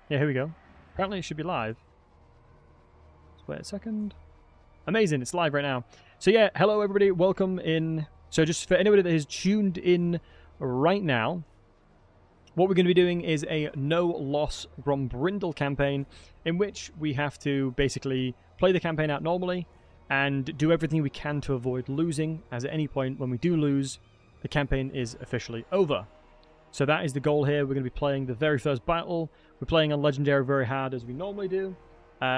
Yeah, here we go. Apparently it should be live. Let's wait a second. Amazing, it's live right now. So yeah, hello everybody, welcome in. So just for anybody that is tuned in right now, what we're going to be doing is a no Loss Grombrindal campaign in which we have to basically play the campaign out normally and do everything we can to avoid losing, as at any point when we do lose, the campaign is officially over. So that is the goal here. We're going to be playing the very first battle. We're playing on Legendary very hard as we normally do.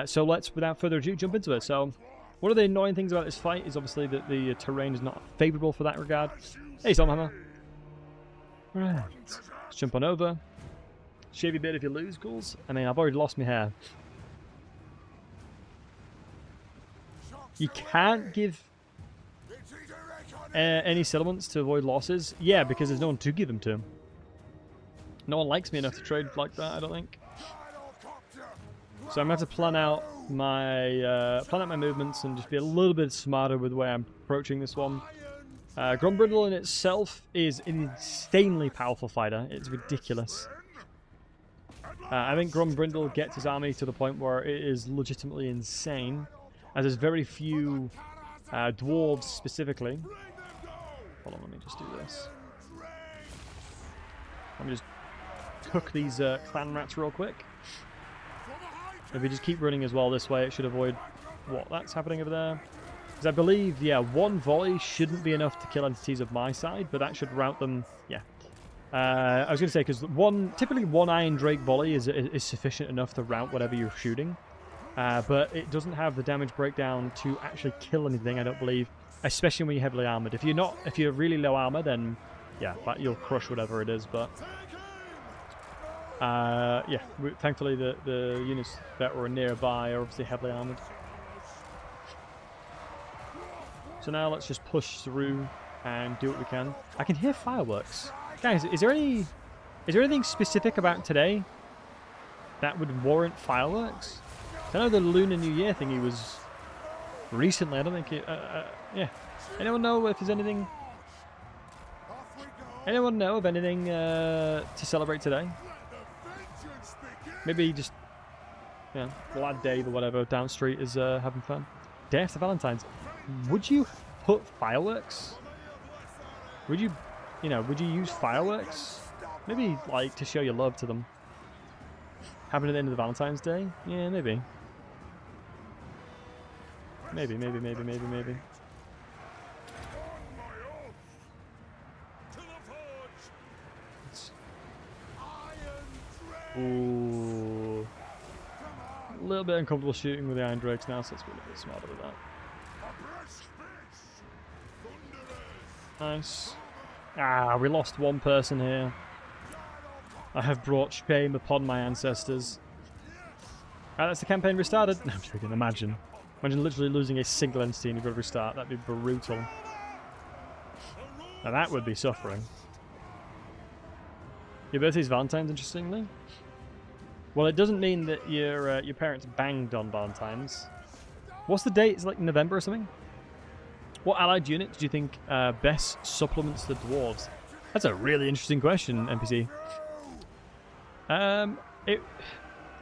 So let's, without further ado, jump into it. So one of the annoying things about this fight is obviously that the terrain is not favourable for that regard. Hey, Stormhammer. Right. Let's jump on over. Shave your beard if you lose, ghouls. I mean, I've already lost my hair. You can't give any settlements to avoid losses. Yeah, because there's no one to give them to. No one likes me enough to trade like that, I don't think. So I'm going to have to plan out my movements and just be a little bit smarter with the way I'm approaching this one. Grombrindal in itself is an insanely powerful fighter. It's ridiculous. I think Grombrindal gets his army to the point where it is legitimately insane, as there's very few dwarves specifically. Hold on, let me just do this. Let me just hook these clan rats real quick. If we just keep running as well this way, it should avoid what that's happening over there. Because I believe, yeah, one volley shouldn't be enough to kill entities of my side, but that should rout them, yeah. I was going to say, because typically one Iron Drake volley is sufficient enough to rout whatever you're shooting. But it doesn't have the damage breakdown to actually kill anything, I don't believe. Especially when you're heavily armored. If you're really low armor, then yeah, you'll crush whatever it is. But yeah, thankfully the units that were nearby are obviously heavily armored. So now let's just push through and do what we can. I can hear fireworks, guys. Is there anything specific about today that would warrant fireworks? I know the Lunar New Year thingy was recently. I don't think it. Yeah. Anyone know if there's anything? Anyone know of anything to celebrate today? Maybe just, you know, Glad Dave or whatever down the street is having fun. Day after Valentine's. Would you put fireworks? Would you use fireworks? Maybe like to show your love to them. Happen at the end of the Valentine's Day? Yeah, maybe. Maybe. Ooh. A little bit uncomfortable shooting with the Iron Drakes now, so let's be a little bit smarter with that. Nice. Ah, we lost one person here. I have brought shame upon my ancestors. Alright, that's the campaign restarted. No, I'm joking, imagine. Imagine literally losing a single entity and you've got to restart. That'd be brutal. Now that would be suffering. Your birthday's Valentine's, interestingly. Well, it doesn't mean that your parents banged on Valentine's. What's the date? It's like November or something? What allied unit do you think best supplements the dwarves? That's a really interesting question, NPC.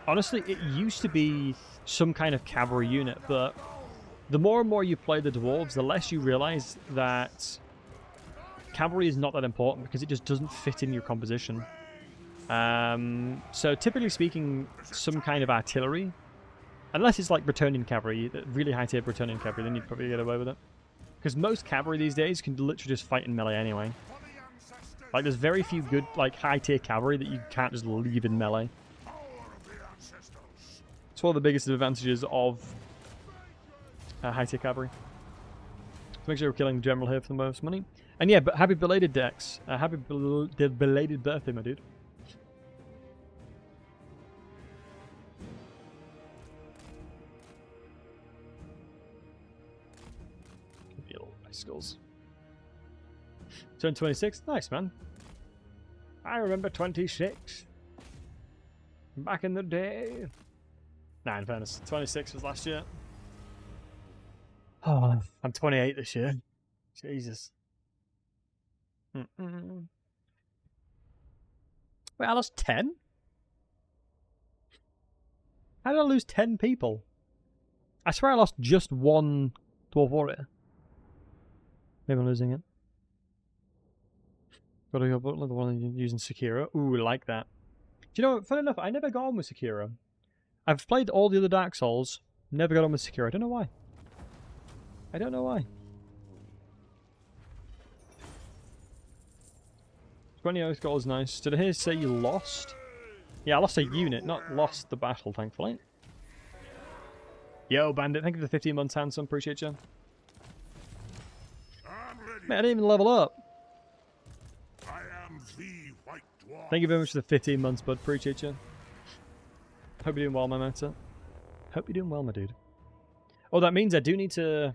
Honestly, it used to be some kind of cavalry unit, but the more and more you play the dwarves, the less you realize that cavalry is not that important because it just doesn't fit in your composition. So typically speaking, some kind of artillery, unless it's like Bretonnian cavalry, really high tier Bretonnian cavalry, then you'd probably get away with it. Because most cavalry these days can literally just fight in melee anyway. Like, there's very few good, like, high-tier cavalry that you can't just leave in melee. It's one of the biggest advantages of high-tier cavalry. So make sure we're killing the general here for the most money. And yeah, but happy belated Dex. Happy belated birthday, my dude. Bicycles. Turn 26. Nice, man. I remember 26. Back in the day. Nah, in fairness, 26 was last year. Oh, I'm 28 this year. Jesus. Wait, I lost 10? How did I lose 10 people? I swear I lost just one Dwarf Warrior. Maybe I'm losing it. Got to go the one using Sekiro. Ooh, like that. Do you know what? Funny enough, I never got on with Sekiro. I've played all the other Dark Souls, never got on with Sekiro. I don't know why. I don't know why. 20 oath goal is nice. Did I hear say you lost? Yeah, I lost a unit, not lost the battle, thankfully. Yo, Bandit, thank you for the 15 months, handsome. Appreciate you. Man, I didn't even level up. Thank you very much for the 15 months, bud. Appreciate you. Hope you're doing well, my matter. Hope you're doing well, my dude. Oh, that means I do need to...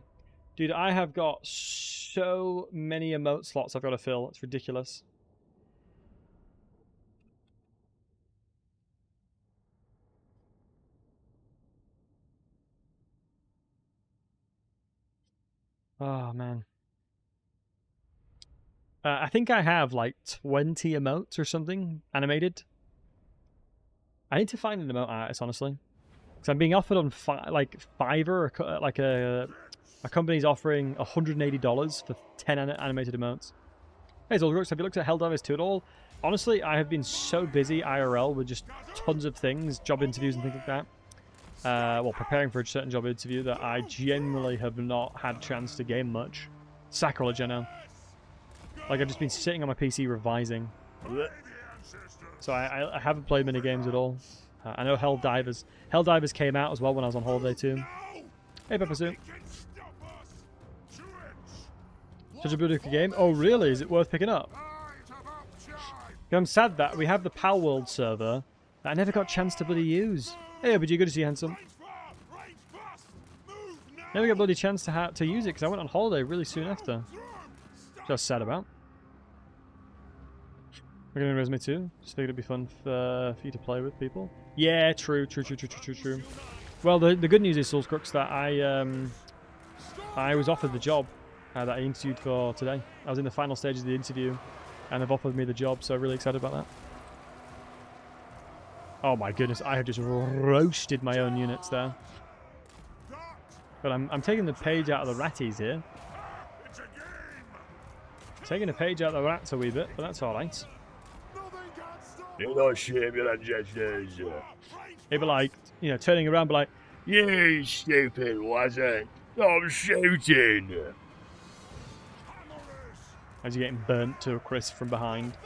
Dude, I have got so many emote slots I've got to fill. It's ridiculous. Oh, man. I think I have like 20 emotes or something animated. I need to find an emote artist, honestly. Because I'm being offered on Fiverr, like a company's offering $180 for 10 animated emotes. Hey, Zolgrux, have you looked at Helldivers 2 at all? Honestly, I have been so busy IRL with just tons of things, job interviews and things like that. Well, preparing for a certain job interview that I genuinely have not had a chance to game much. Sacrilege, I know. Like, I've just been sitting on my PC revising. So I haven't played many games at all. I know Helldivers. Helldivers came out as well when I was on holiday too. Hey, Pepper Soup. Such a beautiful game. Oh, really? Is it worth picking up? I'm sad that we have the Pal World server that I never got a chance to bloody use. Hey, but you good to see you, handsome. Never got a bloody chance to use it because I went on holiday really soon after. Which I was sad about. We're going to resume too. Just figured it'd be fun for you to play with people. Yeah, true. Well, the good news is, Soulscrux, that I was offered the job that I interviewed for today. I was in the final stages of the interview, and they've offered me the job, so I'm really excited about that. Oh my goodness, I have just roasted my own units there. But I'm taking the page out of the ratties here. Taking a page out of the rats a wee bit, but that's alright. You're not shame your ancestors. He'd be like, you know, turning around, be like, You stupid wasn't. I'm shooting. as you're getting burnt to a crisp from behind.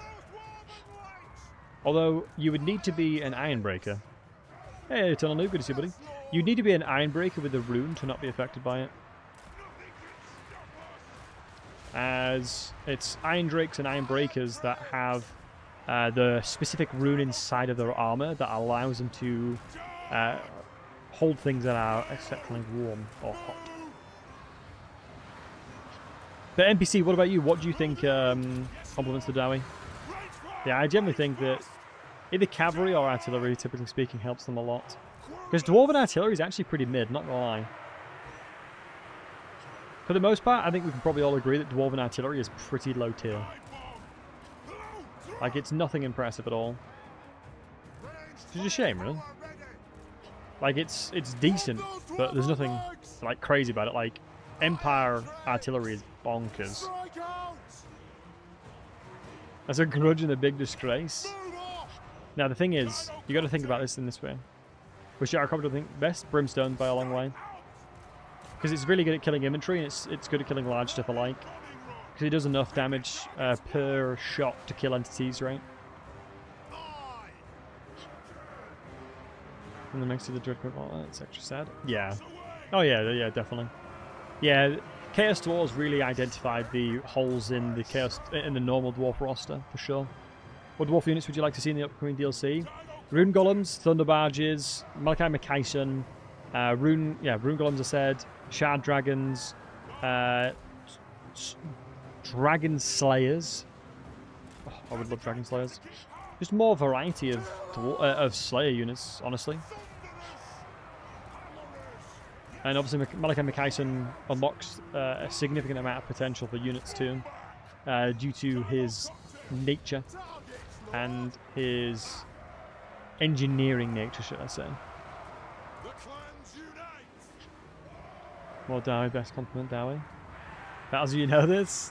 Although, you would need to be an Ironbreaker. Hey, Eternal Noob, good to see you, buddy. You'd need to be an Ironbreaker with a rune to not be affected by it. As it's Iron Drakes and Iron Breakers that have the specific rune inside of their armor that allows them to hold things that are exceptionally warm or hot. But NPC, what about you? What do you think complements the Dowie? Yeah, I generally think that either cavalry or artillery, typically speaking, helps them a lot. Because Dwarven artillery is actually pretty mid, not gonna lie. For the most part, I think we can probably all agree that Dwarven artillery is pretty low tier. Like, it's nothing impressive at all. Which is a shame, really. Like, it's decent, but there's nothing, like, crazy about it. Like, Empire artillery is bonkers. That's a grudge and a big disgrace. Now, the thing is, you got to think about this in this way. Which I probably think best Brimstone by a long way. Because it's really good at killing infantry, and it's good at killing large stuff alike. Because it does enough damage per shot to kill entities, right? And then next to the Dreadcrow, oh, that's extra sad. Yeah. Oh yeah, definitely. Yeah, Chaos Dwarves really identified the holes in the normal Dwarf roster, for sure. What Dwarf units would you like to see in the upcoming DLC? Rune Golems, Thunder Barges, Malachi McKyson, Rune Golems I said, Shard Dragons, Dragon Slayers. Oh, I would love Dragon Slayers. Just more variety of Slayer units, honestly. And obviously Malachi McKyson unlocks a significant amount of potential for units too, due to his nature and his engineering nature, should I say. More Dowie, best compliment, Dowie. Battlesey, you know this?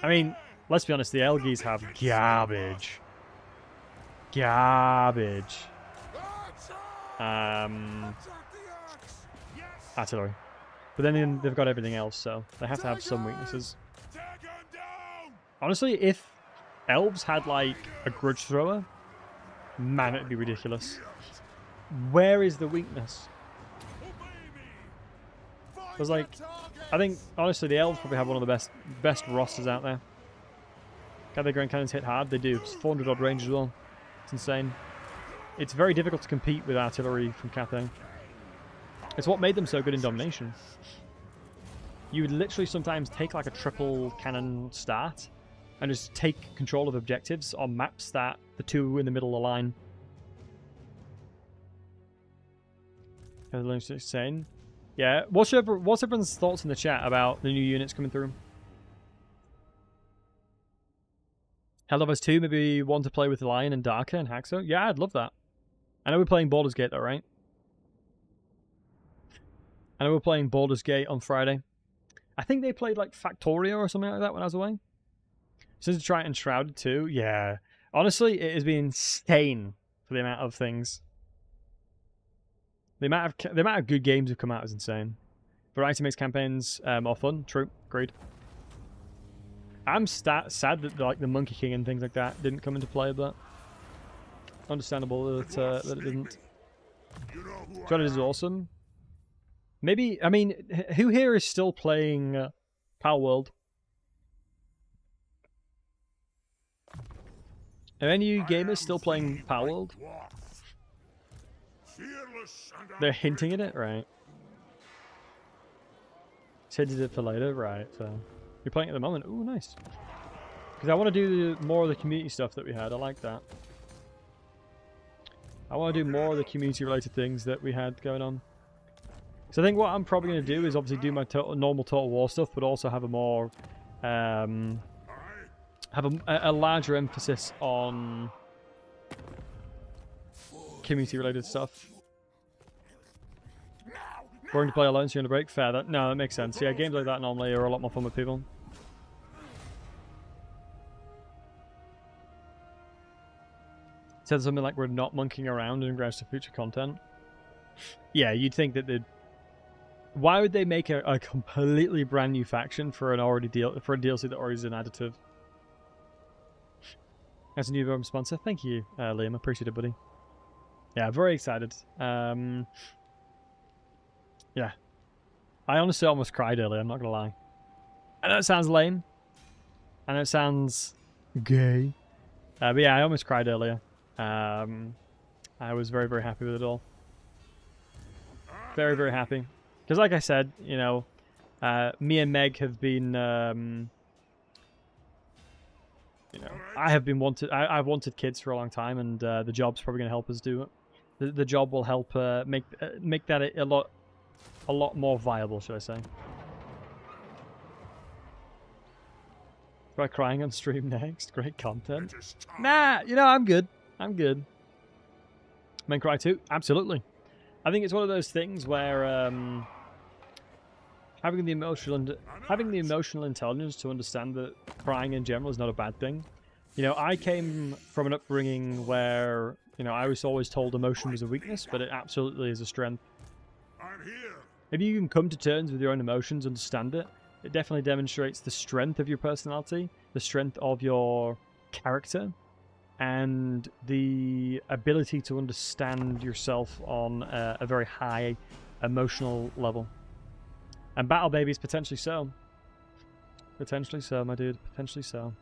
I mean, let's be honest, the Elgies have garbage. Garbage. Artillery. But then they've got everything else, so they have to have some weaknesses. Honestly, if elves had, like, a grudge thrower, man, it'd be ridiculous. Where is the weakness? Because, like, I think, honestly, the elves probably have one of the best rosters out there. Can their grand cannons hit hard? They do. It's 400 odd range as well. It's insane. It's very difficult to compete with artillery from Cathay. It's what made them so good in domination. You would literally sometimes take like a triple cannon start and just take control of objectives on maps that the two in the middle align. That's insane. Yeah, what's everyone's thoughts in the chat about the new units coming through? Hell of Us 2, maybe one to play with Lion and Darker and Haxo? Yeah, I'd love that. I know we're playing Baldur's Gate though, right? I know we're playing Baldur's Gate on Friday. I think they played like Factorio or something like that when I was away. Since Triton and Shrouded too, yeah. Honestly, it has been insane for the amount of things. The amount of good games have come out is insane. Variety makes campaigns more fun. True, agreed. I'm sad that like the Monkey King and things like that didn't come into play, but understandable that it didn't. Shrouded is awesome. Maybe, I mean, who here is still playing Pal World? Are any of you gamers still playing Pal World? They're hinting at it, right? Hinted it for later, right? So you're playing at the moment. Ooh, nice. Because I want to do more of the community stuff that we had. I like that. I want to do more of the community-related things that we had going on. So I think what I'm probably going to do is obviously do my normal Total War stuff, but also have a more, have a larger emphasis on community-related stuff. Boring to play alone, so you're on a break. Fair. No, that makes sense. Yeah, games like that normally are a lot more fun with people. Said something like we're not monkeying around in regards to future content. Yeah, you'd think that they'd. Why would they make a completely brand new faction for an for a DLC that already is an additive? As a new sponsor, thank you, Liam. Appreciate it, buddy. Yeah, very excited. Yeah, I honestly almost cried earlier. I'm not gonna lie. I know it sounds lame. I know it sounds gay. But yeah, I almost cried earlier. I was very, very happy with it all. Very, very happy. Because like I said, you know, me and Meg have been, you know, I've wanted kids for a long time, and the job's probably going to help us do it. The job will help make that a lot more viable, should I say. Try crying on stream next. Great content. Nah, you know, I'm good. I'm good. Men cry too? Absolutely. I think it's one of those things where having the emotional intelligence to understand that crying in general is not a bad thing. You know, I came from an upbringing where, you know, I was always told emotion was a weakness, but it absolutely is a strength. If you can come to terms with your own emotions, understand it, it definitely demonstrates the strength of your personality, the strength of your character, and the ability to understand yourself on a very high emotional level. And Battle Babies, potentially so. Potentially so, my dude. Potentially so.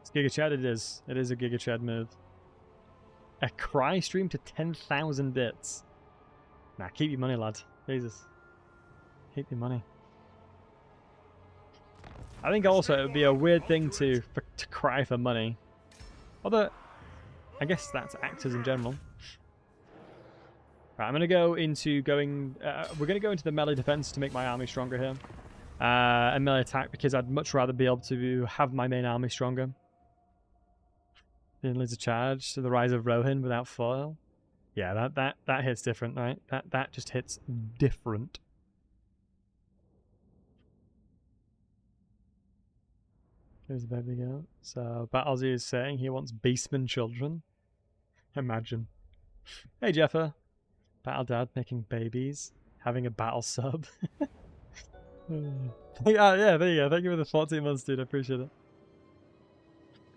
It's Giga Chad, it is. It is a Giga Chad move. A cry stream to 10,000 bits. Nah, keep your money, lad. Jesus. Keep your money. I think also it would be a weird thing to cry for money. Although, I guess that's actors in general. Right, I'm going to go into we're going to go into the melee defense to make my army stronger here. And melee attack because I'd much rather be able to have my main army stronger. Leads a charge to the rise of Rohin without foil. Yeah, that hits different, right? That just hits different. Here's the baby girl. So Battlesey is saying he wants beastman children. Imagine. Hey Jeffer. Battle dad making babies. Having a battle sub. Yeah, there you go. Thank you for the 14 months, dude. I appreciate it.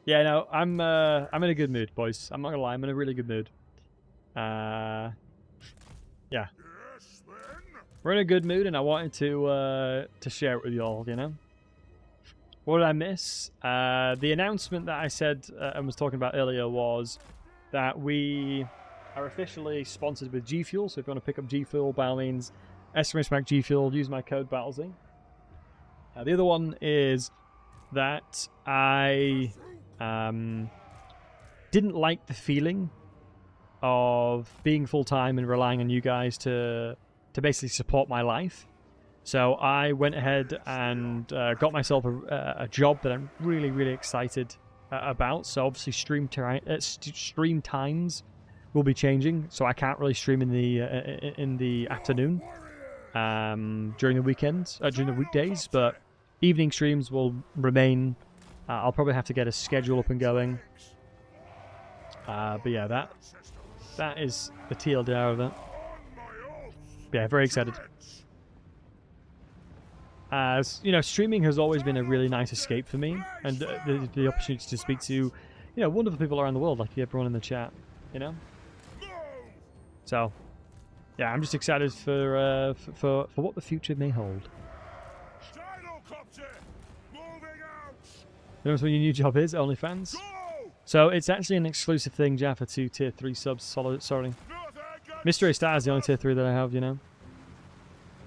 Yeah, no, I'm in a good mood, boys. I'm not gonna lie, I'm in a really good mood. Yeah. We're in a good mood, and I wanted to share it with you all, you know? What did I miss? The announcement that I said and was talking about earlier was that we are officially sponsored with G Fuel. So if you want to pick up G Fuel, by all means, !G Fuel, use my code Battlesey. The other one is that I didn't like the feeling of being full-time and relying on you guys to basically support my life. So I went ahead and got myself a job that I'm really, really excited about. So obviously stream times will be changing, so I can't really stream in the afternoon during the weekends, during the weekdays, but evening streams will remain. I'll probably have to get a schedule up and going. But yeah, that is the TLDR of that. Yeah, very excited. As you know, streaming has always been a really nice escape for me, and the opportunity to speak to, you know, wonderful people around the world, like everyone in the chat, you know. So, yeah, I'm just excited for what the future may hold. You know what your new job is? OnlyFans. So it's actually an exclusive thing, Jaffa, to tier 3 subs. Sorry. Mystery Star is the only tier 3 that I have, you know.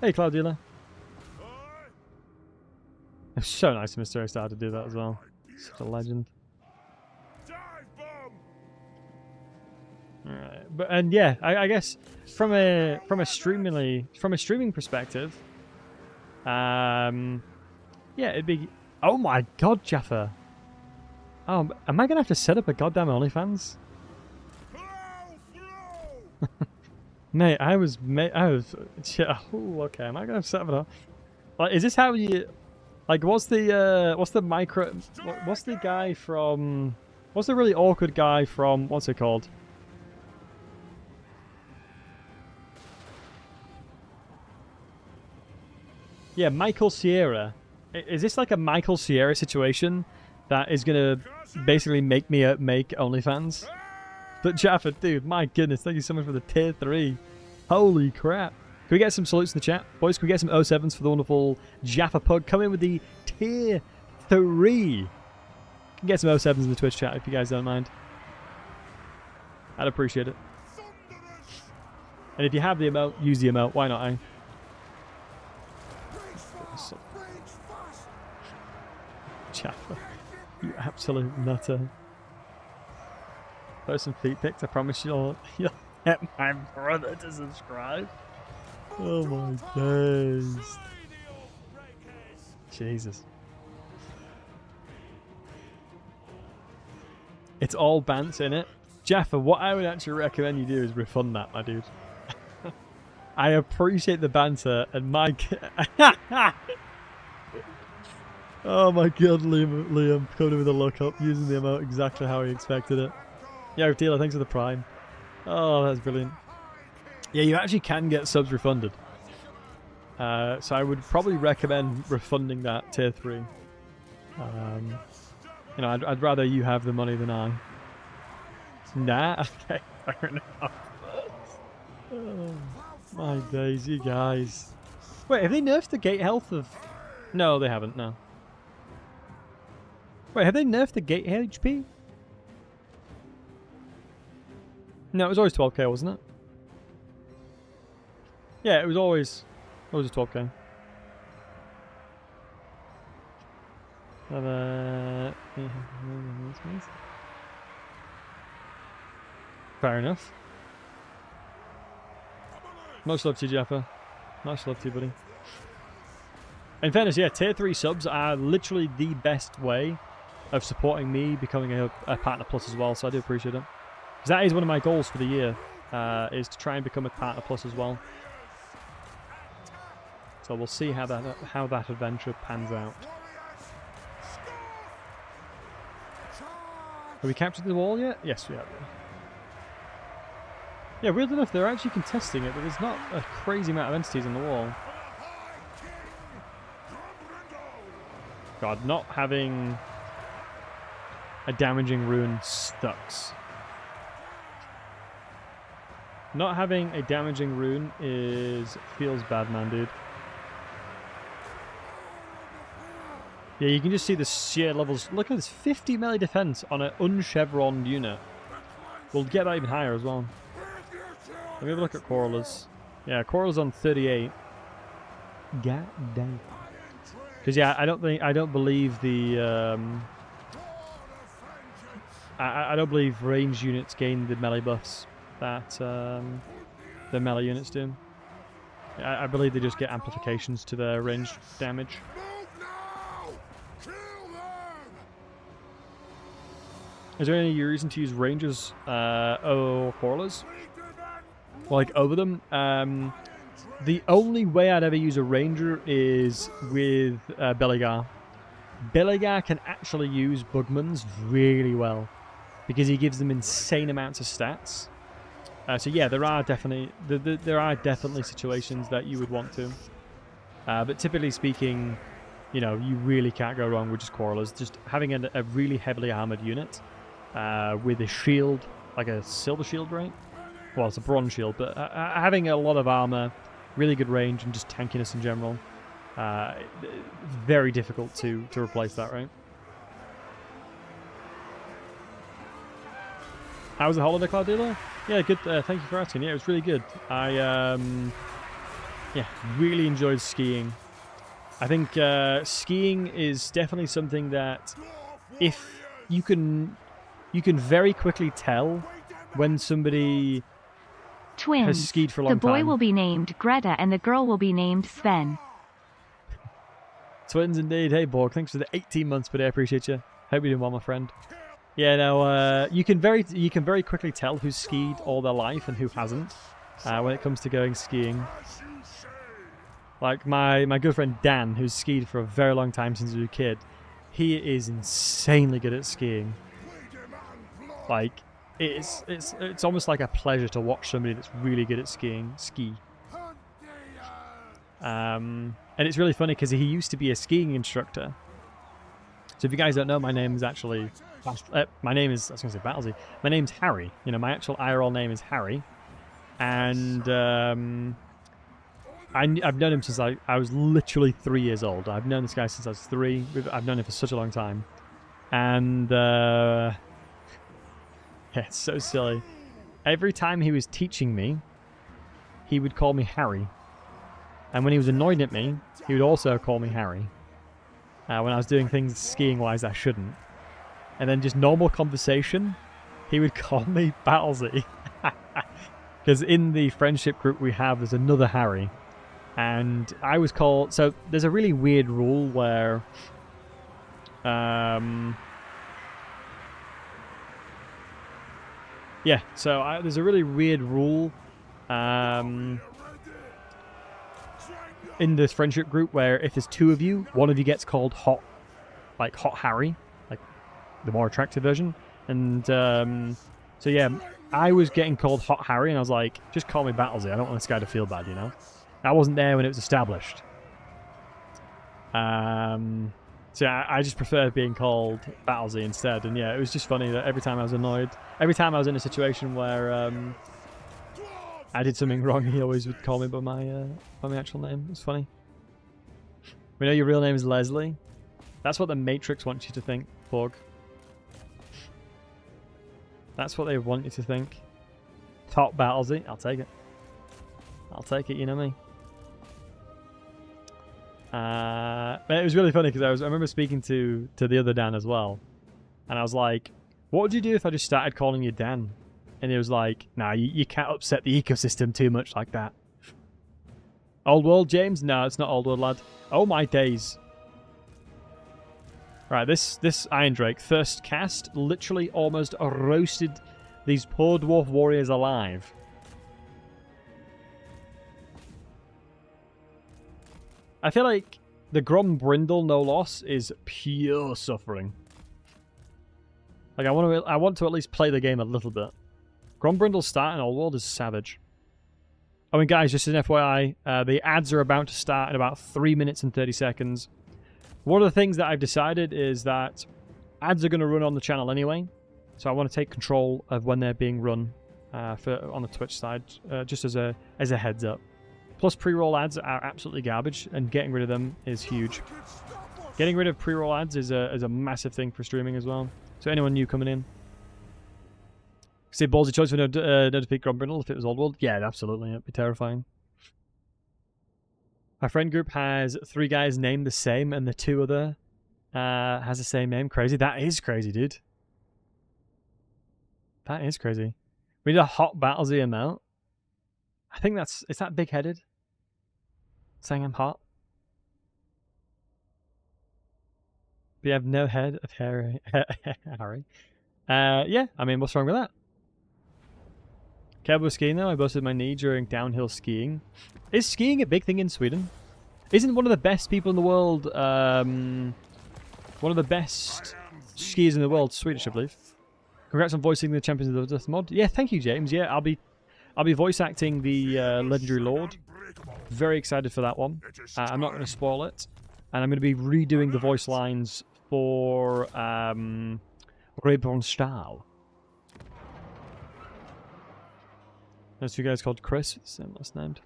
Hey, Cloud Dealer. It's so nice of Mystery Star to do that as well. Such a legend. Alright, and yeah, I guess from a streaming perspective, yeah, it'd be. Oh my God, Jaffa. Oh, am I gonna have to set up a goddamn OnlyFans? Mate, I was. Yeah, oh, okay. Am I gonna set it up? Like, is this how you? Like, what's the micro? What's the guy from? What's the really awkward guy from? What's it called? Yeah, Michael Sierra. Is this like a Michael Sierra situation that is gonna basically make me make OnlyFans? But Jaffa, dude, my goodness, thank you so much for the tier 3. Holy crap. Can we get some salutes in the chat? Boys, can we get some 07s for the wonderful Jaffa Pug? Come in with the tier 3. Can get some 07s in the Twitch chat if you guys don't mind. I'd appreciate it. And if you have the emote, use the emote. Why not, eh? Jaffa, you absolute nutter. Post some feet pics. I promise you'll get my brother to subscribe. Oh my days. Jesus. It's all bants in it. Jaffa, what I would actually recommend you do is refund that, my dude. I appreciate the banter and my... Oh my God, Liam coming with a look up, using the emote exactly how he expected it. Yo, Dealer, thanks for the prime. Oh, that's brilliant. Yeah, you actually can get subs refunded. So I would probably recommend refunding that tier 3. You know, I'd rather you have the money than I. Nah? Okay, fair enough. Oh, my days, you guys. Wait, have they nerfed the gate health of... No, they haven't, no. Wait, have they nerfed the gate HP? No, it was always 12k, wasn't it? Yeah, it was always a 12k. Fair enough. Much love to you, Jaffa. Much love to you, buddy. In fairness, yeah, tier 3 subs are literally the best way of supporting me becoming a Partner Plus as well, so I do appreciate it. Because that is one of my goals for the year, is to try and become a Partner Plus as well. So we'll see how that adventure pans out. Have we captured the wall yet? Yes, we have. Yeah, weird enough, they're actually contesting it, but there's not a crazy amount of entities on the wall. God, not having a damaging rune sucks. Not having a damaging rune feels bad, man, dude. Yeah, you can just see the sheer levels. Look at this, 50 melee defense on an unchevroned unit. We'll get that even higher as well. Let me have a look at Quarrelers. Yeah, Quarrelers on 38. God damn. Because yeah, I don't believe the I don't believe range units gain the melee buffs that the melee units do. I believe they just get amplifications to their range damage. Is there any reason to use rangers or Quarrelers? Like over them? The only way I'd ever use a ranger is with Beligar. Beligar can actually use Bugmans really well because he gives them insane amounts of stats. So yeah, there are definitely situations that you would want to. But typically speaking, you know, you really can't go wrong with just Quarrelers. Just having a really heavily armored unit with a shield, like a silver shield, right? Well, it's a bronze shield, but having a lot of armor, really good range, and just tankiness in general, very difficult to replace that, right? How was the holiday, Cloud Dealer? Yeah, good. Thank you for asking. Yeah, it was really good. I yeah, really enjoyed skiing. I think skiing is definitely something that if you can very quickly tell when somebody Twins. has skied for a long time. The boy will be named Greta and the girl will be named Sven. Twins indeed. Hey Borg, thanks for the 18 months, but I appreciate you. Hope you're doing well, my friend. Yeah, no, you can very quickly tell who's skied all their life and who hasn't when it comes to going skiing. Like my good friend Dan, who's skied for a very long time since he was a kid, he is insanely good at skiing. Like, it's almost like a pleasure to watch somebody that's really good at ski. And it's really funny because he used to be a skiing instructor. So if you guys don't know, my name is actually Battlesey. My name's Harry. You know, my actual IRL name is Harry, and I've known him since I was literally 3 years old. I've known this guy since I was 3. I've known him for such a long time, and yeah, it's so silly. Every time he was teaching me, he would call me Harry, and when he was annoyed at me, he would also call me Harry. When I was doing things skiing-wise I shouldn't. And then just normal conversation, he would call me Battlesey. Because in the friendship group we have, there's another Harry. And I was called... So there's a really weird rule where... yeah, so there's a really weird rule in this friendship group where if there's 2 of you, one of you gets called Hot Harry, like the more attractive version. And so yeah, I was getting called Hot Harry, and I was like, just call me Battlesey. I don't want this guy to feel bad, you know. I wasn't there when it was established. So yeah, I just preferred being called Battlesey instead. And yeah, it was just funny that every time I was annoyed, every time I was in a situation where I did something wrong, he always would call me by my actual name. It's funny. We know your real name is Leslie. That's what the Matrix wants you to think, Borg. That's what they want you to think. Top Battlesey. I'll take it. I'll take it, you know me. But it was really funny because I remember speaking to the other Dan as well. And I was like, what would you do if I just started calling you Dan? And he was like, nah, you can't upset the ecosystem too much like that. Old World, James? No, it's not Old World, lad. Oh my days. Right, this Iron Drake first cast literally almost roasted these poor dwarf warriors alive. I feel like the Grombrindal no loss is pure suffering. Like I want to at least play the game a little bit. Grombrindal's start in Old World is savage. I mean, guys, just as an FYI, the ads are about to start in about 3 minutes and 30 seconds. One of the things that I've decided is that ads are going to run on the channel anyway, so I want to take control of when they're being run on the Twitch side, just as a heads up. Plus, pre-roll ads are absolutely garbage, and getting rid of them is huge. Getting rid of pre-roll ads is a massive thing for streaming as well. So anyone new coming in, say ballsy choice for no defeat Grombrindal if it was Old World. Yeah, absolutely, it'd be terrifying. My friend group has 3 guys named the same, and the 2 other has the same name. Crazy. That is crazy, dude. That is crazy. We need a hot Battlesey amount. I think is that big-headed? Saying I'm hot? We have no head of Harry. Yeah, I mean, what's wrong with that? Cowboy skiing though, I busted my knee during downhill skiing. Is skiing a big thing in Sweden? Isn't one of the best people in the world, one of the best skiers in the world, Swedish, I believe? Congrats on voicing the Champions of the Death mod. Yeah, thank you, James. Yeah, I'll be voice acting the Legendary Lord. Very excited for that one. I'm not going to spoil it, and I'm going to be redoing the voice lines for Reborn Stahl. There's 2 guys called Chris, same last name.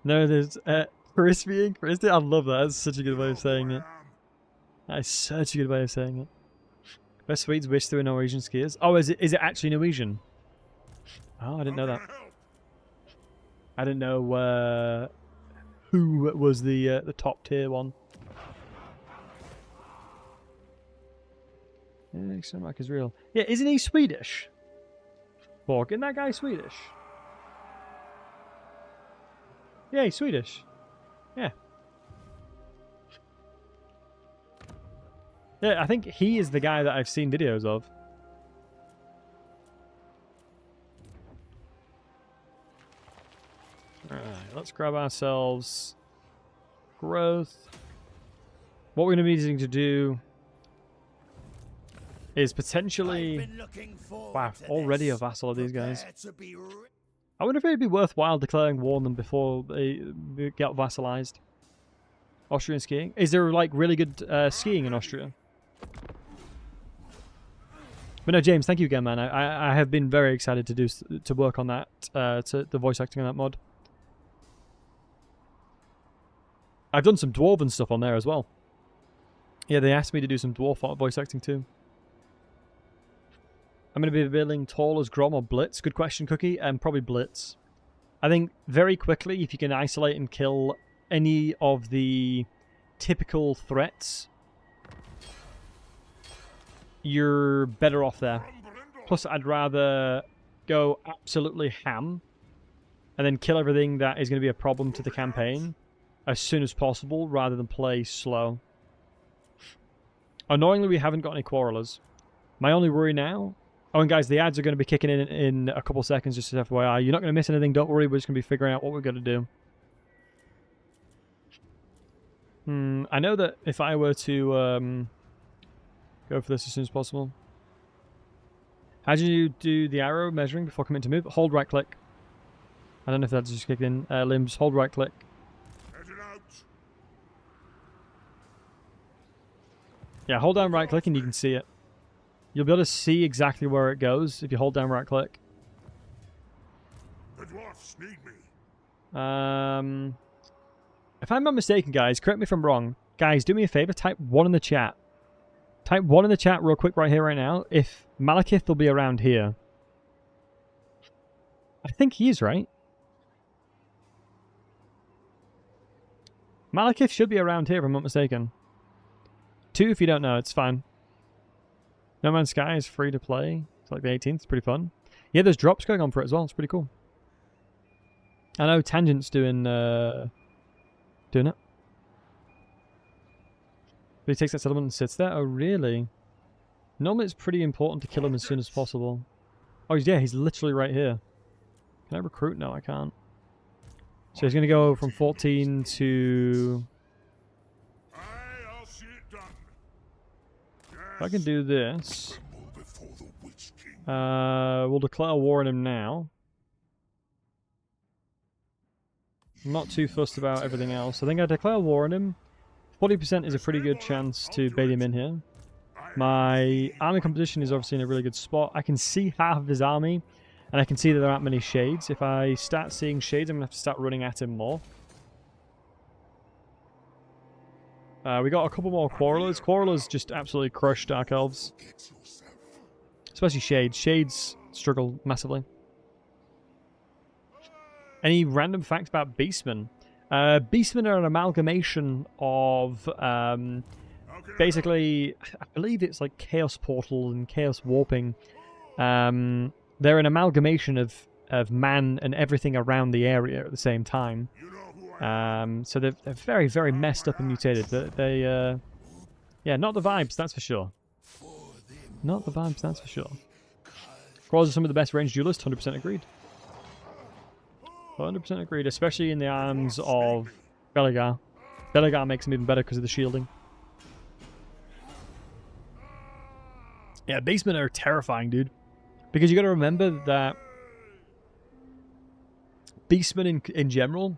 No, there's Chris being Chris. I love that. That's such a good way of saying it. That is such a good way of saying it. Best Swedes wish they were Norwegian skiers. Oh, is it actually Norwegian? Oh, I didn't know that. I didn't know who was the top tier one. Yeah, Mark is real. Yeah, isn't he Swedish? Borg, isn't that guy Swedish? Yeah, he's Swedish. Yeah. Yeah, I think he is the guy that I've seen videos of. Alright, let's grab ourselves growth. What we're going to be needing to do is potentially... Wow, already a vassal of these guys. I wonder if it'd be worthwhile declaring war on them before they get vassalized. Austrian skiing? Is there like really good skiing in Austria? But no, James, thank you again, man. I have been very excited to work on that, the voice acting on that mod. I've done some dwarven stuff on there as well. Yeah, they asked me to do some dwarf voice acting too. I'm going to be building tall as Grom or Blitz. Good question, Cookie. Probably Blitz. I think very quickly, if you can isolate and kill any of the typical threats, you're better off there. Plus, I'd rather go absolutely ham and then kill everything that is going to be a problem to the campaign as soon as possible, rather than play slow. Annoyingly, we haven't got any quarrelers. My only worry now... Oh, and guys, the ads are going to be kicking in a couple seconds, just as FYI. You're not going to miss anything, don't worry. We're just going to be figuring out what we're going to do. I know that if I were to go for this as soon as possible... How do you do the arrow measuring before coming to move? Hold right click. I don't know if that's just kicked in. Limbs, hold right click. Yeah, hold down right click and you can see it. You'll be able to see exactly where it goes if you hold down right click. The dwarfs need me. If I'm not mistaken, guys, correct me if I'm wrong. Guys, do me a favor, type 1 in the chat. Type 1 in the chat real quick right here, right now, if Malekith will be around here. I think he is, right? Malekith should be around here, if I'm not mistaken. 2 if you don't know, it's fine. No Man's Sky is free to play. It's like the 18th, it's pretty fun. Yeah, there's drops going on for it as well, it's pretty cool. I know Tangent's doing it. But he takes that settlement and sits there? Oh, really? Normally it's pretty important to kill him as soon as possible. Oh, yeah, he's literally right here. Can I recruit? No, I can't. So he's going to go from 14 to... If I can do this... we'll declare war on him now. I'm not too fussed about everything else. I think I declare war on him. 40% is a pretty good chance to bait him in here. My army composition is obviously in a really good spot. I can see half of his army, and I can see that there aren't many shades. If I start seeing shades, I'm going to have to start running at him more. We got a couple more Quarrelers. Quarrelers just absolutely crush Dark Elves. Especially Shades. Shades struggle massively. Any random facts about Beastmen? Beastmen are an amalgamation of... basically, I believe it's like Chaos Portal and Chaos Warping. They're an amalgamation of man and everything around the area at the same time. So they're very, very messed up and mutated. Yeah, not the vibes, that's for sure. Not the vibes, that's for sure. Crawlers are some of the best ranged duelists, 100% agreed. 100% agreed, especially in the arms of Belegar. Belegar makes him even better because of the shielding. Yeah, Beastmen are terrifying, dude. Because you got to remember that Beastmen in general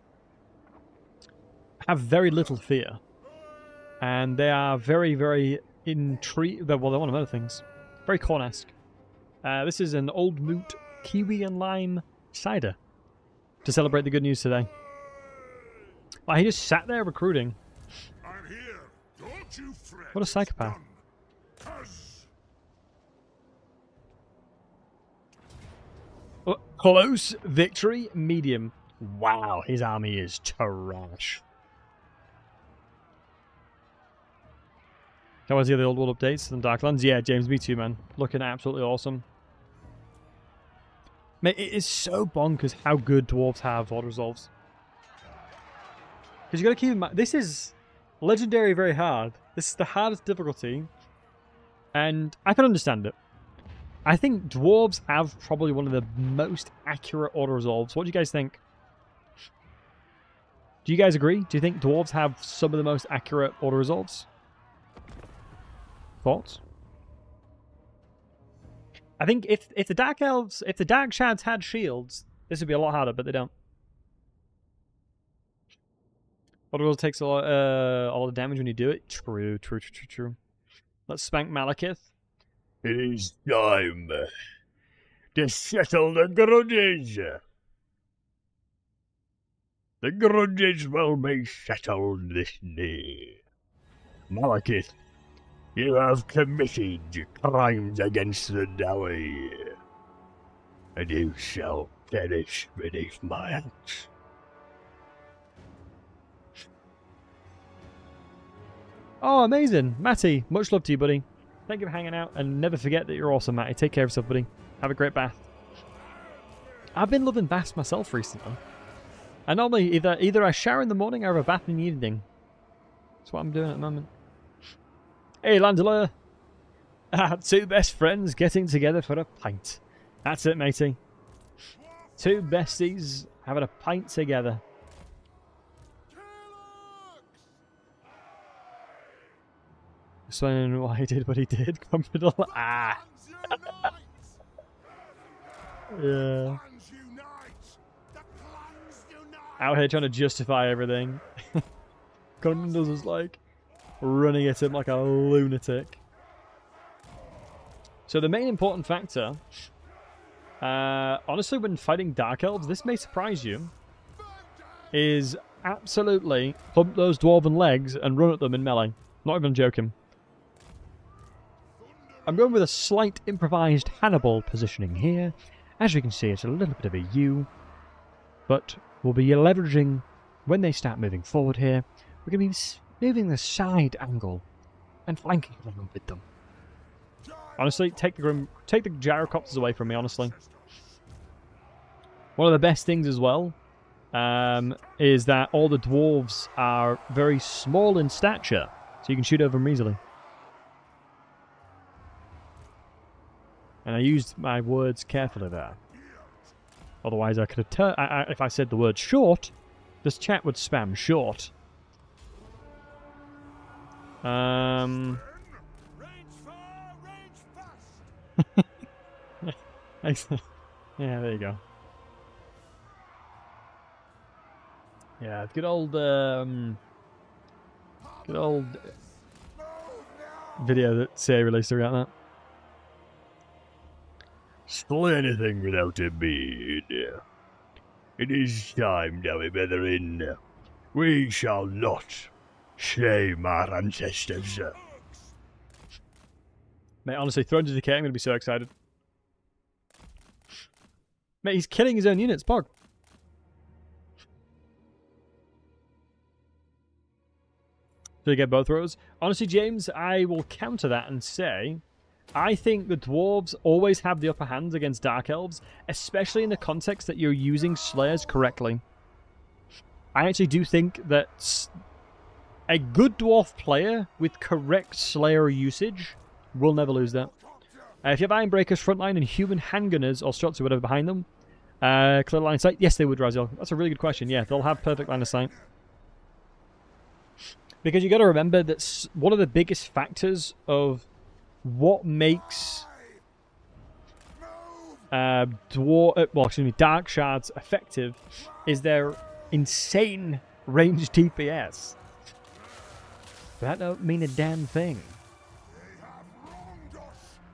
have very little fear. And they are very, very intrigued. Well, they're one of other things. Very Cornesque. This is an Old Moot Kiwi and Lime cider to celebrate the good news today. Wow, he just sat there recruiting. I'm here. Don't you fret. What a psychopath. Close victory, medium. Wow, his army is trash. How was the old world updates and Darklands? Yeah, James, me too, man. Looking absolutely awesome. Mate, it is so bonkers how good dwarves have auto resolves. Because you got to keep in mind, this is legendary, very hard. This is the hardest difficulty, and I can understand it. I think dwarves have probably one of the most accurate auto resolves. What do you guys think? Do you guys agree? Do you think dwarves have some of the most accurate auto resolves? Thoughts? I think if the Dark Elves, if the Dark Shads had shields, this would be a lot harder, but they don't. Auto resolve takes a lot, all the damage when you do it. True. Let's spank Malekith. It is time to settle the grudges. The grudges will be settled this day. Malekith, you have committed crimes against the Dawi, and you shall perish beneath my axe. Oh, amazing. Matty, much love to you, buddy. Thank you for hanging out, and never forget that you're awesome, Matty. Take care of yourself, buddy. Have a great bath. I've been loving baths myself recently. I normally either I shower in the morning or have a bath in the evening. That's what I'm doing at the moment. Hey, Landela. Two best friends getting together for a pint. That's it, matey. Two besties having a pint together. Explaining why he did what he did. Grombrindal. Ah. Yeah. Out here trying to justify everything. Grombrindal was like running at him like a lunatic. So the main important factor, honestly, when fighting Dark Elves, this may surprise you, is absolutely pump those dwarven legs and run at them in melee. Not even joking. I'm going with a slight improvised Hannibal positioning here. As you can see, it's a little bit of a U, but we'll be leveraging, when they start moving forward here, we're going to be moving the side angle and flanking them with them. Honestly, take the gyrocopters away from me, honestly. One of the best things as well is that all the dwarves are very small in stature. So you can shoot over them easily. And I used my words carefully there. Otherwise I could have if I said the word short, this chat would spam short. Excellent. Yeah, there you go. Yeah, good old video that Say released around that. Slay anything without a beard. It is time, Dowie Betherin. We shall not shame our ancestors. Mate, honestly, Thrones of Decay, I'm going to be so excited. Mate, he's killing his own units, Pog. Did I get both rows? Honestly, James, I will counter that and say, I think the dwarves always have the upper hand against dark elves, especially in the context that you're using slayers correctly. I actually do think that a good dwarf player with correct slayer usage will never lose that. If you have Iron Breakers frontline and human handgunners or struts or whatever behind them, clear line of sight? Yes, they would, Raziel. That's a really good question. Yeah, they'll have perfect line of sight. Because you got to remember that one of the biggest factors of what makes dark shards effective is their insane range DPS. That don't mean a damn thing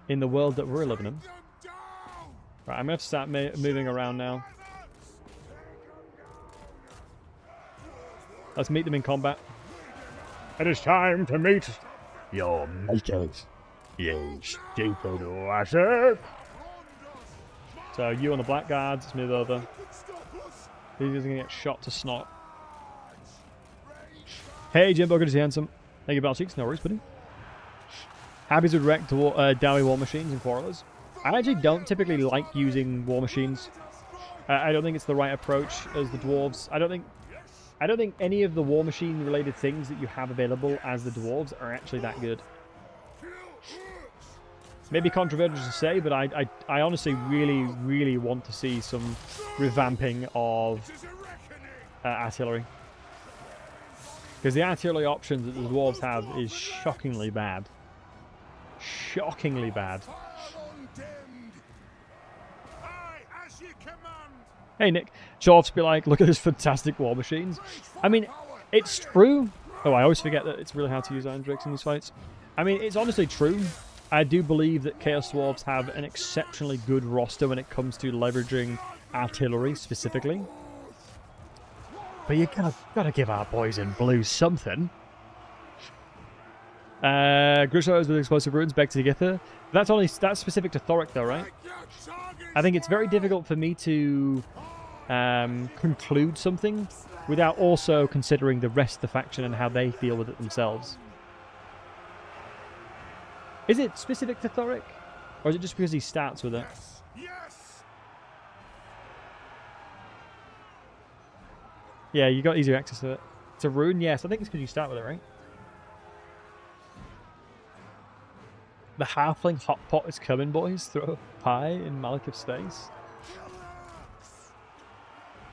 in the world that we're living in. Right, I'm going to have to start moving around now. Let's meet them in combat. It is time to meet your makers, you stupid wasser. So you on the black guards, let's move over. He's going to get shot to snot. Hey Jimbo, good to see you, handsome. Thank you, Balcheeks, no worries, buddy. Habbies would wreck Dowie war machines and quarrelers. I actually don't typically like using war machines. I don't think it's the right approach as the dwarves. I don't think any of the war machine related things that you have available as the dwarves are actually that good. Maybe controversial to say, but I honestly really want to see some revamping of artillery. Because the artillery options that the dwarves have is shockingly bad. Shockingly bad. Hey Nick, Dwarves be like, look at this fantastic war machines. I mean, it's true. Oh, I always forget that it's really hard to use Iron Drakes in these fights. I mean, it's honestly true. I do believe that Chaos Dwarves have an exceptionally good roster when it comes to leveraging artillery specifically. But you gotta give our boys in blue something. Grishos with explosive runes back to Gither. That's specific to Thoric though, right? I think it's very difficult for me to conclude something without also considering the rest of the faction and how they feel with it themselves. Is it specific to Thoric? Or is it just because he starts with it? Yeah, you got easier access to it. It's a rune? Yes, I think it's because you start with it, right? The halfling hot pot is coming, boys. Throw a pie in Malekith's face.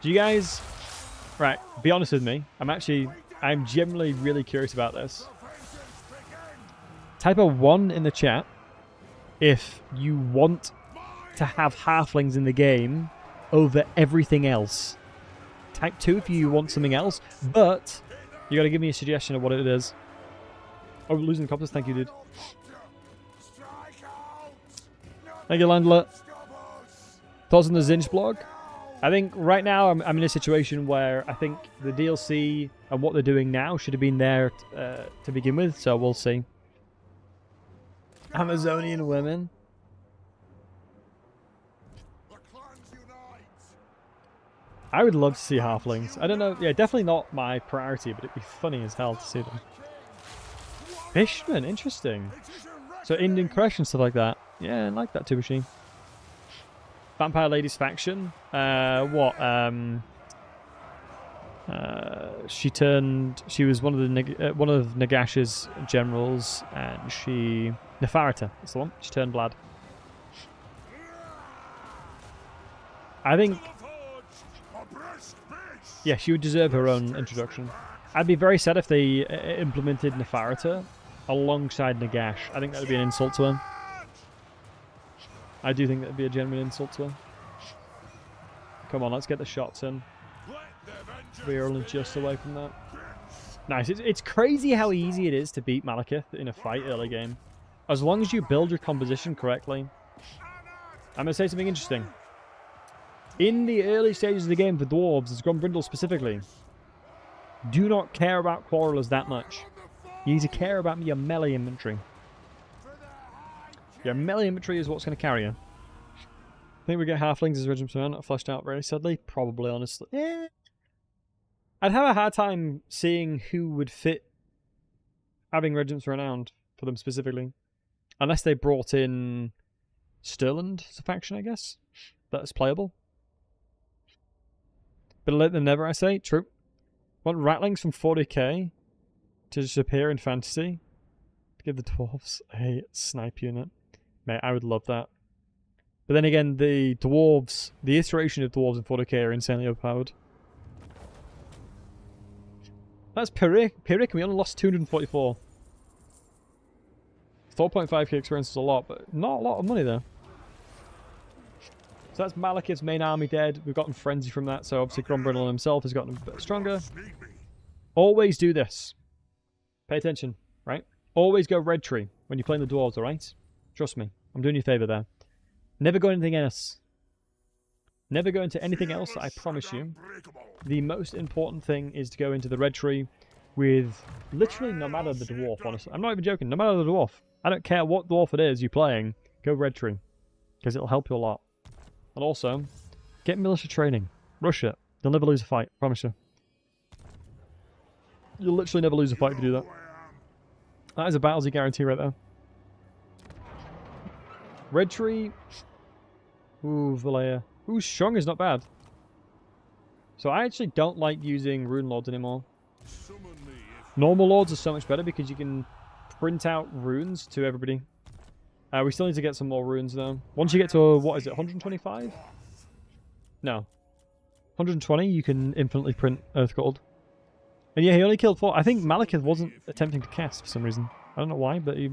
Do you guys... Right, be honest with me. I'm generally really curious about this. Type a 1 in the chat if you want to have halflings in the game over everything else. Type 2 if you want something else, but you got to give me a suggestion of what it is. Oh, losing the compass. Thank you, dude. Thank you, Landler. Thoughts on the Zinch blog? I think right now I'm in a situation where I think the DLC and what they're doing now should have been there to begin with, so we'll see. Amazonian women. I would love to see halflings. I don't know. Yeah, definitely not my priority, but it'd be funny as hell to see them. Fishman, interesting. So Indian crush and stuff like that. Yeah, I like that too, machine. Vampire Ladies faction. What? She was one of Nagash's generals, and she Neferata. That's the one. She turned Vlad. I think, yeah, she would deserve her own introduction. I'd be very sad if they implemented Neferata alongside Nagash. I think that would be an insult to her. I do think that would be a genuine insult to her. Come on, let's get the shots in. We're only just away from that. Nice. It's crazy how easy it is to beat Malekith in a fight early game. As long as you build your composition correctly. I'm going to say something interesting. In the early stages of the game for dwarves, as Grombrindal specifically, do not care about quarrelers that much. You need to care about your melee inventory. Your melee inventory is what's going to carry you. I think we get halflings as regiments not fleshed out very sadly. Probably, honestly. Yeah. I'd have a hard time seeing who would fit having regiments renowned for them specifically. Unless they brought in Stirland as a faction, I guess. That's playable. Better late than never, I say. True. Want rattlings from 40k to just appear in fantasy? Give the dwarves a snipe unit. Mate, I would love that. But then again, the dwarves, the iteration of dwarves in 40k are insanely overpowered. That's Pyric. Pyric, we only lost 244. 4.5k experience is a lot, but not a lot of money there. So that's Malekith's main army dead. We've gotten Frenzy from that, so obviously Grombrindal himself has gotten a bit stronger. Always do this. Pay attention, right? Always go red tree when you're playing the dwarves, alright? Trust me. I'm doing you a favour there. Never go anything else. Never go into anything else, I promise you. The most important thing is to go into the red tree with literally no matter the dwarf, honestly. I'm not even joking. No matter the dwarf. I don't care what dwarf it is you're playing. Go red tree. Because it'll help you a lot. And also, get militia training. Rush it. You'll never lose a fight. Promise you. You'll literally never lose a fight if you do that. That is a Battlesey guarantee right there. Red tree. Ooh, Valea. Ooh, strong is not bad. So I actually don't like using Rune Lords anymore. Normal Lords are so much better because you can print out runes to everybody. We still need to get some more runes though. Once you get to, what is it, 125? No. 120, you can infinitely print Earth Gold. And yeah, he only killed 4. I think Malekith wasn't attempting to cast for some reason. I don't know why, but he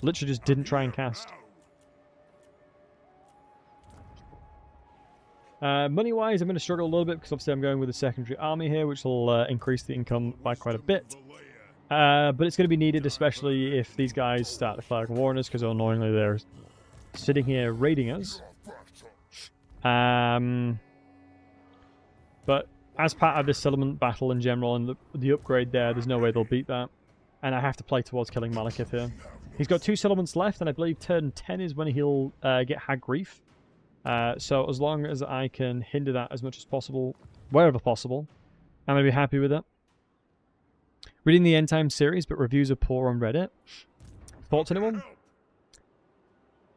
literally just didn't try and cast. Money-wise, I'm going to struggle a little bit because obviously I'm going with a secondary army here, which will increase the income by quite a bit. But it's going to be needed, especially if these guys start declaring war on us, because annoyingly they're sitting here raiding us. But as part of this settlement battle in general and the upgrade there's no way they'll beat that. And I have to play towards killing Malekith here. He's got 2 settlements left, and I believe turn 10 is when he'll get Hag Grief. So as long as I can hinder that as much as possible, wherever possible, I'm going to be happy with it. Reading the End Time series, but reviews are poor on Reddit. Thoughts, anyone?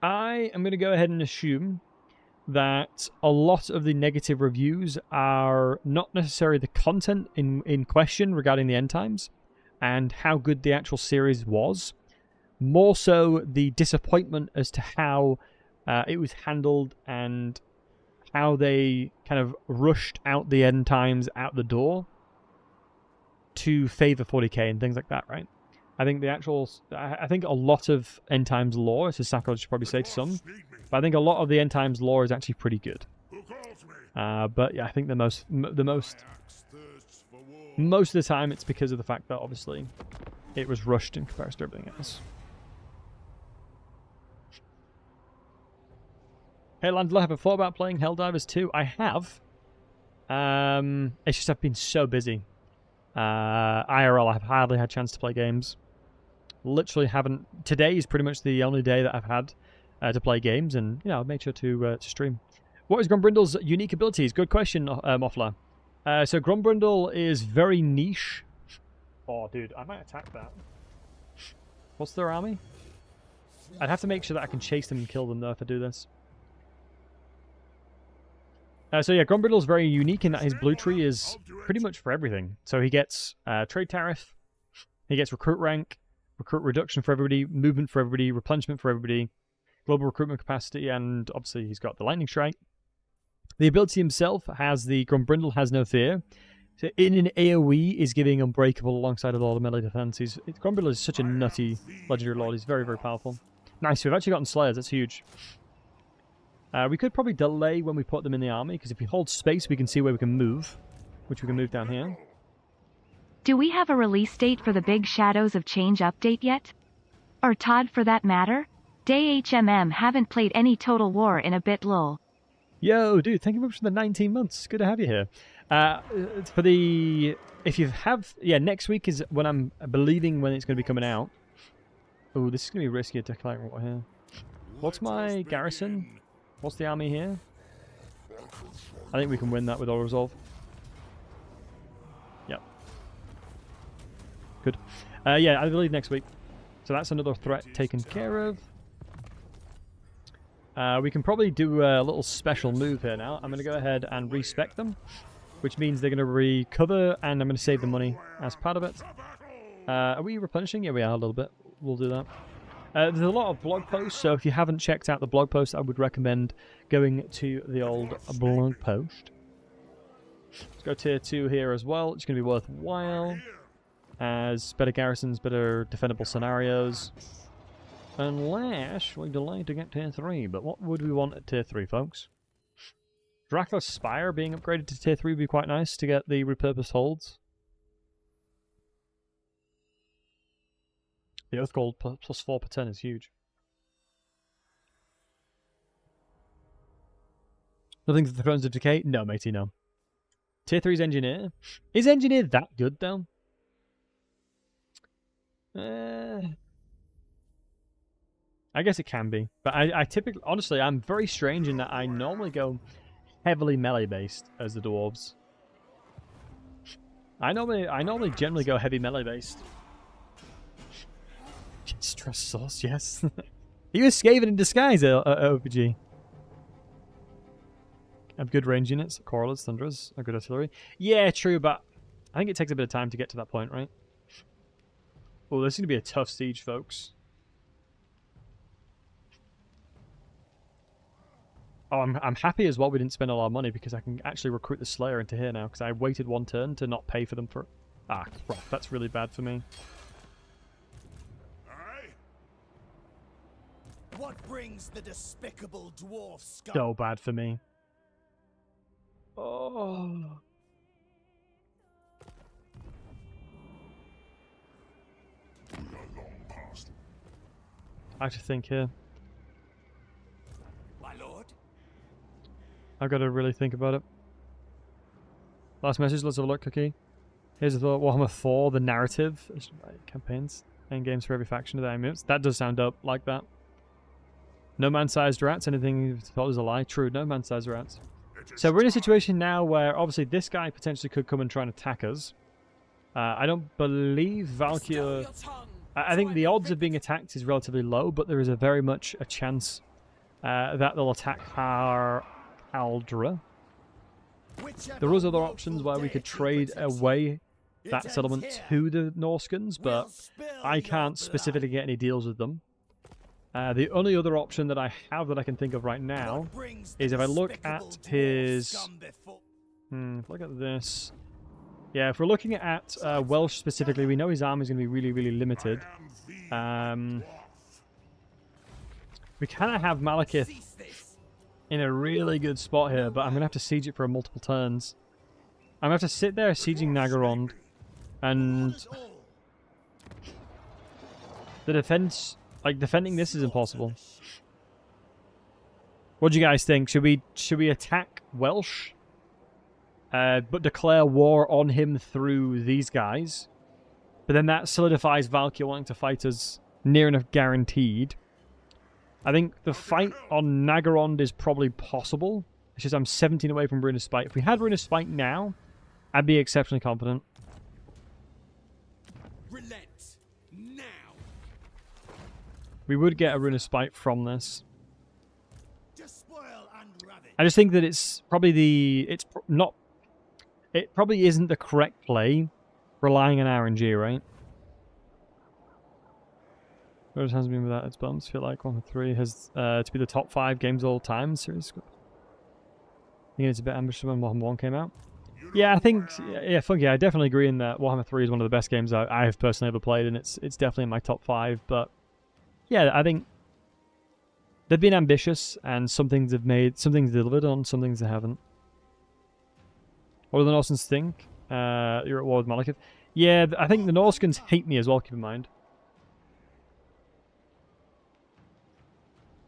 I am going to go ahead and assume that a lot of the negative reviews are not necessarily the content in question regarding the End Times and how good the actual series was. More so the disappointment as to how it was handled and how they kind of rushed out the End Times out the door to favor 40k and things like that, right? I think I think a lot of End Times lore, it's a sacrilege to probably say to some, but I think a lot of the End Times lore is actually pretty good. But yeah, I think most of the time it's because of the fact that obviously it was rushed in comparison to everything else. Hey Landler, have I thought about playing Helldivers 2? I have. It's just I've been so busy. IRL, I've hardly had a chance to play games. Literally haven't. Today is pretty much the only day that I've had to play games, and you know, I've made sure to stream. What is Grombrindal's unique abilities? Good question, Moffler. So Grombrindal is very niche. Oh, dude, I might attack that. What's their army? I'd have to make sure that I can chase them and kill them though if I do this. So yeah, Grombrindal's very unique in that his blue tree is pretty much for everything. So he gets trade tariff, he gets recruit rank, recruit reduction for everybody, movement for everybody, replenishment for everybody, global recruitment capacity, and obviously he's got the lightning strike. The ability himself has the Grombrindal has no fear. So in an AoE is giving unbreakable alongside a lot of melee defense. Grombrindal is such a nutty legendary lord. He's very, very powerful. Nice, we've actually gotten slayers. That's huge. We could probably delay when we put them in the army, because if we hold space, we can see where we can move, which we can move down here. Do we have a release date for the Big Shadows of Change update yet? Or Todd for that matter? Day HMM haven't played any Total War in a bit lol. Yo, dude, thank you very much for the 19 months. Good to have you here. Next week is when I'm believing when it's going to be coming out. Oh, this is going to be risky to declare war here. What's my garrison? What's the army here? I think we can win that with all resolve. Yep. Good. Yeah, I believe next week. So that's another threat taken care of. We can probably do a little special move here now. I'm going to go ahead and respec them, which means they're going to recover, and I'm going to save the money as part of it. Are we replenishing? Yeah, we are a little bit. We'll do that. There's a lot of blog posts, so if you haven't checked out the blog post, I would recommend going to the old blog post. Let's go tier 2 here as well. It's going to be worthwhile, as better garrisons, better defendable scenarios. Unless we delay to get tier 3, but what would we want at tier 3, folks? Dracula's Spire being upgraded to tier 3 would be quite nice to get the repurposed holds. The Oath Gold plus 4 per 10 is huge. Nothing for the Thrones of Decay? No, matey, no. Tier 3's Engineer. Is Engineer that good, though? I guess it can be. But I typically... Honestly, I'm very strange in that I normally go heavily melee-based as the Dwarves. I normally generally go heavy melee-based. Stress sauce, yes. You were Skaven in disguise, OPG. Have good range units, Corralers, Thunderers, a good artillery. Yeah, true, but I think it takes a bit of time to get to that point, right? Oh, this is going to be a tough siege, folks. Oh, I'm happy as well we didn't spend a lot of money, because I can actually recruit the Slayer into here now, because I waited one turn to not pay for them for... Ah, crap, that's really bad for me. What brings the despicable dwarf scum? So bad for me. Oh. I have to think here. My lord? I've got to really think about it. Last message, let's have a look, Cookie. Here's a thought, Warhammer 4, the narrative. Campaigns. End games for every faction of the IMUs. That does sound up like that. No man-sized rats, anything you thought was a lie. True, no man-sized rats. So we're in a situation now where obviously this guy potentially could come and try and attack us. I don't believe Valkyr... I think the odds of being attacked is relatively low, but there is very much a chance that they'll attack our Aldra. There is other options where we could trade away that settlement to the Norskins, but I can't specifically get any deals with them. The only other option that I have that I can think of right now is if I look at his... look at this. Yeah, if we're looking at Welsh specifically, we know his army is going to be really, really limited. We kind of have Malekith in a really good spot here, but I'm going to have to siege it for multiple turns. I'm going to have to sit there sieging Nagarond, and the defense... Like, defending this is impossible. What do you guys think? Should we attack Welsh? But declare war on him through these guys? But then that solidifies Valkyr wanting to fight us near enough guaranteed. I think the fight on Nagarond is probably possible. It's just I'm 17 away from Rune of Spite. If we had Rune of Spite now, I'd be exceptionally confident. We would get a Rune of Spite from this. I just think that it's probably it probably isn't the correct play relying on RNG, right? Whereas has been without its bumps. Feel like 1 for 3 has to be the top 5 games of all time. Series. I think it's a bit ambitious when Warhammer 1 came out. Yeah, I think Funky. I definitely agree in that Warhammer 3 is one of the best games I have personally ever played, and it's definitely in my top 5. But yeah, I think they've been ambitious, and some things they've made, some things delivered on, some things they haven't. What do the Norscans think? You're at war with Malekith. Yeah, I think the Norscans hate me as well, keep in mind.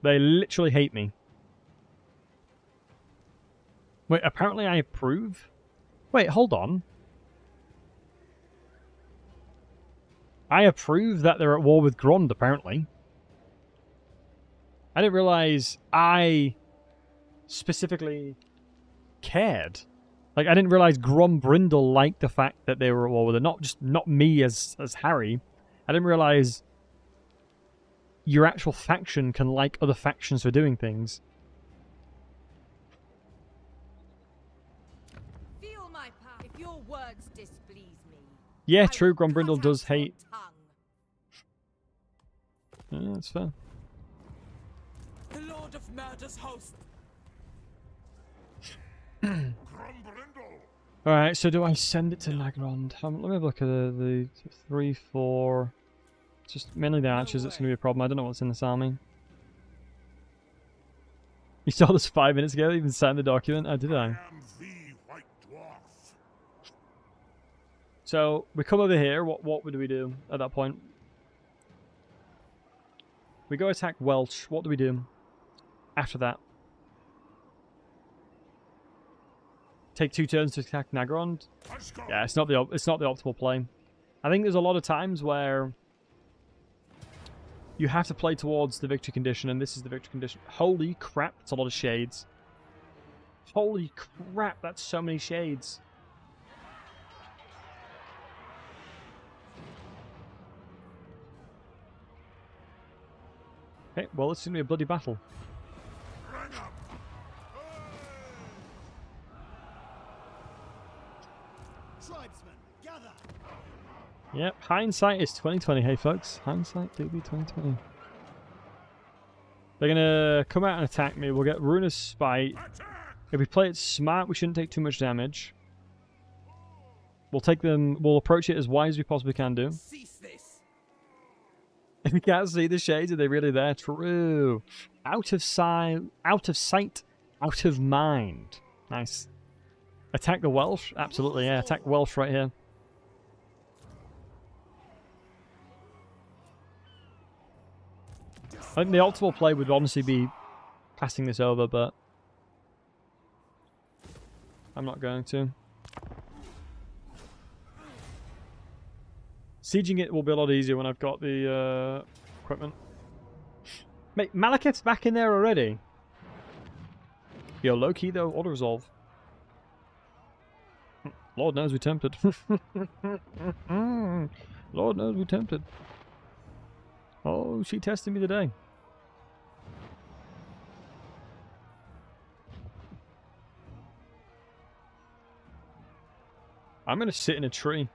They literally hate me. Wait, apparently I approve? Wait, hold on. I approve that they're at war with Grond, apparently. I didn't realize I specifically cared. Like, I didn't realize Grombrindal liked the fact that they were at war with it. Not me as Harry. I didn't realize your actual faction can like other factions for doing things. Feel my power. If your words displease me. Yeah, true, Grombrindal does hate. Yeah, that's fair. The Lord of Murder's host. Alright, so do I send it to Nagrond? Let me have a look at the 3, 4... It's just mainly the archers that's going to be a problem. I don't know what's in this army. You saw this 5 minutes ago? You even signed the document? Oh, did I? So, we come over here. What would we do at that point? We go attack Welsh. What do we do after that? Take 2 turns to attack Nagrond? Yeah, it's not the optimal play. I think there's a lot of times where you have to play towards the victory condition, and this is the victory condition. Holy crap, that's a lot of shades. Holy crap, that's so many shades. Okay, well, it's going to be a bloody battle. Tribesmen, gather. Yep, hindsight is 2020. Hey, folks, hindsight do be 2020. They're gonna come out and attack me. We'll get Ruinous Spite. If we play it smart, we shouldn't take too much damage. We'll take them. We'll approach it as wise as we possibly can do. Cease this. If we can't see the shades, are they really there? True. Out of sight, out of mind. Nice. Attack the Welsh? Absolutely, yeah. Attack Welsh right here. I think the optimal play would honestly be passing this over, but I'm not going to. Sieging it will be a lot easier when I've got the equipment. Mate, Malekith's back in there already. Yo, low-key though, auto-resolve. Lord knows we tempted. Lord knows we tempted. Oh, she tested me today. I'm going to sit in a tree.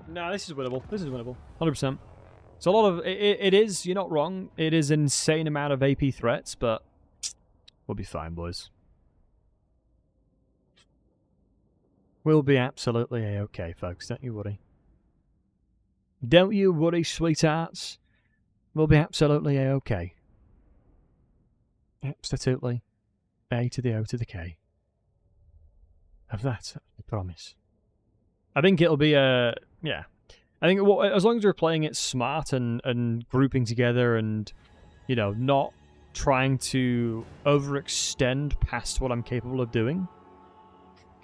No, this is winnable. This is winnable. 100%. It's a lot of... It is, you're not wrong. It is an insane amount of AP threats, but we'll be fine, boys. We'll be absolutely a-okay, folks. Don't you worry. Don't you worry, sweethearts. We'll be absolutely a-okay. Absolutely. A to the O to the K. Of that, I promise. I think it'll be a... yeah. I think as long as we're playing it smart and grouping together and, you know, not trying to overextend past what I'm capable of doing.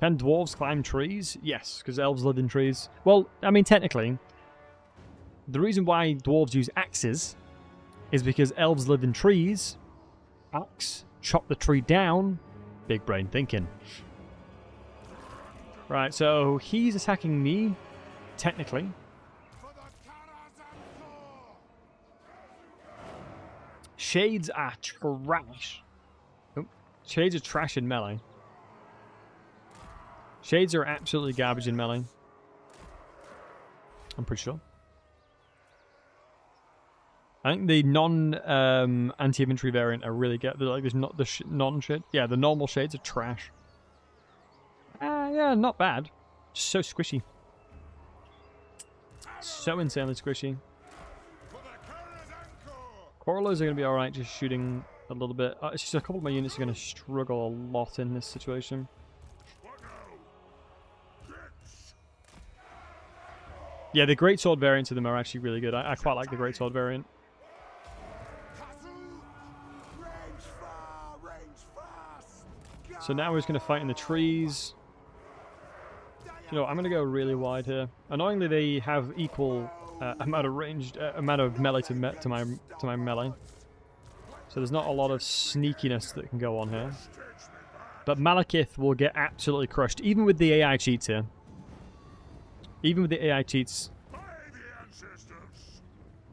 Can dwarves climb trees? Yes, because elves live in trees. Well, I mean, technically, the reason why dwarves use axes is because elves live in trees. Axe, chop the tree down. Big brain thinking. Right, so he's attacking me, technically. Shades are trash. Oh, Shades are trash in melee. Shades are absolutely garbage in melee. I'm pretty sure. I think the anti-infantry variant are really good. Like there's not the non-shade. Yeah, the normal shades are trash. Yeah, not bad. Just so squishy. So insanely squishy. Coralers are going to be alright, just shooting a little bit. It's just a couple of my units are going to struggle a lot in this situation. Yeah, the greatsword variants of them are actually really good. I quite like the greatsword variant. So now we're just going to fight in the trees. You know, I'm going to go really wide here. Annoyingly, they have equal amount of ranged, amount of melee to my melee. So there's not a lot of sneakiness that can go on here. But Malekith will get absolutely crushed, even with the AI cheats here. Even with the AI cheats.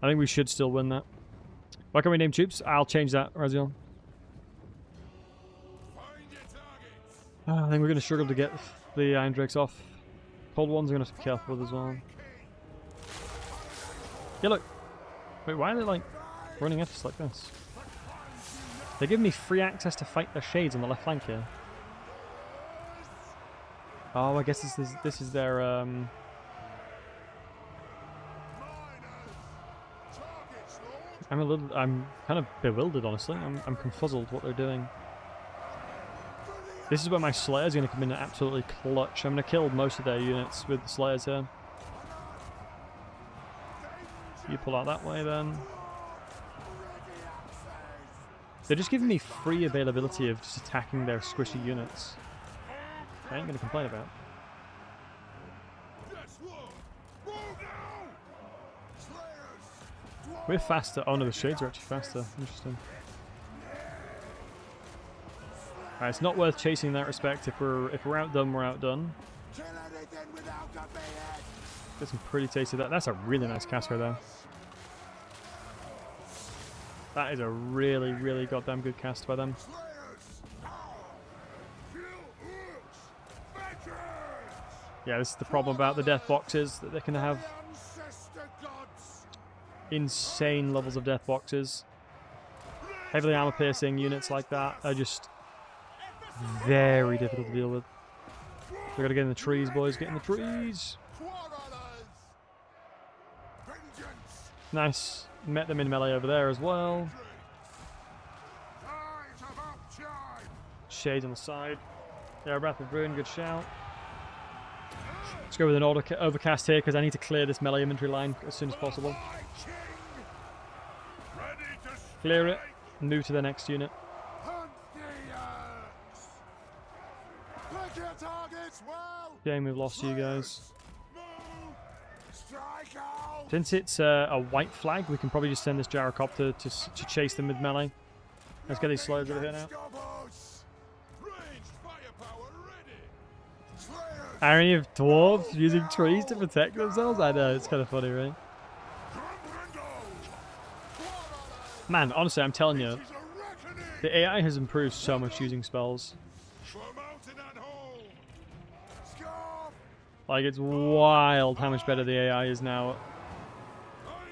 I think we should still win that. Why can't we name troops? I'll change that, Raziel. I think we're going to struggle to get the Iron Drakes off. Cold ones are going to have to be careful with as well. Yeah, look. Wait, why are they, like, running at us like this? They're giving me free access to fight their shades on the left flank here. Oh, I guess this is their, I'm kind of bewildered, honestly. I'm confuzzled what they're doing. This is where my Slayer's going to come in absolutely clutch. I'm going to kill most of their units with the Slayers here. You pull out that way then. They're just giving me free availability of just attacking their squishy units. I ain't going to complain about. We're faster. Oh no, the shades are actually faster. Interesting. Alright, it's not worth chasing in that respect. If we're outdone, we're outdone. Get some pretty tasty. That's a really nice cast right there. That is a really, really goddamn good cast by them. Yeah, this is the problem about the death boxes, that they can have insane levels of death boxes. Heavily armor piercing units like that are just very difficult to deal with. We gotta get in the trees, boys. Get in the trees. Nice. Met them in melee over there as well. Shades on the side. Yeah, Wrath of Ruin, good shout. Let's go with an overcast here because I need to clear this melee inventory line as soon as possible. Clear it, move to the next unit. Game, we've lost you guys. Since it's a white flag, we can probably just send this gyrocopter to chase them with melee. Let's get these slurs over here now. Irony of dwarves using trees to protect themselves? I know, it's kind of funny, right? Man, honestly, I'm telling you, the AI has improved so much using spells. Like, it's wild how much better the AI is now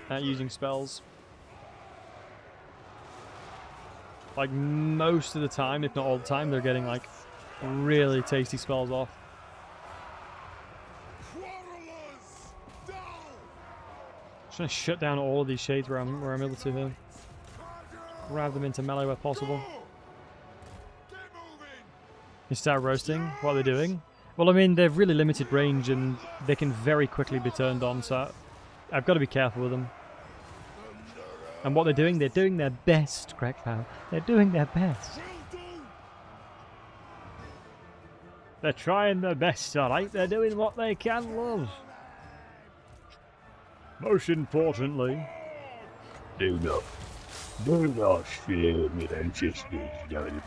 at using spells. Like, most of the time, if not all the time, they're getting, like, really tasty spells off. Just trying to shut down all of these shades where I'm able to here. Grab them into melee where possible. You start roasting. What are they doing? Well, I mean, they've really limited range and they can very quickly be turned on, so I've got to be careful with them. And what they're doing their best, Crackpow. They're doing their best. They're trying their best, alright? They're doing what they can, love. Most importantly, do not share with ancestors down in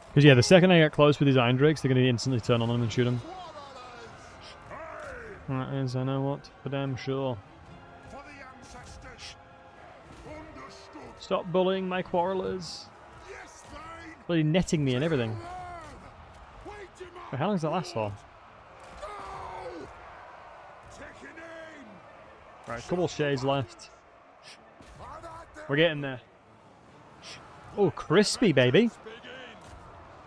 Because yeah, the second I get close with these Iron Drakes, they're going to instantly turn on them and shoot them. That is, I know what, for damn sure. Stop bullying my quarrelers. Bloody netting me and everything. Wait, how long does that last for? Right, a couple shades left. We're getting there. Oh, crispy, baby.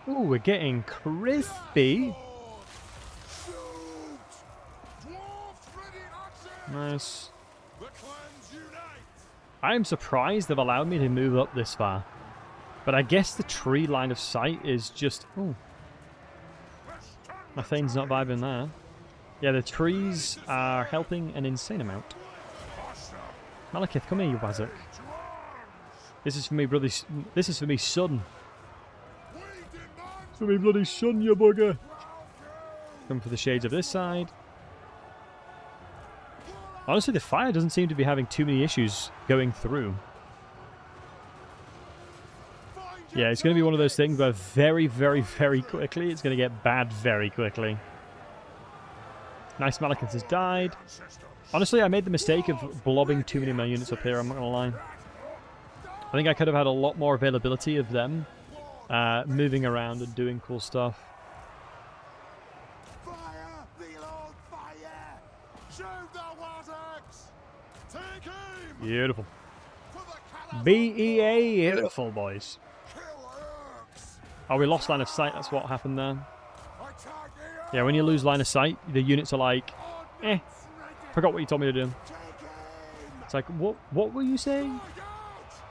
Oh, we're getting crispy. Nice. I am surprised they've allowed me to move up this far. But I guess the tree line of sight is just... Oh. My Thane's not vibing there. Yeah, the trees are helping an insane amount. Malekith, come here, you wazzock. This is for me, brother. This is for me, son. It's for me, bloody son, you bugger. Come for the shades of this side. Honestly, the fire doesn't seem to be having too many issues going through. Yeah, it's going to be one of those things where very, very, very quickly it's going to get bad very quickly. Nice, Malekith has died. Honestly, I made the mistake of blobbing too many of my units up here, I'm not going to lie. I think I could have had a lot more availability of them moving around and doing cool stuff. Beautiful. BEA, beautiful, boys. Oh, we lost line of sight, that's what happened there. Yeah, when you lose line of sight, the units are like, forgot what you told me to do. It's like, what were you saying?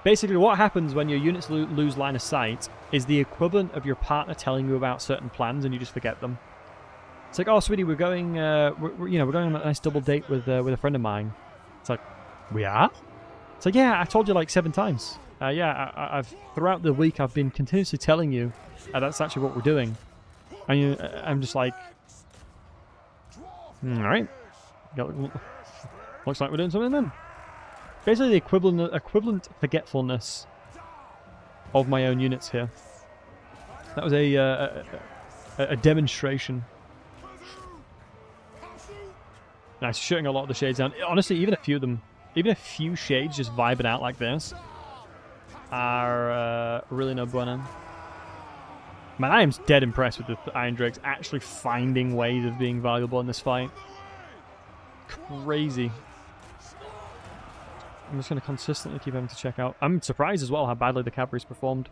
Basically, what happens when your units lose line of sight is the equivalent of your partner telling you about certain plans and you just forget them. It's like, oh, sweetie, we're going, we're going on a nice double date with a friend of mine. It's like, we are? It's like, yeah, I told you like 7 times. I've throughout the week I've been continuously telling you that's actually what we're doing, and I'm just like, all right, looks like we're doing something then. Basically, the equivalent forgetfulness of my own units here. That was a demonstration. Nice, shutting a lot of the shades down. Honestly, even a few of them, even a few shades just vibing out like this are really no bueno. Man, I am dead impressed with the Iron Drakes actually finding ways of being valuable in this fight. Crazy. I'm just going to consistently keep having to check out. I'm surprised as well how badly the cavalry's performed.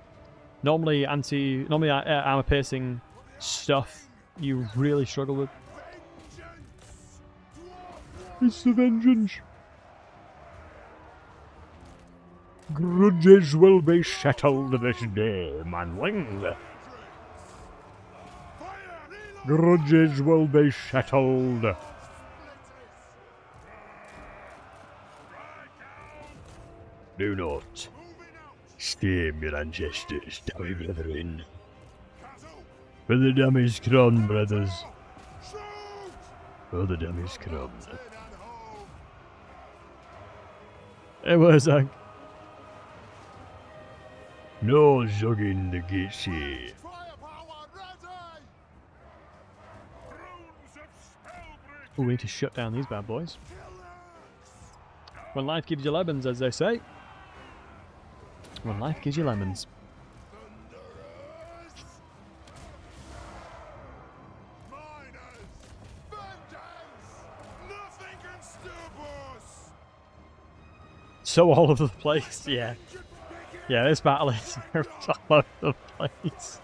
Normally armor piercing stuff you really struggle with. It's the vengeance. Grudges will be settled this day, manling. Grudges will be settled. Do not shame your ancestors, Dowie brethren. For the damage crown, brothers. For the damage crown. It was a... No zugging the gates here. Oh, we need to shut down these bad boys. When life gives you lemons, as they say. When life gives you lemons. So all over the place, yeah. Yeah, this battle is all over the place.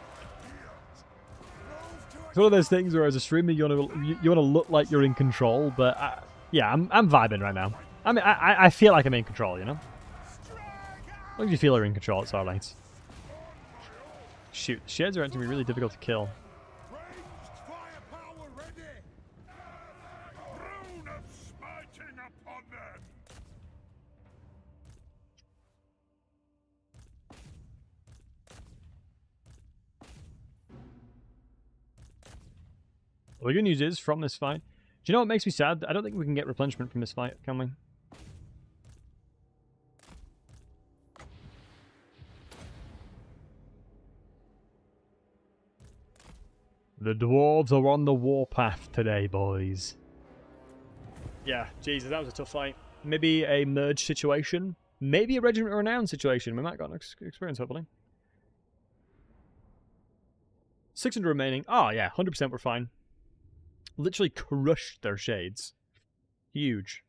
It's one of those things where as a streamer you want to look like you're in control, but yeah, I'm vibing right now. I mean, I feel like I'm in control, you know? As long as you feel you're in control, it's alright. Shoot, the shades are actually really difficult to kill. Well, the good news is, from this fight... Do you know what makes me sad? I don't think we can get replenishment from this fight, can we? The dwarves are on the warpath today, boys. Yeah, Jesus, that was a tough fight. Maybe a merge situation Maybe a Regiment of Renown situation. We might get an experience, hopefully. 600 remaining. Oh, yeah, 100% we're fine. Literally crushed their shades. Huge.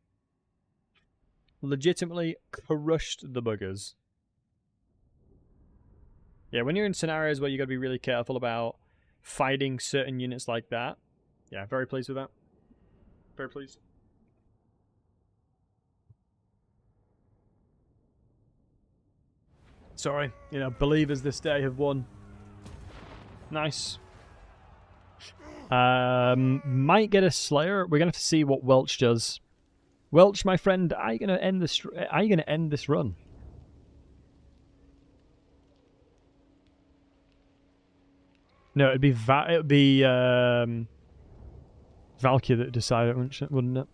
Legitimately crushed the buggers. Yeah, when you're in scenarios where you got to be really careful about fighting certain units like that. Yeah, very pleased with that. Very pleased. Sorry, you know, believers this day have won. Nice. Might get a Slayer. We're gonna have to see what Welch does. Welch, my friend, are you gonna end this? Are you gonna end this run? No, it'd be Valkyrie that decided, wouldn't it?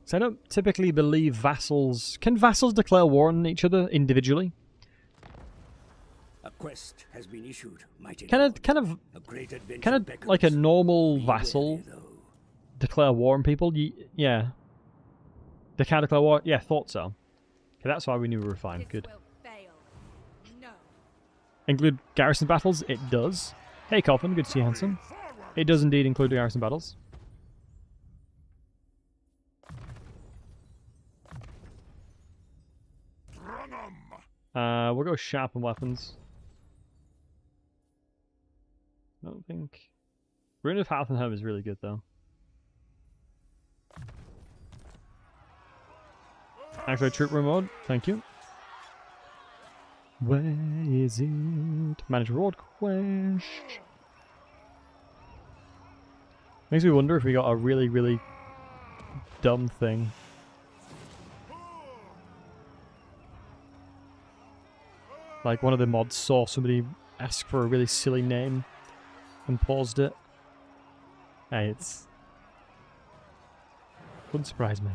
So I don't typically believe vassals. Can vassals declare war on each other individually? A quest has been issued, mighty Kind lord. of like a normal vassal declare war on people. Yeah, they can declare war. Yeah, thought so. Okay, that's why we knew we were fine. Good. No. Include garrison battles? It does. Hey, Coffin, good to see you, handsome. It does indeed include garrison battles. We'll go sharpen weapons. I don't think... Rune of Halfenholm is really good, though. Actually, troop room mode. Thank you. Where is it? Manage reward quest. Makes me wonder if we got a really, really dumb thing. Like one of the mods saw somebody ask for a really silly name and paused it. Hey, it's... Wouldn't surprise me.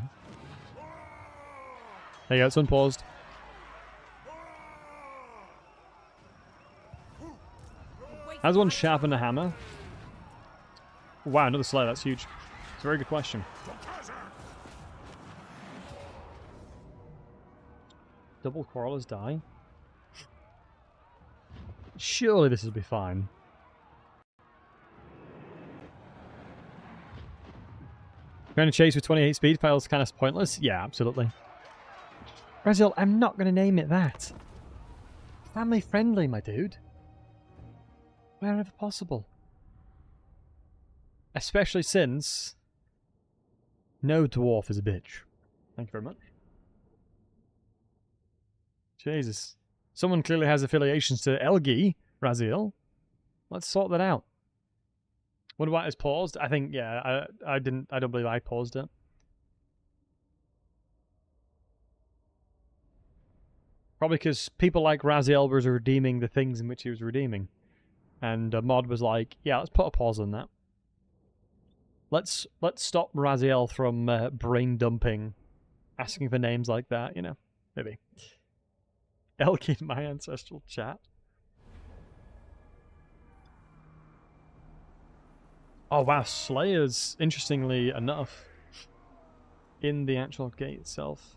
There you go, it's unpaused. Has one sharpen a hammer? Wow, another Slayer, that's huge. It's a very good question. Double Quarrelers die? Surely this will be fine. Going to chase with 28 speed feels kind of pointless? Yeah, absolutely. Brazil, I'm not going to name it that. Family friendly, my dude. Wherever possible. Especially since no dwarf is a bitch. Thank you very much. Jesus. Someone clearly has affiliations to Elgi, Raziel. Let's sort that out. Wonder why it's paused? I think, yeah, I don't believe I paused it. Probably because people like Raziel was redeeming the things in which he was redeeming. And a mod was like, yeah, let's put a pause on that. Let's stop Raziel from brain dumping, asking for names like that, you know, maybe. Elkin, my ancestral chat. Oh wow, Slayers, interestingly enough, in the actual gate itself.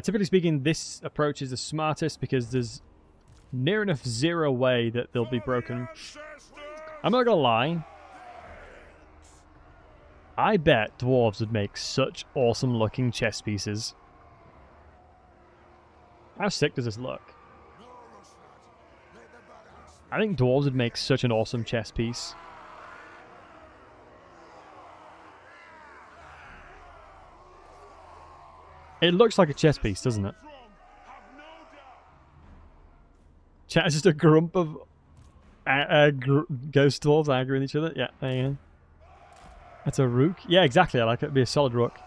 Typically speaking, this approach is the smartest because there's near enough zero way that they'll be broken. I'm not gonna lie. I bet dwarves would make such awesome looking chess pieces. How sick does this look? I think dwarves would make such an awesome chess piece. It looks like a chess piece, doesn't it? Chat is just a grump of ghost dwarves arguing with each other. Yeah, there you go. That's a rook. Yeah, exactly. I like it. It'd be a solid rook.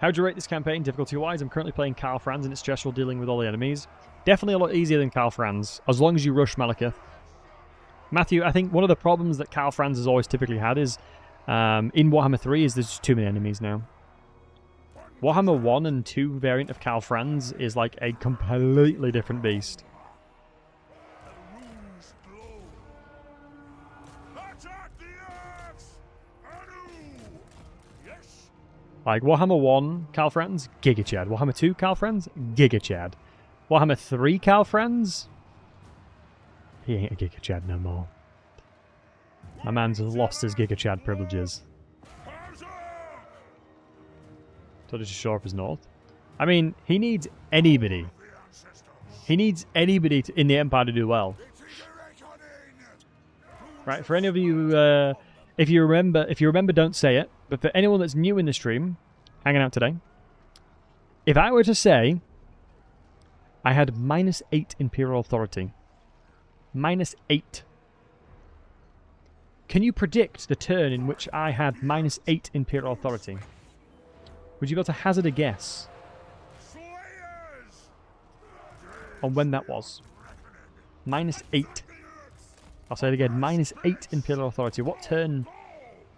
How'd you rate this campaign difficulty-wise? I'm currently playing Karl Franz and it's stressful dealing with all the enemies. Definitely a lot easier than Karl Franz, as long as you rush Malekith. Matthew, I think one of the problems that Karl Franz has always typically had is, in Warhammer 3, is there's just too many enemies now. Warhammer 1 and 2 variant of Karl Franz is like a completely different beast. Like, Warhammer 1, Carl Friends, Giga Chad. Warhammer 2, Carl Friends, Giga Chad. Warhammer 3, Carl Friends, he ain't a Giga Chad no more. My man's lost his Giga Chad privileges. Told you to shore up his north. I mean, he needs anybody. He needs anybody in the Empire to do well. Right, for any of you, if you remember, don't say it. But for anyone that's new in the stream, hanging out today, if I were to say I had -8 Imperial Authority, -8, can you predict the turn in which I had -8 Imperial Authority? Would you be able to hazard a guess on when that was? -8. I'll say it again, -8 Imperial Authority. What turn do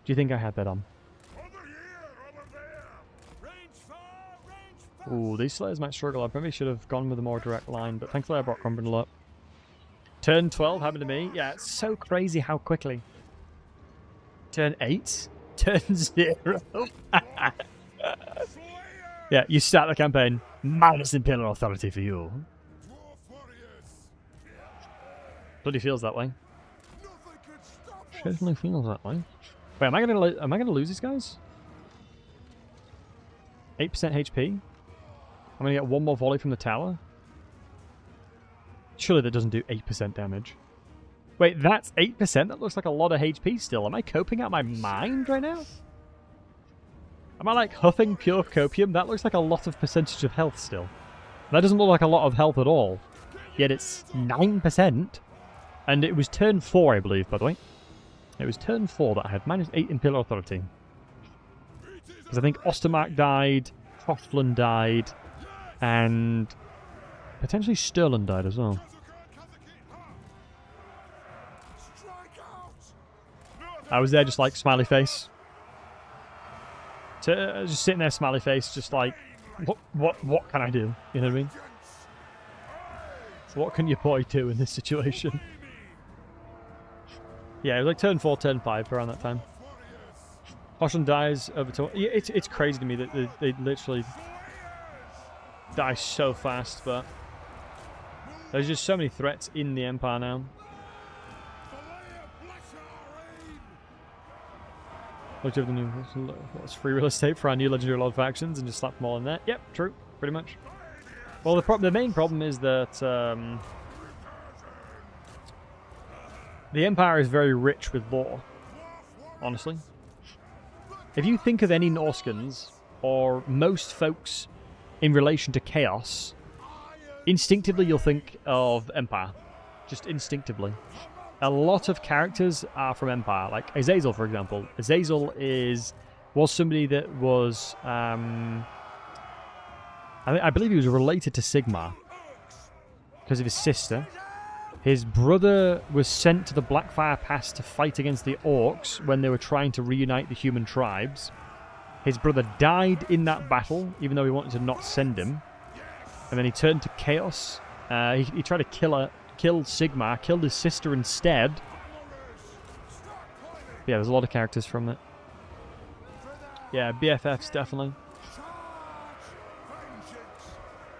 you think I had that on? Ooh, these Slayers might struggle. I probably should have gone with a more direct line, but thankfully I brought Grombrindal up. Turn 12 happened to me. Yeah, it's so crazy how quickly. Turn 8? Turn 0? Yeah, you start the campaign. Minus Imperial Authority for you. Bloody feels that way. Certainly feels that way. Wait, am I gonna lose these guys? 8% HP? I'm gonna get one more volley from the tower? Surely that doesn't do 8% damage. Wait, that's 8%? That looks like a lot of HP still. Am I coping out my mind right now? Am I like huffing pure copium? That looks like a lot of percentage of health still. That doesn't look like a lot of health at all. Yet it's 9%. And it was turn 4, I believe, by the way. It was turn 4 that I had -8 Imperial Authority. Because I think Ostermark died, Hoflund died, and potentially Stirland died as well. I was there just like smiley face. Just sitting there smiley face, just like, what can I do? You know what I mean? So what can your boy do in this situation? Yeah, it was like turn 4, turn 5 around that time. Hoflund dies over to... Yeah, it's crazy to me that they literally die so fast, but there's just so many threats in the Empire now. Looked over the new what's free real estate for our new legendary lord factions and just slap them all in there. Yep, true, pretty much. Well, the main problem is that the Empire is very rich with lore, honestly. If you think of any Norskins, or most folks in relation to Chaos, instinctively you'll think of Empire. Just instinctively. A lot of characters are from Empire, like Azazel, for example. Azazel was somebody that was... I believe he was related to Sigmar because of his sister. His brother was sent to the Blackfire Pass to fight against the Orcs when they were trying to reunite the human tribes. His brother died in that battle, even though he wanted to not send him. And then he turned to Chaos. He tried to kill Sigmar, killed his sister instead. Yeah, there's a lot of characters from it. Yeah, BFFs, definitely.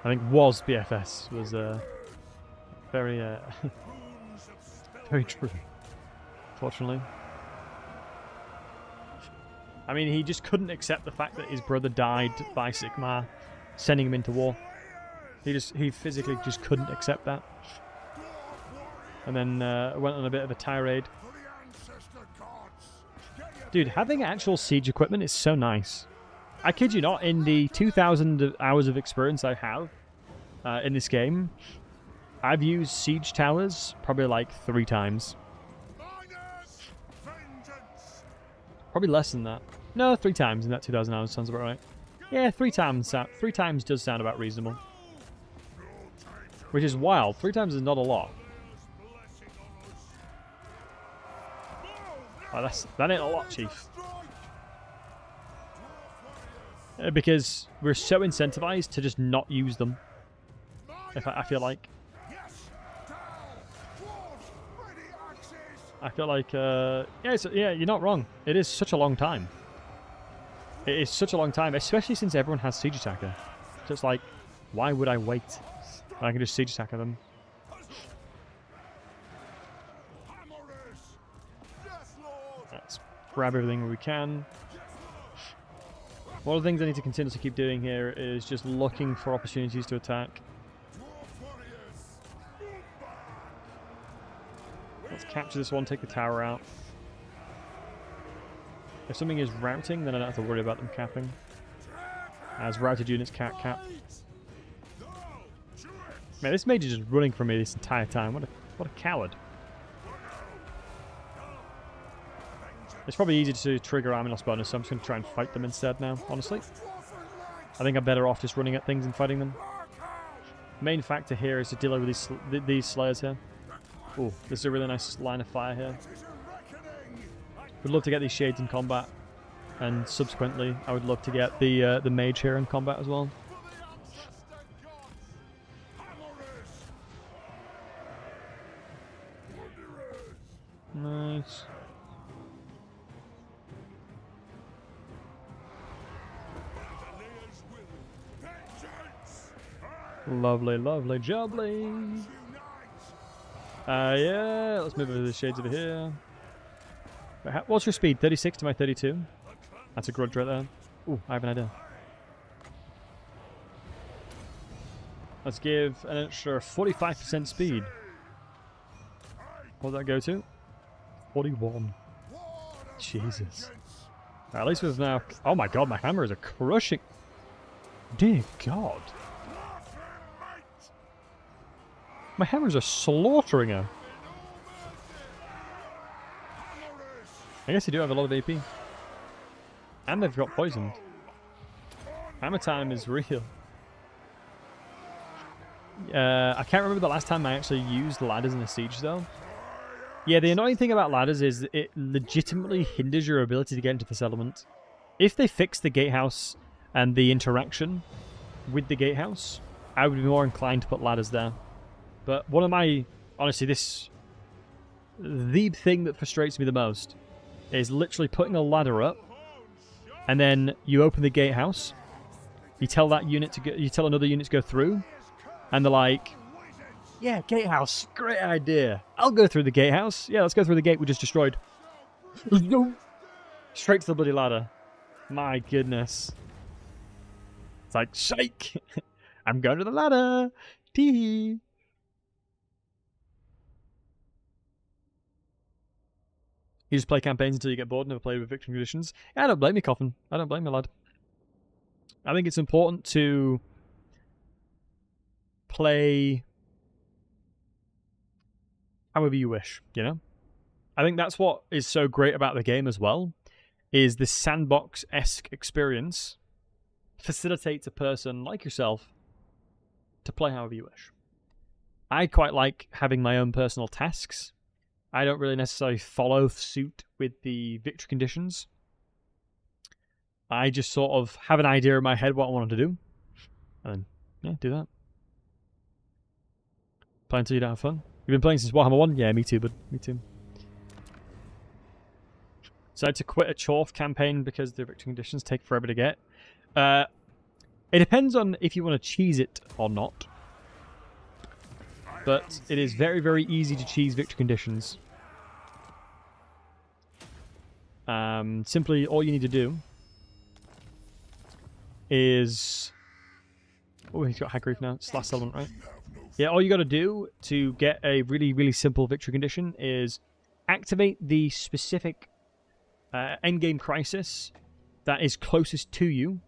I think was BFS was very very true, fortunately. I mean, he just couldn't accept the fact that his brother died by Sigmar, sending him into war. He physically just couldn't accept that. And then went on a bit of a tirade. Dude, having actual siege equipment is so nice. I kid you not, in the 2,000 hours of experience I have in this game, I've used siege towers probably like 3 times. Probably less than that. No, 3 times in that 2,000 hours sounds about right. Yeah, 3 times. 3 times does sound about reasonable. Which is wild. 3 times is not a lot. Oh, that ain't a lot, Chief. Because we're so incentivized to just not use them. I feel like. Yeah, you're not wrong. It is such a long time. It is such a long time, especially since everyone has siege attacker. So it's like, why would I wait? I can just siege attacker them. Let's grab everything we can. One of the things I need to continue to keep doing here is just looking for opportunities to attack. Let's capture this one, take the tower out. If something is routing, then I don't have to worry about them capping. As routed units can't cap. Man, this mage is just running from me this entire time. What a coward. It's probably easy to trigger army loss bonus, so I'm just going to try and fight them instead now, honestly. I think I'm better off just running at things and fighting them. Main factor here is to deal with these slayers here. Ooh, this is a really nice line of fire here. Would love to get these shades in combat, and subsequently I would love to get the mage here in combat as well. Nice. Lovely, lovely, jubbly. Yeah, let's move over the shades over here. What's your speed? 36 to my 32? That's a grudge right there. Ooh, I have an idea. Let's give an extra 45% speed. What did that go to? 41. Jesus. At least we've now... Oh my god, my hammers are crushing. Dear god. My hammers are slaughtering her. I guess they do have a lot of AP. And they've got poisoned. Hammer time is real. I can't remember the last time I actually used ladders in a siege though. Yeah, the annoying thing about ladders is it legitimately hinders your ability to get into the settlement. If they fix the gatehouse and the interaction with the gatehouse, I would be more inclined to put ladders there. But one of my... Honestly, the thing that frustrates me the most is literally putting a ladder up, and then you open the gatehouse, you tell that unit to go, you tell another unit to go through, and they're like, yeah, gatehouse, great idea. I'll go through the gatehouse. Yeah, let's go through the gate we just destroyed. Straight to the bloody ladder. My goodness. It's like, shake! I'm going to the ladder! Tee! You just play campaigns until you get bored, never play with victory conditions. Yeah, I don't blame you, Coffin. I don't blame you, lad. I think it's important to play however you wish, you know? I think that's what is so great about the game as well, is this sandbox-esque experience facilitates a person like yourself to play however you wish. I quite like having my own personal tasks. I don't really necessarily follow suit with the victory conditions. I just sort of have an idea in my head what I want to do. And yeah, do that. Play until you don't have fun. You've been playing since Warhammer 1? Yeah, me too, bud. Me too. Decided to quit a Chorf campaign because the victory conditions take forever to get. It depends on if you want to cheese it or not. But it is very, very easy to cheese victory conditions. Simply, all you need to do is... Oh, he's got high grief now. It's last settlement, right? Yeah, all you got to do to get a really, really simple victory condition is activate the specific endgame crisis that is closest to you.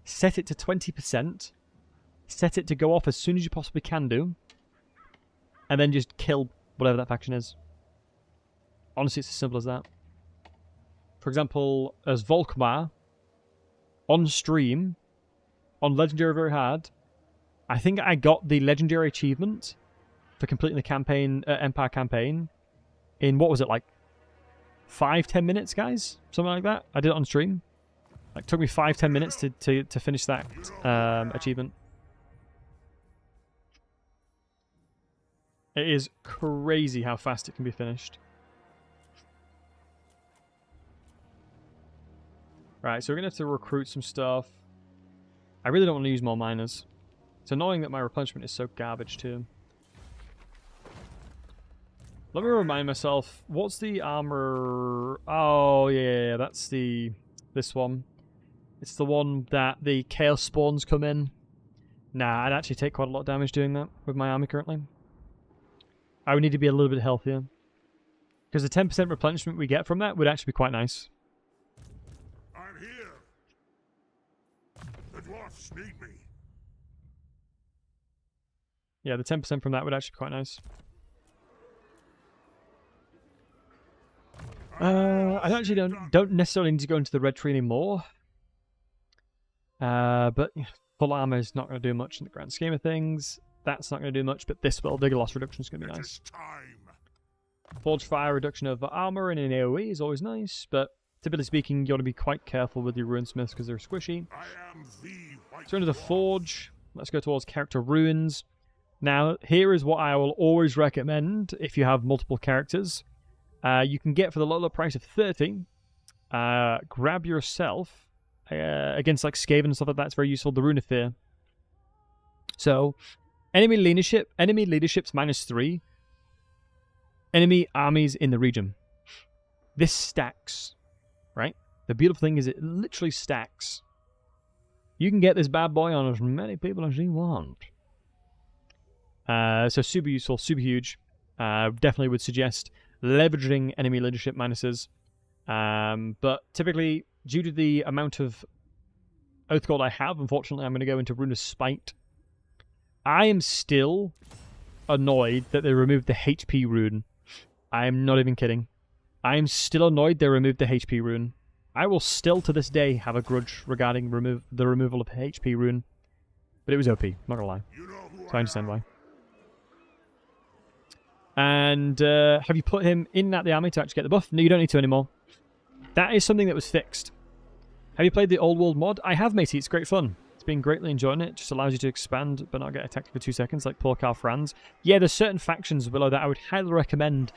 Set it to 20%. Set it to go off as soon as you possibly can do. And then just kill whatever that faction is. Honestly, it's as simple as that. For example, as Volkmar, on stream, on Legendary Very Hard, I think I got the Legendary Achievement for completing the campaign, Empire campaign, in, what was it, like 5-10 minutes, guys? Something like that. I did it on stream. Like, took me 5-10 minutes to finish that achievement. It is crazy how fast it can be finished. Right, so we're going to have to recruit some stuff. I really don't want to use more miners. It's annoying that my replenishment is so garbage too. Let me remind myself, what's the armor? Oh yeah, that's this one. It's the one that the chaos spawns come in. Nah, I'd actually take quite a lot of damage doing that with my army currently. I would need to be a little bit healthier. Because the 10% replenishment we get from that would actually be quite nice. I'm here. The dwarfs need me. Yeah, the 10% from that would actually be quite nice. I actually don't necessarily need to go into the red tree anymore. But full armor is not going to do much in the grand scheme of things. That's not going to do much, but this will. Vigor loss reduction is going to be nice. Forge fire reduction of armor in an AoE is always nice, but typically speaking, you want to be quite careful with your runesmiths because they're squishy. So into the forge, let's go towards character ruins. Now, here is what I will always recommend if you have multiple characters. You can get for the low price of 30. Grab yourself against like Skaven and stuff like that. It's very useful. The Rune of Fear. So, enemy leadership's -3. Enemy armies in the region. This stacks, right? The beautiful thing is it literally stacks. You can get this bad boy on as many people as you want. So super useful, super huge. Definitely would suggest leveraging enemy leadership minuses. But typically, due to the amount of Oath Gold I have, unfortunately, I'm going to go into Rune of Spite. I am still annoyed that they removed the HP rune. I am not even kidding. I am still annoyed they removed the HP rune. I will still, to this day, have a grudge regarding the removal of HP rune. But it was OP, not gonna lie. So I understand why. And have you put him in at the army to actually get the buff? No, you don't need to anymore. That is something that was fixed. Have you played the Old World mod? I have, matey. It's great fun. It's been greatly enjoying it. It just allows you to expand but not get attacked for 2 seconds like poor Carl Franz. Yeah, there's certain factions, Willow, that I would highly recommend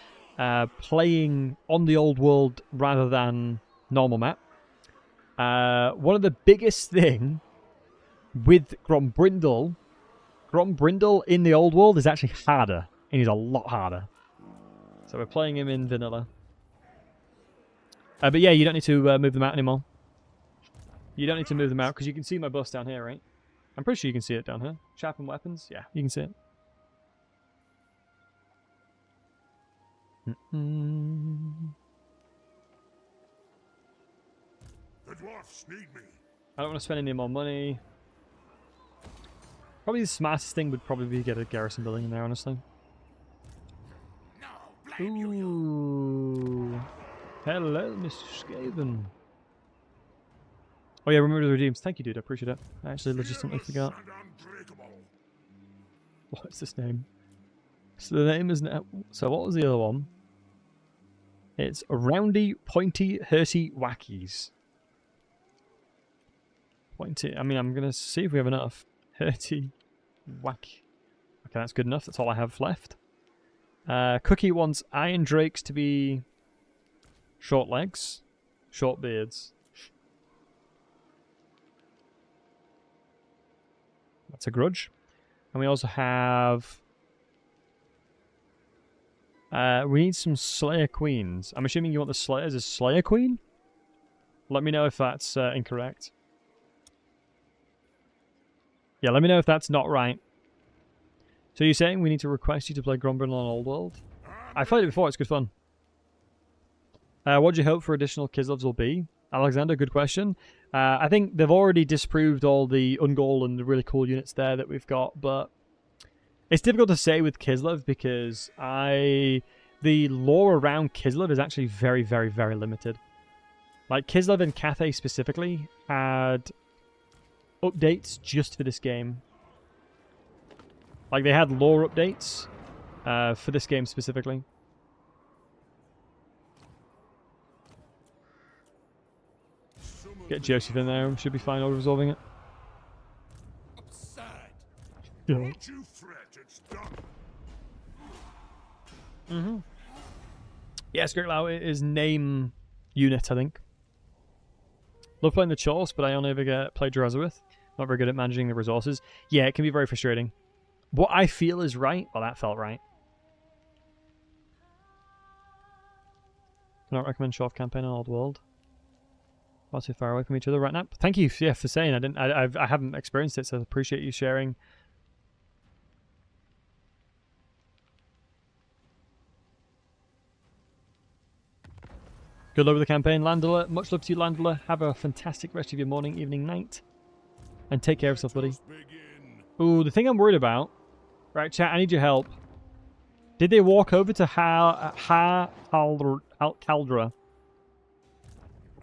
playing on the Old World rather than normal map. One of the biggest thing with Grombrindal in the Old World is actually harder. And he's a lot harder. So we're playing him in vanilla. But yeah, you don't need to move them out anymore. You don't need to move them out because you can see my bus down here, right? I'm pretty sure you can see it down here. Sharpen weapons? Yeah, you can see it. The dwarfs need me. I don't want to spend any more money. Probably the smartest thing would probably be get a garrison building in there, honestly. Ooh. Hello, Mr. Skaven. Oh yeah, remember the redeems. Thank you, dude. I appreciate it. I actually legitimately forgot. What's this name? So the name is now. So what was the other one? It's Roundy, Pointy, Hurty, Wackies. Pointy. I mean, I'm gonna see if we have enough. Hurty, Wack. Okay, that's good enough. That's all I have left. Cookie wants Iron Drakes to be short legs, short beards. That's a grudge. And we also have... we need some Slayer Queens. I'm assuming you want the Slayers as Slayer Queen? Let me know if that's incorrect. Yeah, let me know if that's not right. So you're saying we need to request you to play Grombrindal on Old World? I've played it before, it's good fun. What do you hope for additional Kislevs will be? Alexander, good question. I think they've already disproved all the Ungol and the really cool units there that we've got, but it's difficult to say with Kislev because the lore around Kislev is actually very, very, very limited. Like, Kislev and Cathay specifically had updates just for this game. Like, they had lore updates for this game specifically. Get Joseph in there, should be fine over resolving it. Absurd. Yeah. Don't you fret, it's done. Yeah, Skirtlau is name unit, I think. Love playing the Chorse, but I only ever play Drozerith. Not very good at managing the resources. Yeah, it can be very frustrating. What I feel is right, well, that felt right. Cannot recommend Short campaign on Old World. Far too far away from each other right now. Thank you, yeah, for saying. I haven't experienced it, so I appreciate you sharing. Good luck with the campaign, Landler. Much love to you, Landler. Have a fantastic rest of your morning, evening, night. And take care of yourself, buddy. Ooh, the thing I'm worried about... Right, chat, I need your help. Did they walk over to Caldra?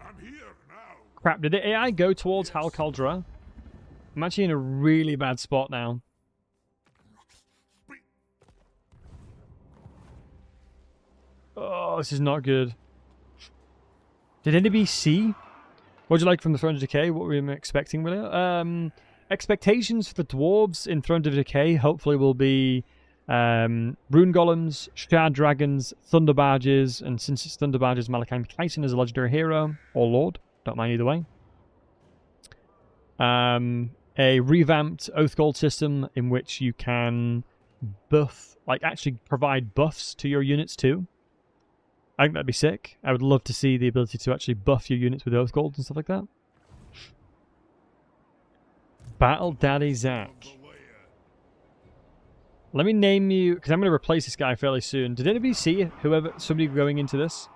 I'm here now. Crap, did the AI go towards Hal Caldra? I'm actually in a really bad spot now. Oh, this is not good. Did anybody see? What do you like from the Thrones of Decay? What were we expecting, really? Expectations for the dwarves in Thrones of Decay hopefully will be rune golems, shard dragons, thunder barges, and since it's thunder barges, Malachi Tyson is a legendary hero or lord. Don't mind either way. A revamped Oath Gold system in which you can buff, like actually provide buffs to your units too. I think that'd be sick. I would love to see the ability to actually buff your units with Oath Gold and stuff like that. Battle Daddy Zach. Let me name you, because I'm going to replace this guy fairly soon. Did anybody see somebody going into this?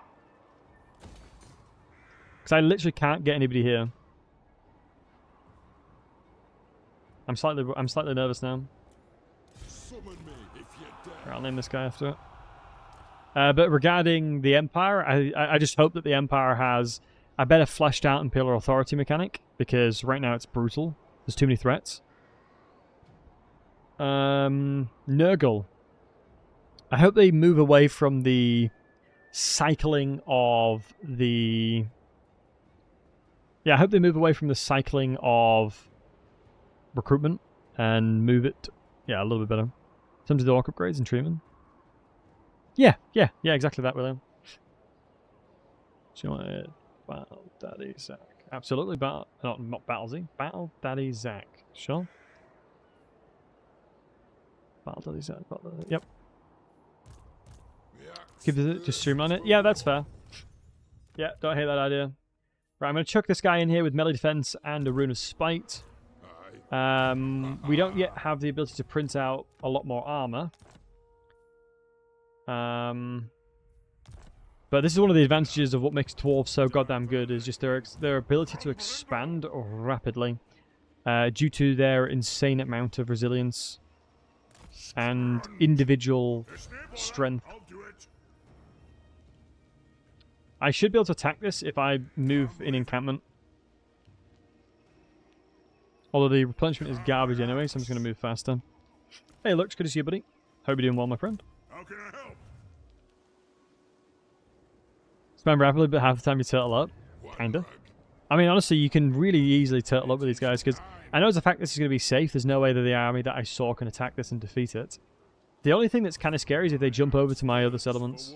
Because I literally can't get anybody here. I'm slightly nervous now. Right, I'll name this guy after it. But regarding the Empire, I just hope that the Empire has a better fleshed out Imperial Authority mechanic, because right now it's brutal. There's too many threats. Nurgle. I hope they move away from the cycling of the... Yeah, I hope they move away from the cycling of recruitment and move it, yeah, a little bit better. In terms of the orc upgrades and treatment. Yeah, exactly that, William. So you want it? Battle Daddy Zach. Absolutely, not Battlesey. Battle Daddy Zach. Sure. Battle Daddy Zach. Yep. Just streamline it. Yeah, that's fair. Yeah, don't hate that idea. Right, I'm going to chuck this guy in here with melee defense and a rune of spite. We don't yet have the ability to print out a lot more armor. But this is one of the advantages of what makes dwarves so goddamn good, is just their ability to expand rapidly due to their insane amount of resilience and individual strength. I should be able to attack this if I move in encampment. Although the replenishment is garbage anyway, so I'm just going to move faster. Hey, Lux, good to see you, buddy. Hope you're doing well, my friend. How can I help? Spam rapidly, but half the time you turtle up. Kinda. I mean, honestly, you can really easily turtle up with these guys, because I know as a fact this is going to be safe. There's no way that the army that I saw can attack this and defeat it. The only thing that's kind of scary is if they jump over to my other settlements.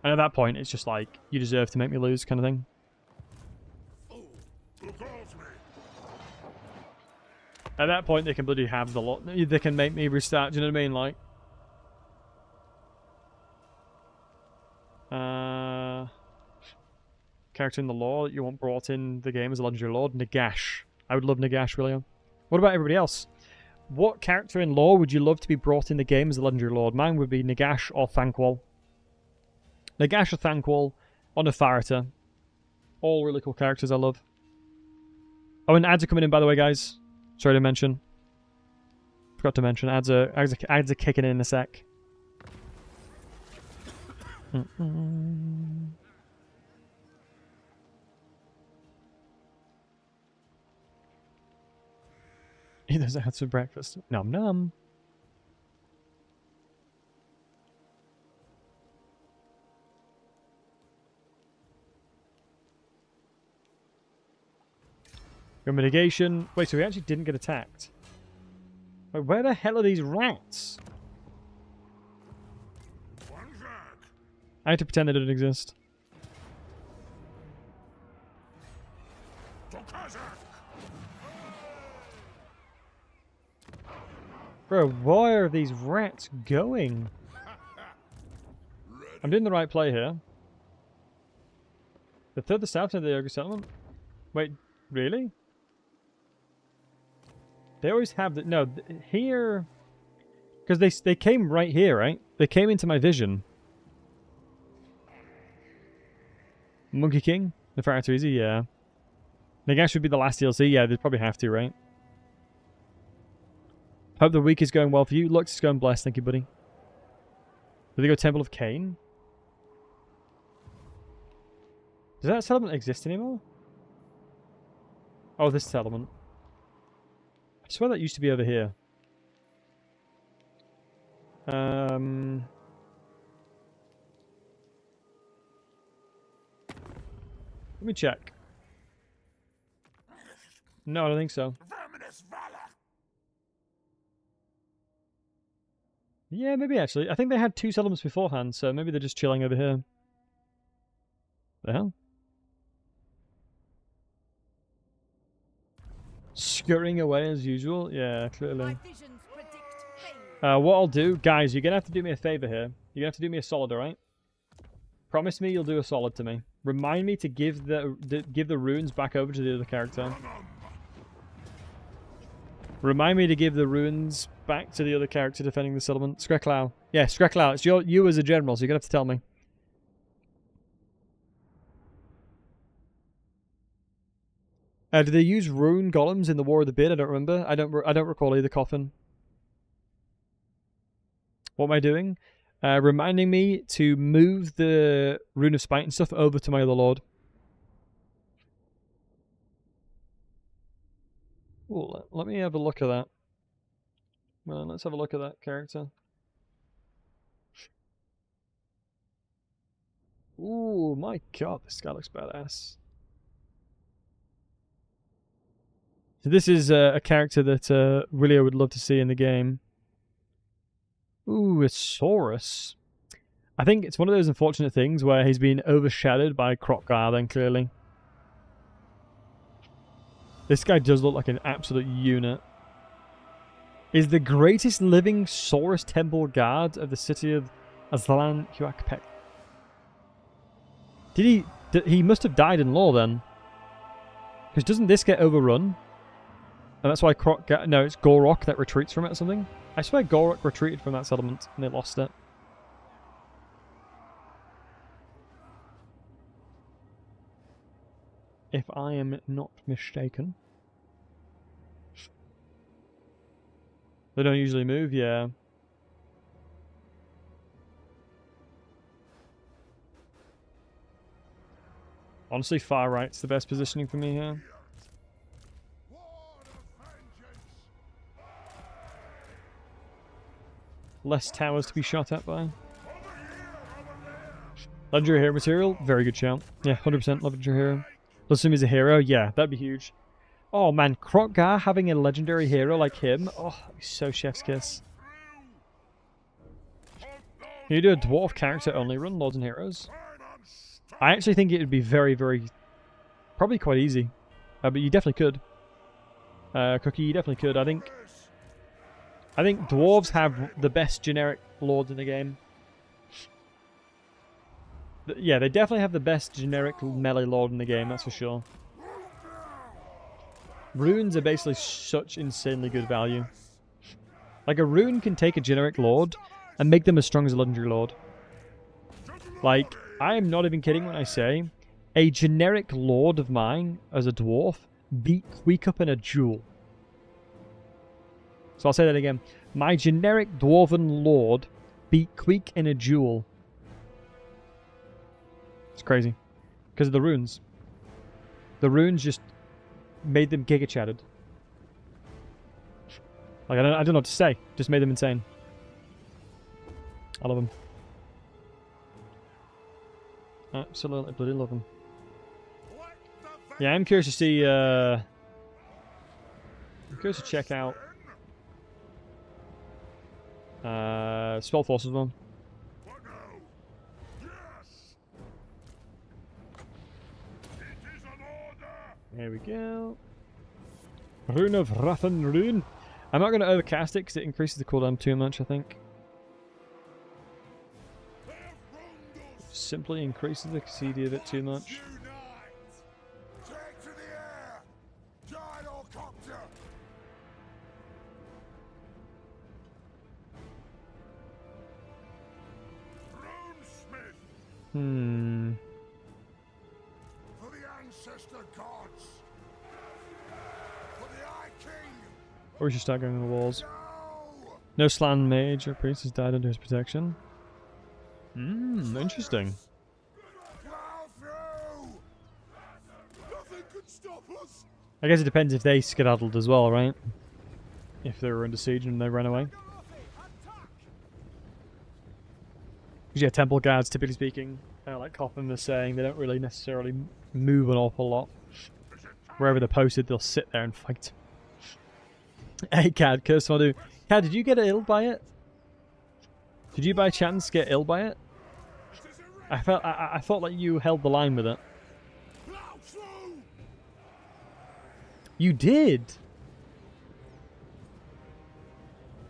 And at that point, it's just like, you deserve to make me lose kind of thing. At that point, they can bloody have the lot. They can make me restart, do you know what I mean? Like... character in the lore that you want brought in the game as a legendary lord? Nagash. I would love Nagash, William. What about everybody else? What character in lore would you love to be brought in the game as a legendary lord? Mine would be Nagash or Thanquol. Nagash or Thanquol or Nefarita. All really cool characters I love. Oh, and ads are coming in, by the way, guys. Sorry to mention. Forgot to mention. Ads are kicking in a sec. Eat those ads for breakfast. Nom nom. Your mitigation. Wait, so we actually didn't get attacked. Wait, where the hell are these rats? I had to pretend they didn't exist. Bro, where are these rats going? I'm doing the right play here. The further south of the ogre settlement? Wait, really? They always have the... No, here... Because they came right here, right? They came into my vision. Monkey King? The Fire Too Easy? Yeah. I guess should be the last DLC. Yeah, they'd probably have to, right? Hope the week is going well for you. Lux is going blessed. Thank you, buddy. Did they go Temple of Cain? Does that settlement exist anymore? Oh, this settlement. I swear that used to be over here. Let me check. No, I don't think so. Yeah, maybe actually. I think they had 2 settlements beforehand, so maybe they're just chilling over here. The hell? Scurrying away as usual? Yeah, clearly. My visions predict failure. What I'll do, guys, you're going to have to do me a favor here. You're going to have to do me a solid, alright? Promise me you'll do a solid to me. Remind me to give the runes back over to the other character. Remind me to give the runes back to the other character defending the settlement. Skreklau. Yeah, Skreklau. It's you as a general, so you're going to have to tell me. Did they use rune golems in the War of the Beard? I don't remember. I don't recall either. Coffin. What am I doing? Reminding me to move the Rune of Spite and stuff over to my other lord. Ooh, let me have a look at that. Well, let's have a look at that character. Ooh, my god, this guy looks badass. So this is a character that really I would love to see in the game. Ooh, a Saurus. I think it's one of those unfortunate things where he's been overshadowed by Krokgar then, clearly. This guy does look like an absolute unit. Is the greatest living Saurus temple guard of the city of Aztlan Huakpek. He must have died in lore then. Because doesn't this get overrun? And that's why Krokgar... No, it's Gorok that retreats from it or something. I swear Gorok retreated from that settlement and they lost it. If I am not mistaken. They don't usually move, yeah. Honestly, far right's the best positioning for me here. Less towers to be shot at by. Legendary hero material, very good shout. Yeah, 100% legendary hero. Let's assume he's a hero, yeah, that'd be huge. Oh man, Krokgar having a legendary hero like him, oh, that'd be so chef's kiss. Can you do a dwarf character only run, Lords and Heroes? I actually think it would be very, probably quite easy. But you definitely could. Cookie, you definitely could. I think dwarves have the best generic lords in the game. Yeah, they definitely have the best generic melee lord in the game, that's for sure. Runes are basically such insanely good value. Like, a rune can take a generic lord and make them as strong as a legendary lord. Like, I am not even kidding when I say a generic lord of mine as a dwarf beat Queekup in a duel. So I'll say that again. My generic dwarven lord beat Queek in a duel. It's crazy. Because of the runes. The runes just made them giga-chatted. Like, I don't know what to say. Just made them insane. I love them. Absolutely bloody love them. Yeah, I'm curious to see... I'm curious to check out... Spellforce as well. There we go. Rune of Wrath and Rune. I'm not going to overcast it because it increases the cooldown too much, I think. Simply increases the CD of it too much. For the ancestor gods. For the Eye King. Or we should start going on the walls. No slan mage or priest has died under his protection. Interesting. Nothing could stop us. I guess it depends if they skedaddled as well, right? If they were under siege and they ran away. Because yeah, temple guards, typically speaking, like Coffin was saying, they don't really necessarily move an awful lot. Wherever they're posted, they'll sit there and fight. Hey, Cad, Curse Modu. Cad, did you get ill by it? Did you by chance get ill by it? I thought like you held the line with it. You did?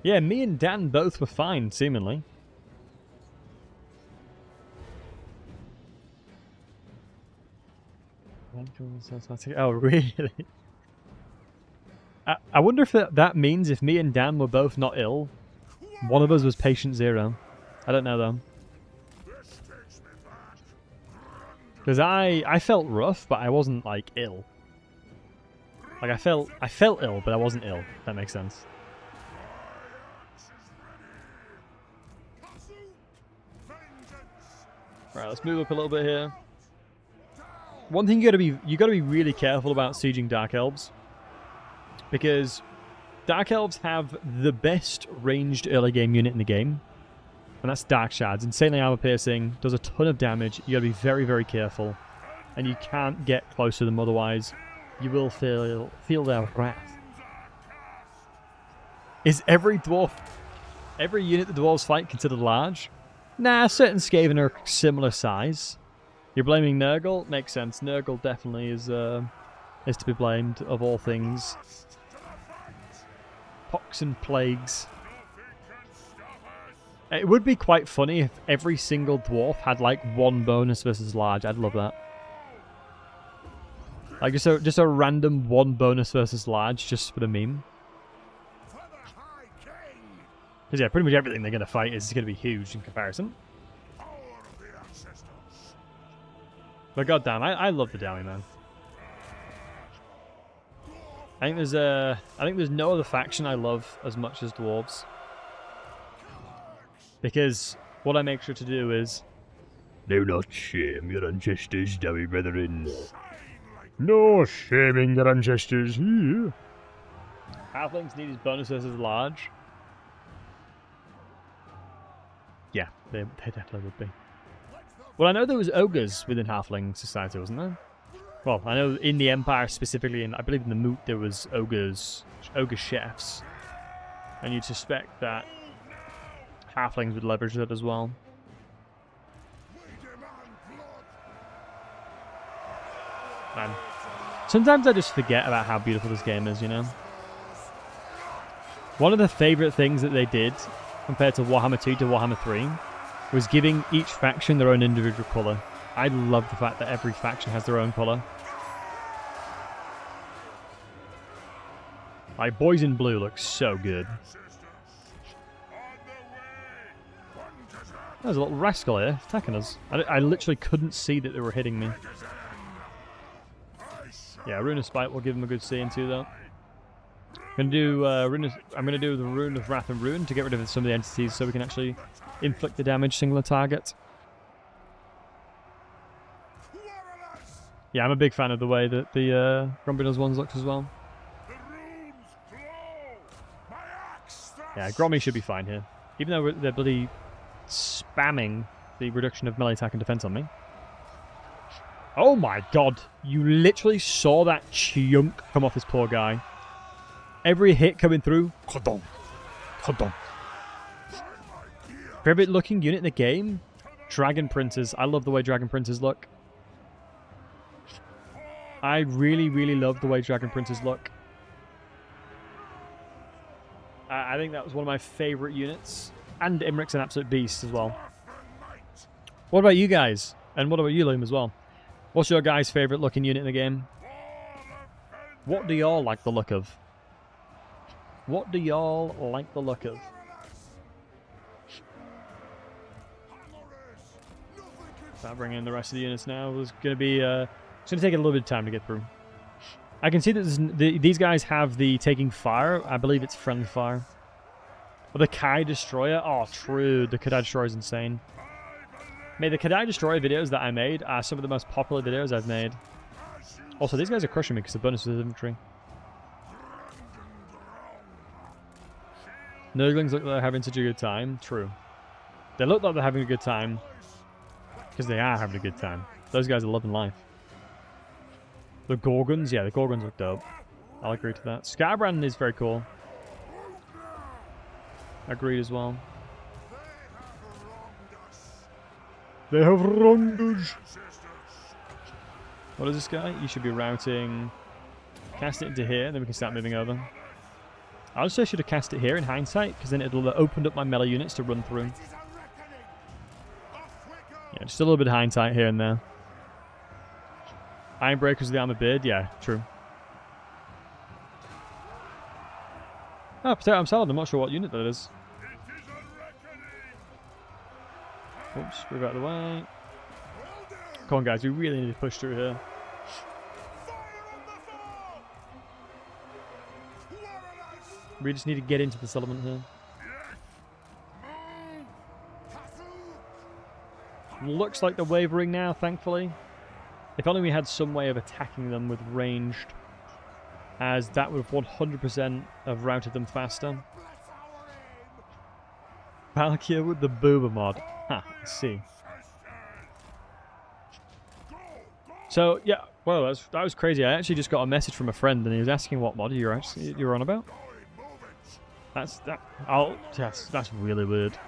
Yeah, me and Dan both were fine, seemingly. Oh, really? I wonder if that means if me and Dan were both not ill, one of us was patient 0. I don't know, though. Because I felt rough, but I wasn't, like, ill. Like, I felt ill, but I wasn't ill. If that makes sense. Right, let's move up a little bit here. One thing you gotta be really careful about sieging Dark Elves, because Dark Elves have the best ranged early game unit in the game, and that's Dark Shards. Insanely armor piercing, does a ton of damage. You gotta be very, very careful, and you can't get close to them, otherwise you will feel their wrath. Is every unit the dwarves fight considered large? Nah, certain Skaven are similar size. You're blaming Nurgle? Makes sense. Nurgle definitely is to be blamed, of all things. Pox and plagues. It would be quite funny if every single dwarf had like one bonus versus large. I'd love that. Like just a random one bonus versus large, just for the meme. Because yeah, pretty much everything they're going to fight is going to be huge in comparison. But goddamn, I love the Dowie, man. I think there's no other faction I love as much as dwarves. Because what I make sure to do is, do not shame your ancestors, Dowie brethren. No shaming your ancestors here. halflings need his bonus versus large. Yeah, they definitely would be. Well, I know there was ogres within halfling society, wasn't there? Well, I know in the Empire specifically, and I believe in the Moot there was ogre chefs. And you'd suspect that halflings would leverage that as well. Man, sometimes I just forget about how beautiful this game is, you know? One of the favourite things that they did, compared to Warhammer 2 to Warhammer 3, was giving each faction their own individual colour. I love the fact that every faction has their own colour. Like, boys in blue looks so good. There's a little rascal here attacking us. I literally couldn't see that they were hitting me. Yeah, Rune of Spite will give them a good see into though. I'm gonna do the Rune of Wrath and Ruin to get rid of some of the entities, so we can actually inflict the damage singular target. Yeah, I'm a big fan of the way that the Grombrindal's ones looks as well. Yeah, Grommy should be fine here, even though they're bloody spamming the reduction of melee attack and defense on me. Oh my god, you literally saw that chunk come off this poor guy. Every hit coming through. Favorite looking unit in the game? Dragon Princes. I love the way Dragon Princes look. I really, really love the way Dragon Princes look. I think that was one of my favourite units. And Imric's an absolute beast as well. What about you guys? And what about you, Loom, as well? What's your guys' favourite looking unit in the game? What do y'all like the look of? What do y'all like the look of? I'll bring in the rest of the units now. There's going to be... it's going to take a little bit of time to get through. I can see that these guys have the taking fire. I believe it's friendly fire. Or the Kai Destroyer. Oh, true. The Kai Destroyer is insane. Mate, the Kai Destroyer videos that I made are some of the most popular videos I've made. Also, these guys are crushing me because the bonus is infantry. Nurglings look like they're having such a good time. True. They look like they're having a good time. Because they are having a good time. Those guys are loving life. The Gorgons, yeah, the Gorgons look dope. I'll agree to that. Scarbrand is very cool. Agreed as well. They have wronged us. What is this guy? You should be routing. Cast it into here, and then we can start moving over. I also should have cast it here in hindsight, because then it'll have opened up my melee units to run through. Yeah, just a little bit of hindsight here and there. Ironbreakers with the armor beard, yeah, true. Oh, potato I'm salad, I'm not sure what unit that is. Oops, move out of the way. Come on guys, we really need to push through here. We just need to get into the settlement here. Looks like they're wavering now, thankfully. If only we had some way of attacking them with ranged, as that would have 100% have routed them faster. Palkia with the Booba mod. Ha, let's see. So, yeah, well, that was crazy. I actually just got a message from a friend, and he was asking what mod you're on about. That's really weird.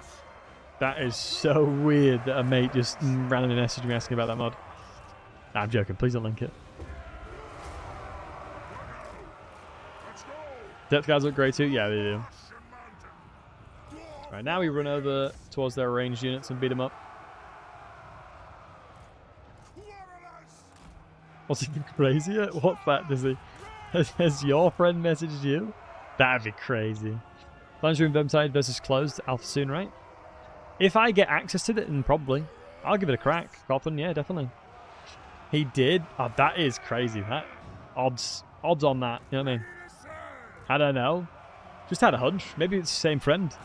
That is so weird that a mate just randomly messaged me asking about that mod. Nah, I'm joking. Please don't link it. Depth guards look great too. Yeah, they do. Right, now we run over towards their ranged units and beat them up. What's even crazier? What's that? Has your friend messaged you? That'd be crazy. Lunch room website versus closed. Alpha soon, right? If I get access to it, then probably. I'll give it a crack. Goblin, yeah, definitely. He did? Oh, that is crazy. That odds on that. You know what I mean? I don't know. Just had a hunch. Maybe it's the same friend.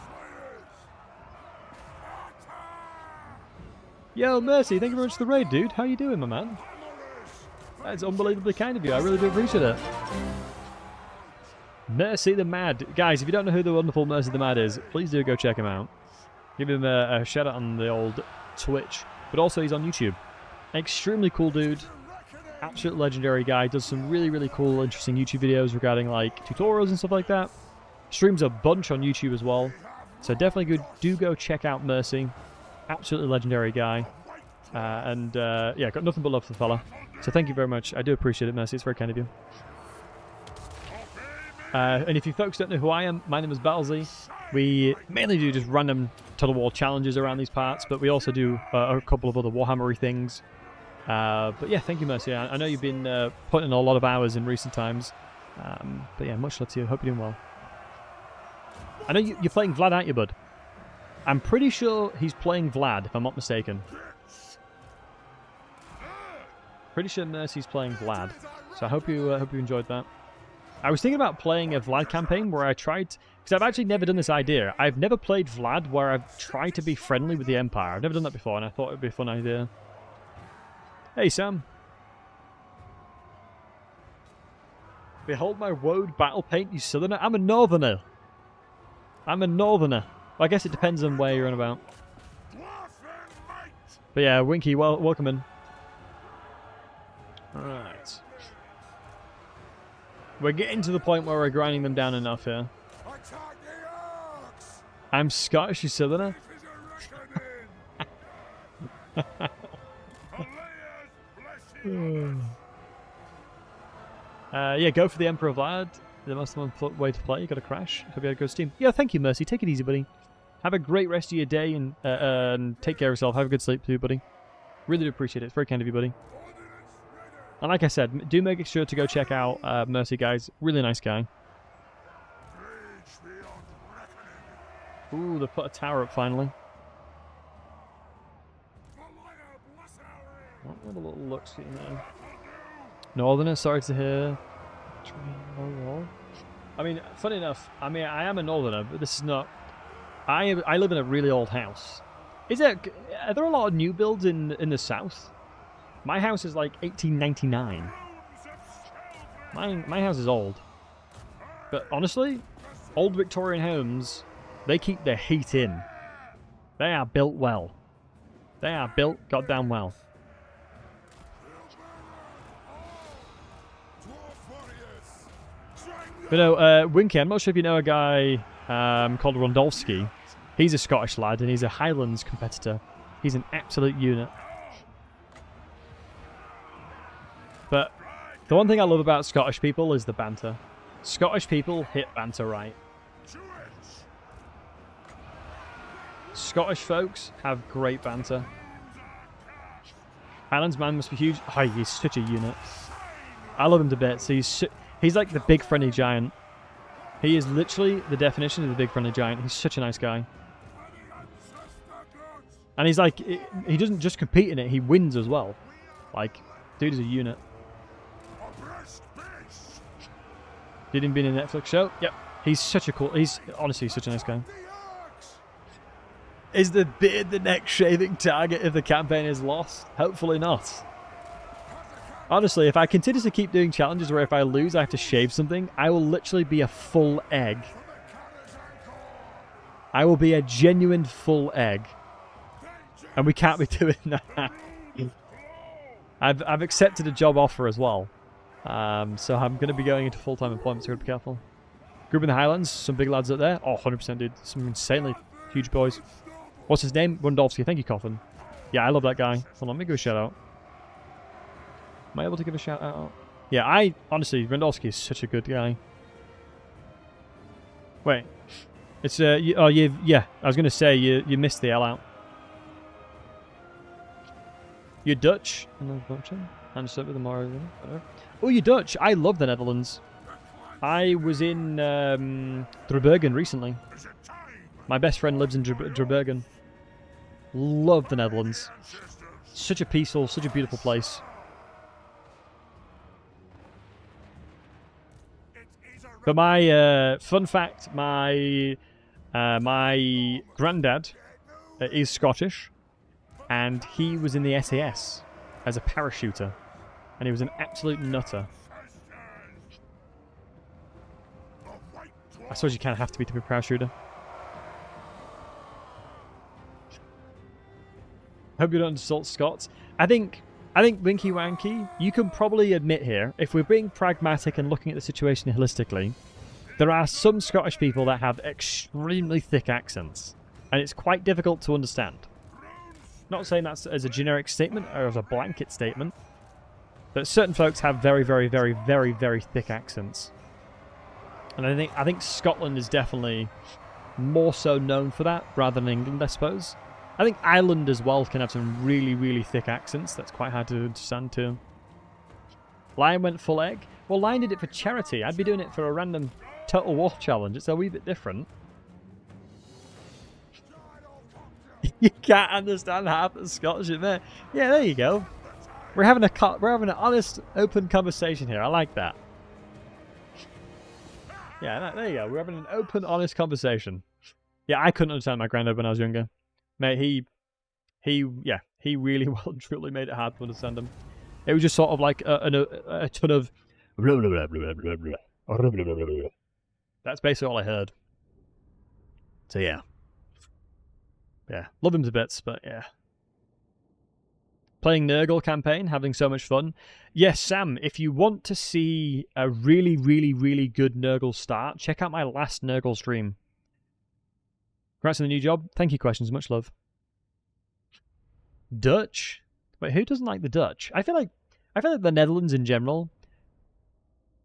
Yo, Mercy, thank you very much for the raid, dude. How you doing, my man? That's unbelievably kind of you. I really do appreciate it. Mercy the Mad. Guys, if you don't know who the wonderful Mercy the Mad is, please do go check him out. Give him a shout out on the old Twitch. But also he's on YouTube. Extremely cool dude. Absolute legendary guy. Does some really, really cool, interesting YouTube videos regarding like tutorials and stuff like that. Streams a bunch on YouTube as well. So definitely do go check out Mercy. Absolutely legendary guy. Yeah, got nothing but love for the fella. So thank you very much. I do appreciate it, Mercy. It's very kind of you. And if you folks don't know who I am, my name is Battlesey. We mainly do just random Total War challenges around these parts, but we also do a couple of other Warhammer-y things. But yeah, thank you, Mercy. I know you've been putting in a lot of hours in recent times. But yeah, much love to you. Hope you're doing well. I know you're playing Vlad, aren't you, bud? I'm pretty sure he's playing Vlad, if I'm not mistaken. Pretty sure Mercy's playing Vlad. So I hope you enjoyed that. I was thinking about playing a Vlad campaign where I tried... Because I've actually never done this idea. I've never played Vlad where I've tried to be friendly with the Empire. I've never done that before, and I thought it would be a fun idea. Hey, Sam. Behold my woad battle paint, you southerner. I'm a northerner. I'm a northerner. Well, I guess it depends on where you're on about. But yeah, Winky, welcome in. Alright. We're getting to the point where we're grinding them down enough here. I'm Scottish, you southerner. Yeah, go for the Emperor Vlad. The most fun way to play. You got to crash. Hope you had a good Steam. Yeah, thank you, Mercy. Take it easy, buddy. Have a great rest of your day and take care of yourself. Have a good sleep too, buddy. Really do appreciate it. It's very kind of you, buddy. And like I said, do make sure to go check out Mercy, guys. Really nice guy. Ooh, they put a tower up finally. What a little looks in there. Northerner, sorry to hear. I mean, funny enough, I am a Northerner, but this is not... I live in a really old house. Are there a lot of new builds in the south? My house is like 1899. My house is old. But honestly, old Victorian homes, they keep their heat in. They are built well. They are built goddamn well. You know, Winky, I'm not sure if you know a guy called Rondolski. He's a Scottish lad and he's a Highlands competitor. He's an absolute unit. But the one thing I love about Scottish people is the banter. Scottish people hit banter right. Scottish folks have great banter. Highlands man must be huge. Oh, he's such a unit. I love him to bits. He's like the big friendly giant. He is literally the definition of the big friendly giant. He's such a nice guy. And he's like, he doesn't just compete in it, he wins as well. Like, dude is a unit. Did him be in a Netflix show? Yep. He's honestly such a nice guy. Is the beard the next shaving target if the campaign is lost? Hopefully not. Honestly, if I continue to keep doing challenges where if I lose I have to shave something, I will literally be a full egg. I will be a genuine full egg. And we can't be doing that. I've accepted a job offer as well. So I'm going to be going into full-time employment, so I've got to be careful. Group in the Highlands, some big lads up there. Oh, 100% dude. Some insanely huge boys. What's his name? Rondolski. Thank you, Coffin. Yeah, I love that guy. Hold on, let me give a shout out. Am I able to give a shout out? Yeah, honestly, Rondolski is such a good guy. Wait. It's, yeah, I was going to say, you missed the L out. You're Dutch. I'm just over the Moro. Oh, you're Dutch. I love the Netherlands. I was in Driebergen recently. My best friend lives in Driebergen. Love the Netherlands. Such a peaceful, such a beautiful place. But my fun fact, my granddad is Scottish, and he was in the SAS as a parachuter, and he was an absolute nutter. I suppose you kind of have to be a parachuter. Hope you don't insult Scots. I think Winky Wanky, you can probably admit here, if we're being pragmatic and looking at the situation holistically, there are some Scottish people that have extremely thick accents, and it's quite difficult to understand. Not saying that's as a generic statement or as a blanket statement, but certain folks have very, very, very, very, very thick accents. And I think Scotland is definitely more so known for that rather than England, I suppose. I think Ireland as well can have some really, really thick accents. That's quite hard to understand too. Lion went full egg. Well, Lion did it for charity. I'd be doing it for a random Total War challenge. It's a wee bit different. You can't understand half the Scottish in there. Yeah, there you go. We're having an honest, open conversation here. I like that. Yeah, there you go. We're having an open, honest conversation. Yeah, I couldn't understand my granddad when I was younger. Mate, he really well and truly made it hard to understand him. It was just sort of like a ton of... That's basically all I heard. So yeah. Yeah, love him to bits, but yeah. Playing Nurgle campaign, having so much fun. Yes, Sam, if you want to see a really, really, really good Nurgle start, check out my last Nurgle stream. Congrats on the new job. Thank you, questions. Much love. Dutch? Wait, who doesn't like the Dutch? I feel like the Netherlands in general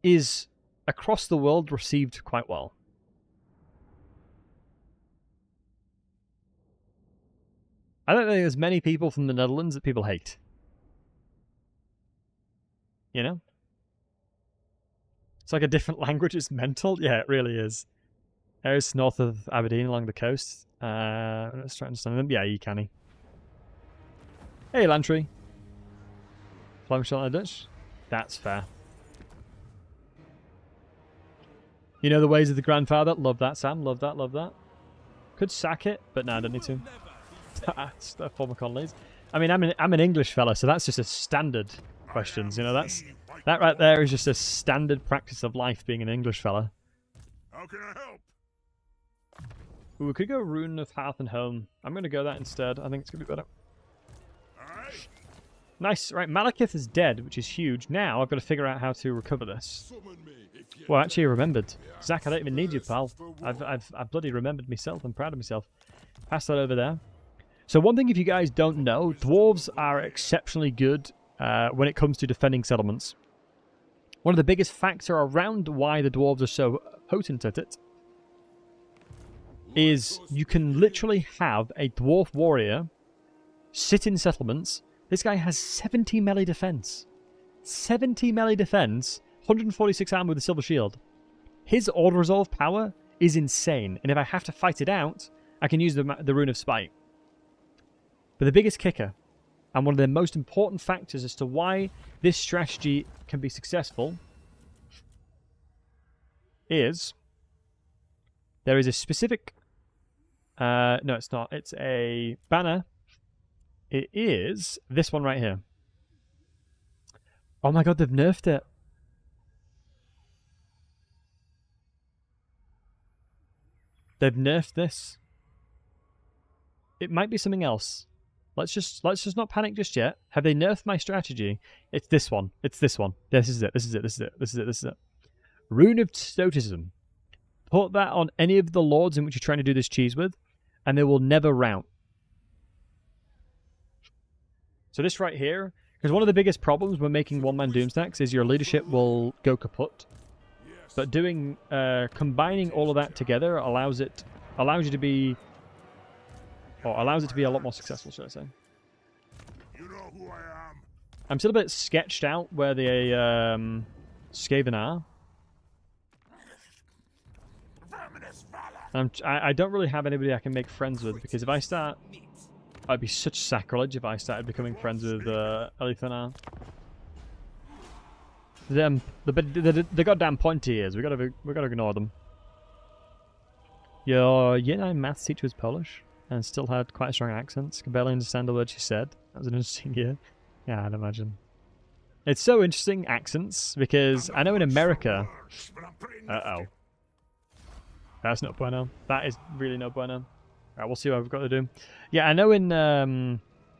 is across the world received quite well. I don't think there's many people from the Netherlands that people hate. You know? It's like a different language. It's mental. Yeah, it really is. There's north of Aberdeen along the coast. Let's try and understand them. Yeah, you can. Hey, Lantry. Flemish on Dutch. That's fair. You know the ways of the grandfather. Love that, Sam. Love that, love that. Could sack it, but no, I don't need to. That's Paul McConley's. I mean, I'm an English fella, so that's just a standard questions. You know, that right there is just a standard practice of life being an English fella. How can I help? Ooh, we could go Rune of Hearth and Home. I'm going to go that instead. I think it's going to be better. Alright. Nice. Right, Malekith is dead, which is huge. Now I've got to figure out how to recover this. Well, actually, I remembered. Zach, I don't even need you, pal. I've bloody remembered myself. I'm proud of myself. Pass that over there. So one thing, if you guys don't know, dwarves are exceptionally good when it comes to defending settlements. One of the biggest factors around why the dwarves are so potent at it is you can literally have a dwarf warrior sit in settlements. This guy has 70 melee defense. 70 melee defense, 146 armor with a silver shield. His auto-resolve power is insane, and if I have to fight it out, I can use the Rune of Spite. But the biggest kicker, and one of the most important factors as to why this strategy can be successful, is there is a specific... no, it's not. It's a banner. It is this one right here. Oh my god, they've nerfed it. They've nerfed this. It might be something else. Let's just not panic just yet. Have they nerfed my strategy? It's this one. It's this one. This is it. This is it. This is it. This is it. This is it. Rune of Stoicism. Put that on any of the lords in which you're trying to do this cheese with, and they will never rout. So this right here, because one of the biggest problems when making one-man doomstacks is your leadership will go kaput. But doing combining all of that together allows you to be, or allows it to be a lot more successful, should I say? You know who I am. I'm still a bit sketched out where the Skaven are. And I don't really have anybody I can make friends with, because if I start, I'd be such sacrilege if I started becoming friends with Elithanar. The goddamn pointy ears. We gotta ignore them. Your year 9 maths teacher was Polish and still had quite strong accents. Could barely understand a word she said. That was an interesting year. Yeah, I'd imagine. It's so interesting, accents, because I know in America... Uh-oh. That's not bueno. That is really no bueno. Alright, we'll see what we've got to do. Yeah, I know in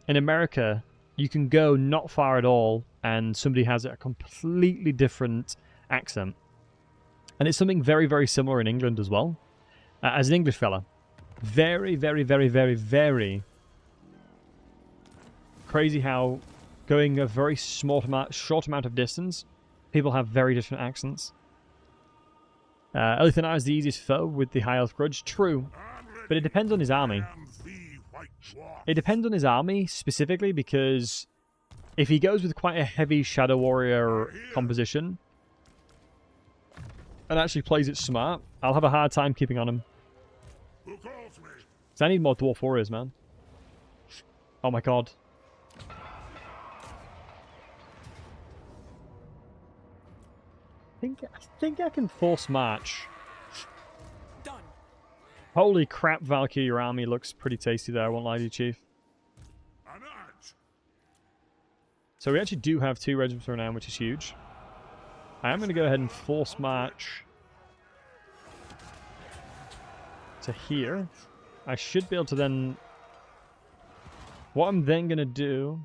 America, you can go not far at all, and somebody has a completely different accent. And it's something very, very similar in England as well. As an English fella. Very, very, very, very, very crazy how going a very short amount of distance, people have very different accents. Elithanar is the easiest foe with the high health grudge. True. But it depends on his army. It depends on his army specifically, because if he goes with quite a heavy Shadow Warrior composition and actually plays it smart, I'll have a hard time keeping on him. So I need more Dwarf Warriors, man. Oh my god. I think I can force march. Holy crap, Valkyrie, your army looks pretty tasty there, I won't lie to you, Chief. So we actually do have 2 regiments right now, which is huge. I am going to go ahead and force march to here. I should be able to then... What I'm then going to do...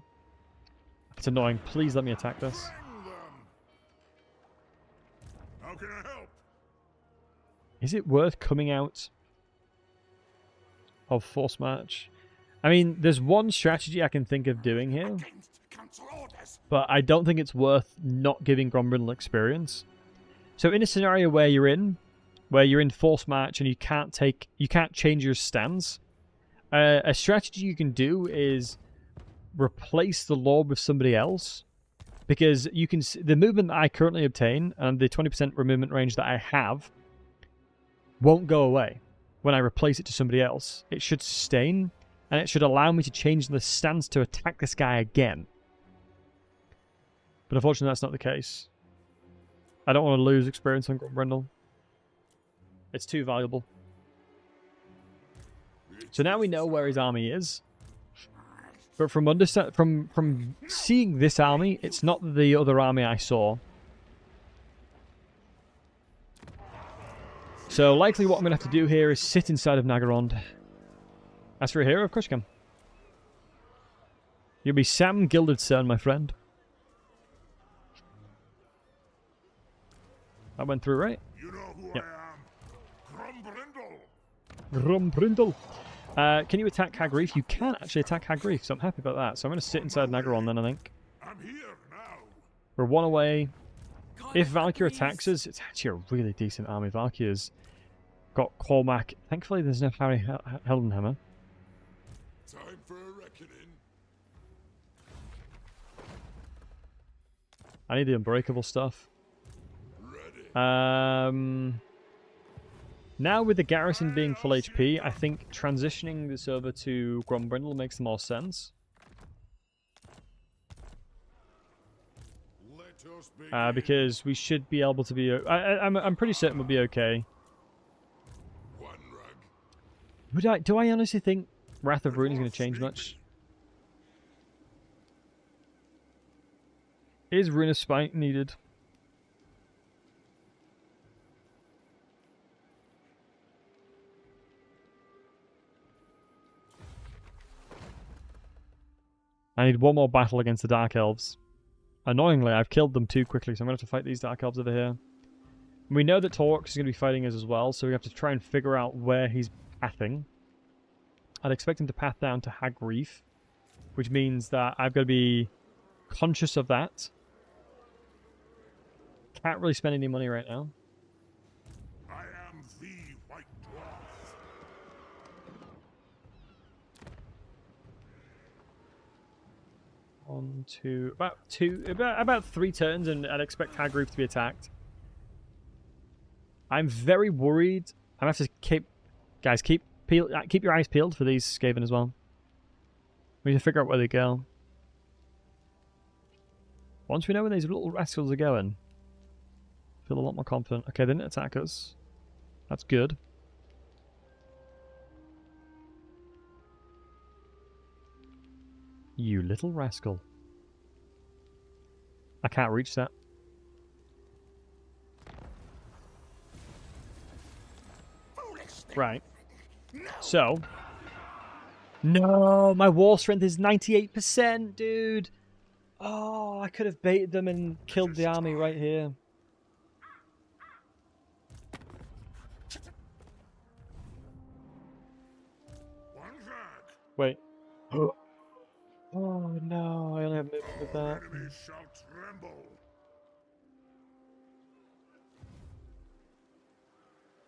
It's annoying. Please let me attack this. How can I help? Is it worth coming out of force march? I mean, there's one strategy I can think of doing here, but I don't think it's worth not giving Grombrindal experience. So in a scenario where you're in force march and you can't change your stance, a strategy you can do is replace the lord with somebody else, because you can the movement that I currently obtain and the 20% movement range that I have won't go away when I replace it to somebody else. It should sustain, and it should allow me to change the stance to attack this guy again. But unfortunately, that's not the case. I don't want to lose experience on Grombrindal. It's too valuable. So now we know where his army is. But from seeing this army, it's not the other army I saw. So likely what I'm going to have to do here is sit inside of Nagarond. As for a hero, of course you can. You'll be Sam Gildedstern, my friend. That went through, right? You know who Yep. I am. Grombrindal. Grombrindal. Can you attack Hagreef? You can actually attack Hagreef, so I'm happy about that. So I'm going to sit inside Nagaron then, I think. I'm here now. We're one away. If Valkyr attacks us, it's actually a really decent army. Valkyr's got Cormac. Thankfully, there's no Harry Heldenhammer. Time for a reckoning. I need the unbreakable stuff. Ready. Now with the garrison being full HP, I think transitioning this over to Grombrindal makes more sense. Let us begin. Because we should be able to be... I'm pretty certain we'll be okay. One rug. Do I honestly think Wrath of Ruin is going to change much? Is Rune of Spite needed? I need one more battle against the Dark Elves. Annoyingly, I've killed them too quickly, so I'm going to have to fight these Dark Elves over here. We know that Torx is going to be fighting us as well, so we have to try and figure out where he's pathing. I'd expect him to path down to Hagreef, which means that I've got to be conscious of that. Can't really spend any money right now. I am the White Dwarf. About 3 turns, and I'd expect Hagreef to be attacked. I'm very worried. I'm gonna have to keep your eyes peeled for these Skaven as well. We need to figure out where they go. Once we know where these little rascals are going, I feel a lot more confident. Okay, they didn't attack us. That's good. You little rascal. I can't reach that. Right. So. No, my war strength is 98%, dude. Oh, I could have baited them and killed the army right here. One rug. Wait. Oh no, I only have movement with that. Enemies shall tremble.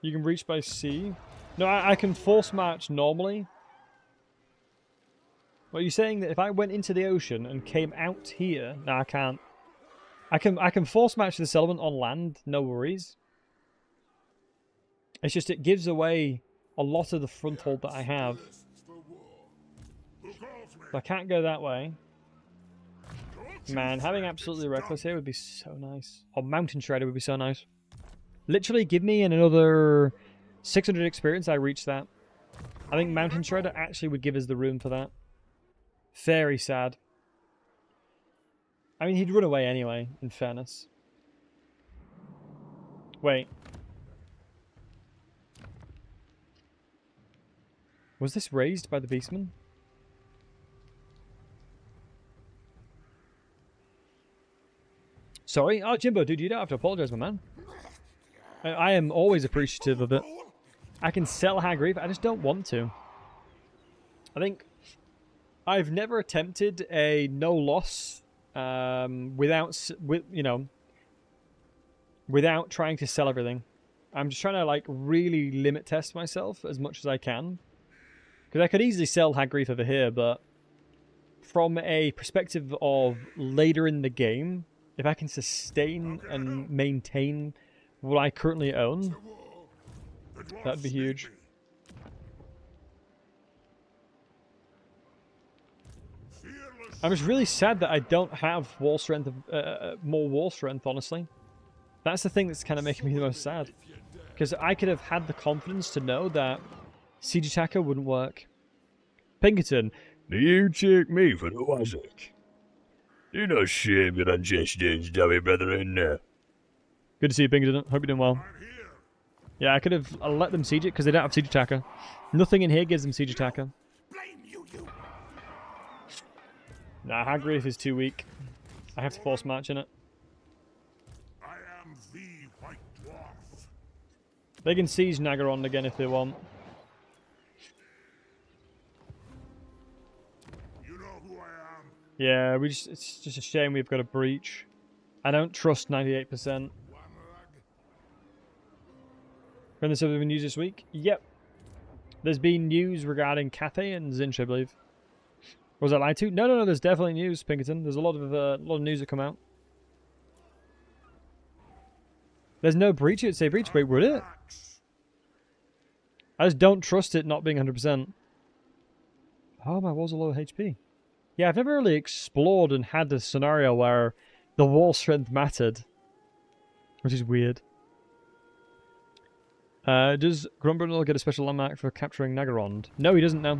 You can reach by sea. No, I can force march normally. Well, you're saying that if I went into the ocean and came out here... No, I can't. I can force march the settlement on land, no worries. It's just it gives away a lot of the front hold that I have. So I can't go that way. Man, having absolutely reckless here would be so nice. Or Mountain Shredder would be so nice. Literally, give me another 600 experience, I reach that. I think Mountain Shredder actually would give us the room for that. Very sad. I mean, he'd run away anyway, in fairness. Wait. Was this raised by the Beastman? Sorry? Oh, Jimbo, dude, you don't have to apologize, my man. I am always appreciative of it. I can sell Hagreef, I just don't want to. I think I've never attempted a no loss without, you know, without trying to sell everything. I'm just trying to like really limit test myself as much as I can. Because I could easily sell Hag Grief over here, but from a perspective of later in the game, if I can sustain and maintain what I currently own, that'd be huge. I'm just really sad that I don't have wall strength, more wall strength, honestly. That's the thing that's kind of making me the most sad. Because I could have had the confidence to know that Siege Attacker wouldn't work. Pinkerton. Do you take me for the Wazak? You're not shame your ancestors, Dowie brethren. Good to see you, Pinkerton. Hope you're doing well. Yeah, I could have let them siege it because they don't have Siege Attacker. Nothing in here gives them Siege Attacker. Nah, Hag Grief is too weak. I have to force match in it. I am the White Dwarf. They can siege Nagaron again if they want. You know who I am? Yeah, it's just a shame we've got a breach. I don't trust 98%. When there's been news this week? Yep. There's been news regarding Cathay and Zinch, I believe. Was I lied to? No, there's definitely news, Pinkerton. There's a lot of news that come out. There's no breach, it'd say breach. Wait, would it? I just don't trust it not being 100%. Oh, my walls are low HP. Yeah, I've never really explored and had a scenario where the wall strength mattered. Which is weird. Does Grombrindal get a special landmark for capturing Nagarond? No, he doesn't now.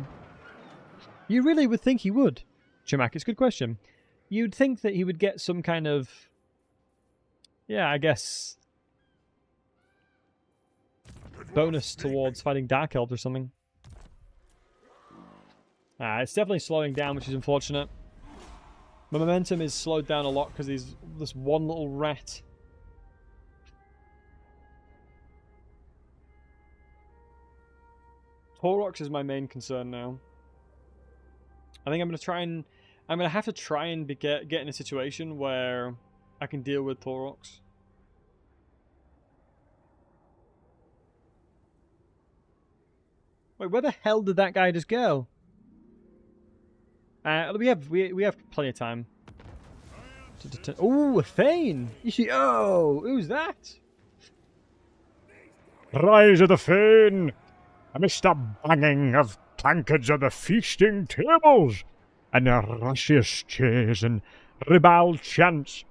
You really would think he would, Chimak. It's a good question. You'd think that he would get some kind of... Yeah, I guess... bonus towards fighting Dark Elves or something. It's definitely slowing down, which is unfortunate. My momentum is slowed down a lot because there's this one little rat. Taurox is my main concern now. I think I'm going to have to try and get in a situation where I can deal with Taurox. Wait, where the hell did that guy just go? We have plenty of time. Ooh, a Thane! Oh, who's that? Rise of the Fane, amidst the banging of tankards of the feasting tables, and the rushious cheers and ribald chants,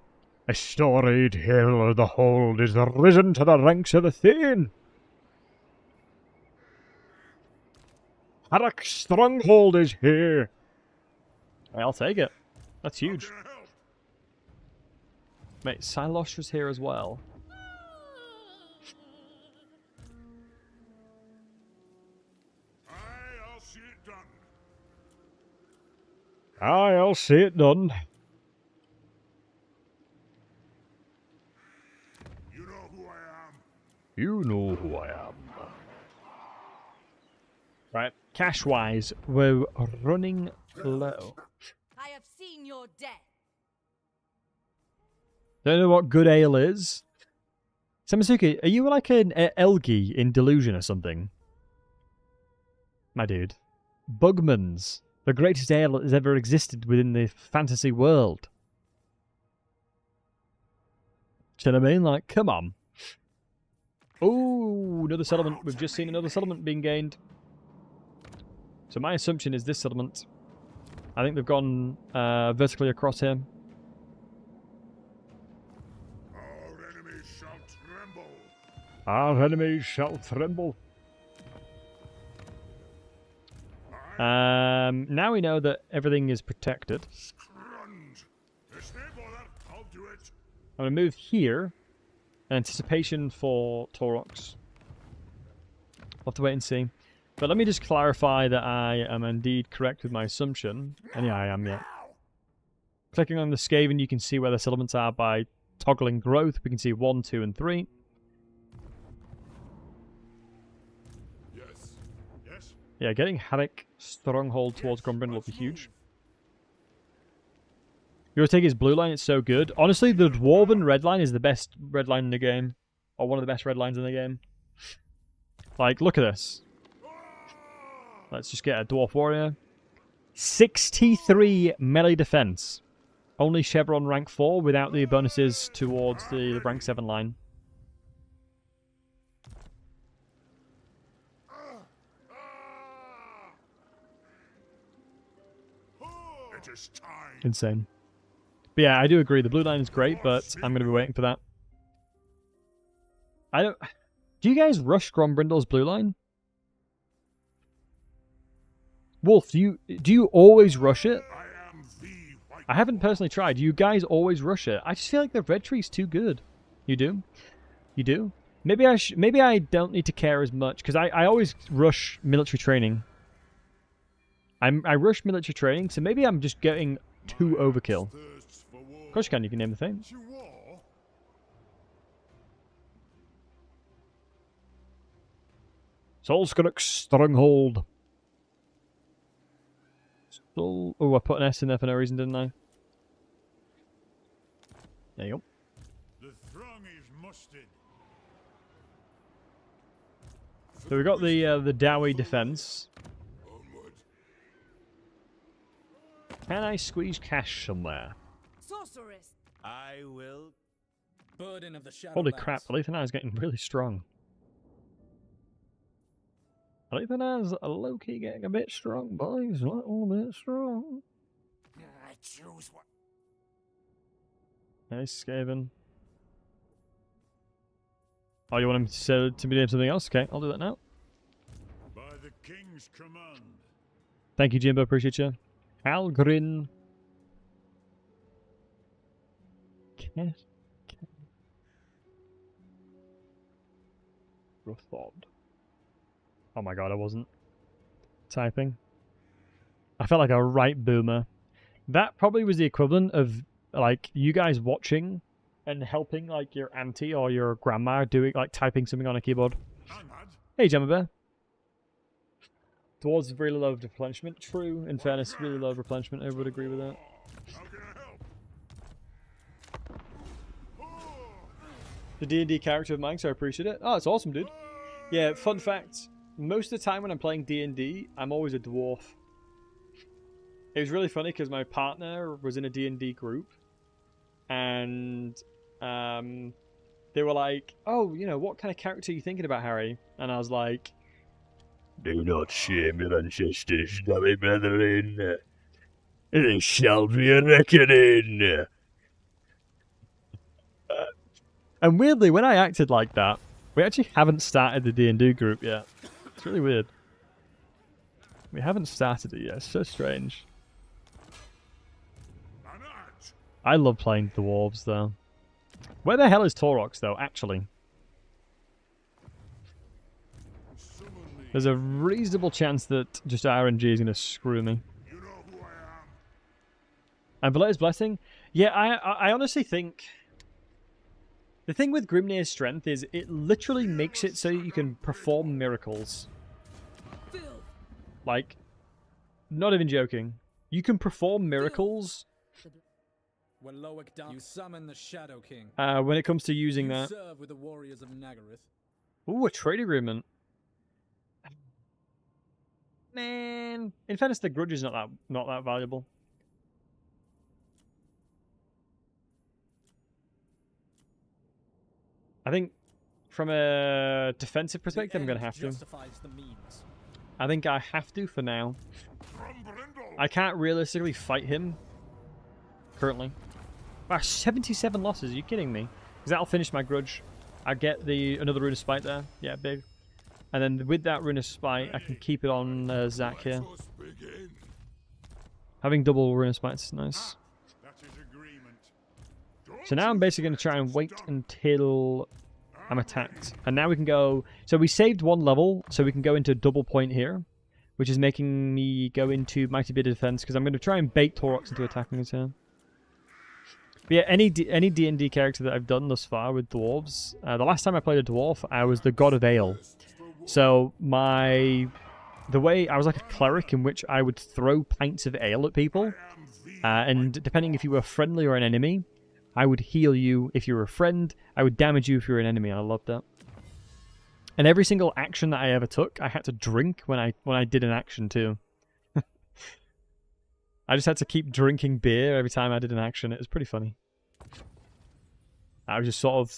a storied hill of the hold is risen to the ranks of the Thane. Harrock's stronghold is here. I'll take it. That's huge. Mate, Silosh was here as well. I'll see it done. I'll see it done. You know who I am. You know who I am. Right, cash-wise, we're running low. I have seen your death. Don't know what good ale is. Samasuke, are you like an Elgi in Delusion or something? My dude. Bugman's. The greatest ale that has ever existed within the fantasy world. Do you know what I mean? Like, come on. Ooh, another settlement. We've just seen another settlement being gained. So my assumption is this settlement. I think they've gone vertically across here. Our enemies shall tremble. Our enemies shall tremble. Now we know that everything is protected. I'll do it. I'm going to move here in anticipation for Taurox. We'll have to wait and see. But let me just clarify that I am indeed correct with my assumption. And yeah, I am, yeah. Clicking on the Skaven, you can see where the settlements are by toggling growth. We can see 1, 2, and 3. Yes. Yes. Yeah, getting Haddock Stronghold towards Grombrindal will be huge. You'll take his blue line, it's so good. Honestly, the Dwarven red line is the best red line in the game. Or one of the best red lines in the game. Like, look at this. Let's just get a Dwarf Warrior. 63 melee defense. Only Chevron rank 4 without the bonuses towards the rank 7 line. Insane. But yeah, I do agree. The blue line is great, but I'm going to be waiting for that. I don't... Do you guys rush Grombrindal's blue line? Wolf, do you always rush it? I haven't personally tried. Do you guys always rush it? I just feel like the red tree's too good. You do? You do? Maybe I don't need to care as much, because I always rush military training. I rush military training, so maybe I'm just getting too overkill. Of course you can name the thing. Solskjaer Stronghold. Oh, I put an S in there for no reason, didn't I? There you go. The throng is mustered. So we got the Dowie defense. Can I squeeze cash somewhere? Sorceress. I will. Burden of the shadow. Holy crap! Alethanai is getting really strong. Alethanai is low-key getting a bit strong, boys. A little bit strong. I choose what. Nice, Skaven. Oh, you want him to be doing something else? Okay, I'll do that now. By the king's command. Thank you, Jimbo. Appreciate you. Algrin. Rothod. Oh my god, I wasn't typing. I felt like a right boomer. That probably was the equivalent of, like, you guys watching and helping, like, your auntie or your grandma doing, like, typing something on a keyboard. Hey, Gemma Bear. Dwarves really low replenishment. True, in fairness, really low replenishment. I would agree with that. The D&D character of mine, so I appreciate it. Oh, it's awesome, dude. Yeah, fun fact. Most of the time when I'm playing D&D, I'm always a dwarf. It was really funny because my partner was in a D&D group. And they were like, oh, you know, what kind of character are you thinking about, Harry? And I was like, do not shame your ancestors, dummy brethren. It shall be a reckoning. And weirdly, when I acted like that, we actually haven't started the D&D group yet. It's really weird. We haven't started it yet. It's so strange. I love playing dwarves, though. Where the hell is Taurox, though, actually? There's a reasonable chance that just RNG is going to screw me. You know who I am. And Valetta's Blessing? Yeah, I honestly think... The thing with Grimnir's Strength is it literally makes it so you can perform miracles. Like, not even joking. You can perform miracles When Loic died, you summon the Shadow King. when it comes to using You that. serve with the warriors of Nagaroth. Ooh, a trade agreement. Man, in fairness, the grudge is not that valuable. I think from a defensive perspective, I'm going to have to. Justifies the means. I think I have to for now. I can't realistically fight him currently. Wow, 77 losses. Are you kidding me? Because that'll finish my grudge. I get another Rune of Spite there. Yeah, big. And then with that Rune of Spite, I can keep it on Zach here. Having double Rune of Spite is nice. So now I'm basically going to try and wait until I'm attacked. And now we can go... So we saved one level, so we can go into double point here. Which is making me go into Mighty Bit of Defense, because I'm going to try and bait Taurox into attacking us here. But yeah, any D&D character that I've done thus far with dwarves... the last time I played a dwarf, I was the God of Ale. So the way... I was like a cleric in which I would throw pints of ale at people. And depending if you were friendly or an enemy, I would heal you if you were a friend. I would damage you if you were an enemy. I loved that. And every single action that I ever took, I had to drink when I did an action too. I just had to keep drinking beer every time I did an action. It was pretty funny. I was just sort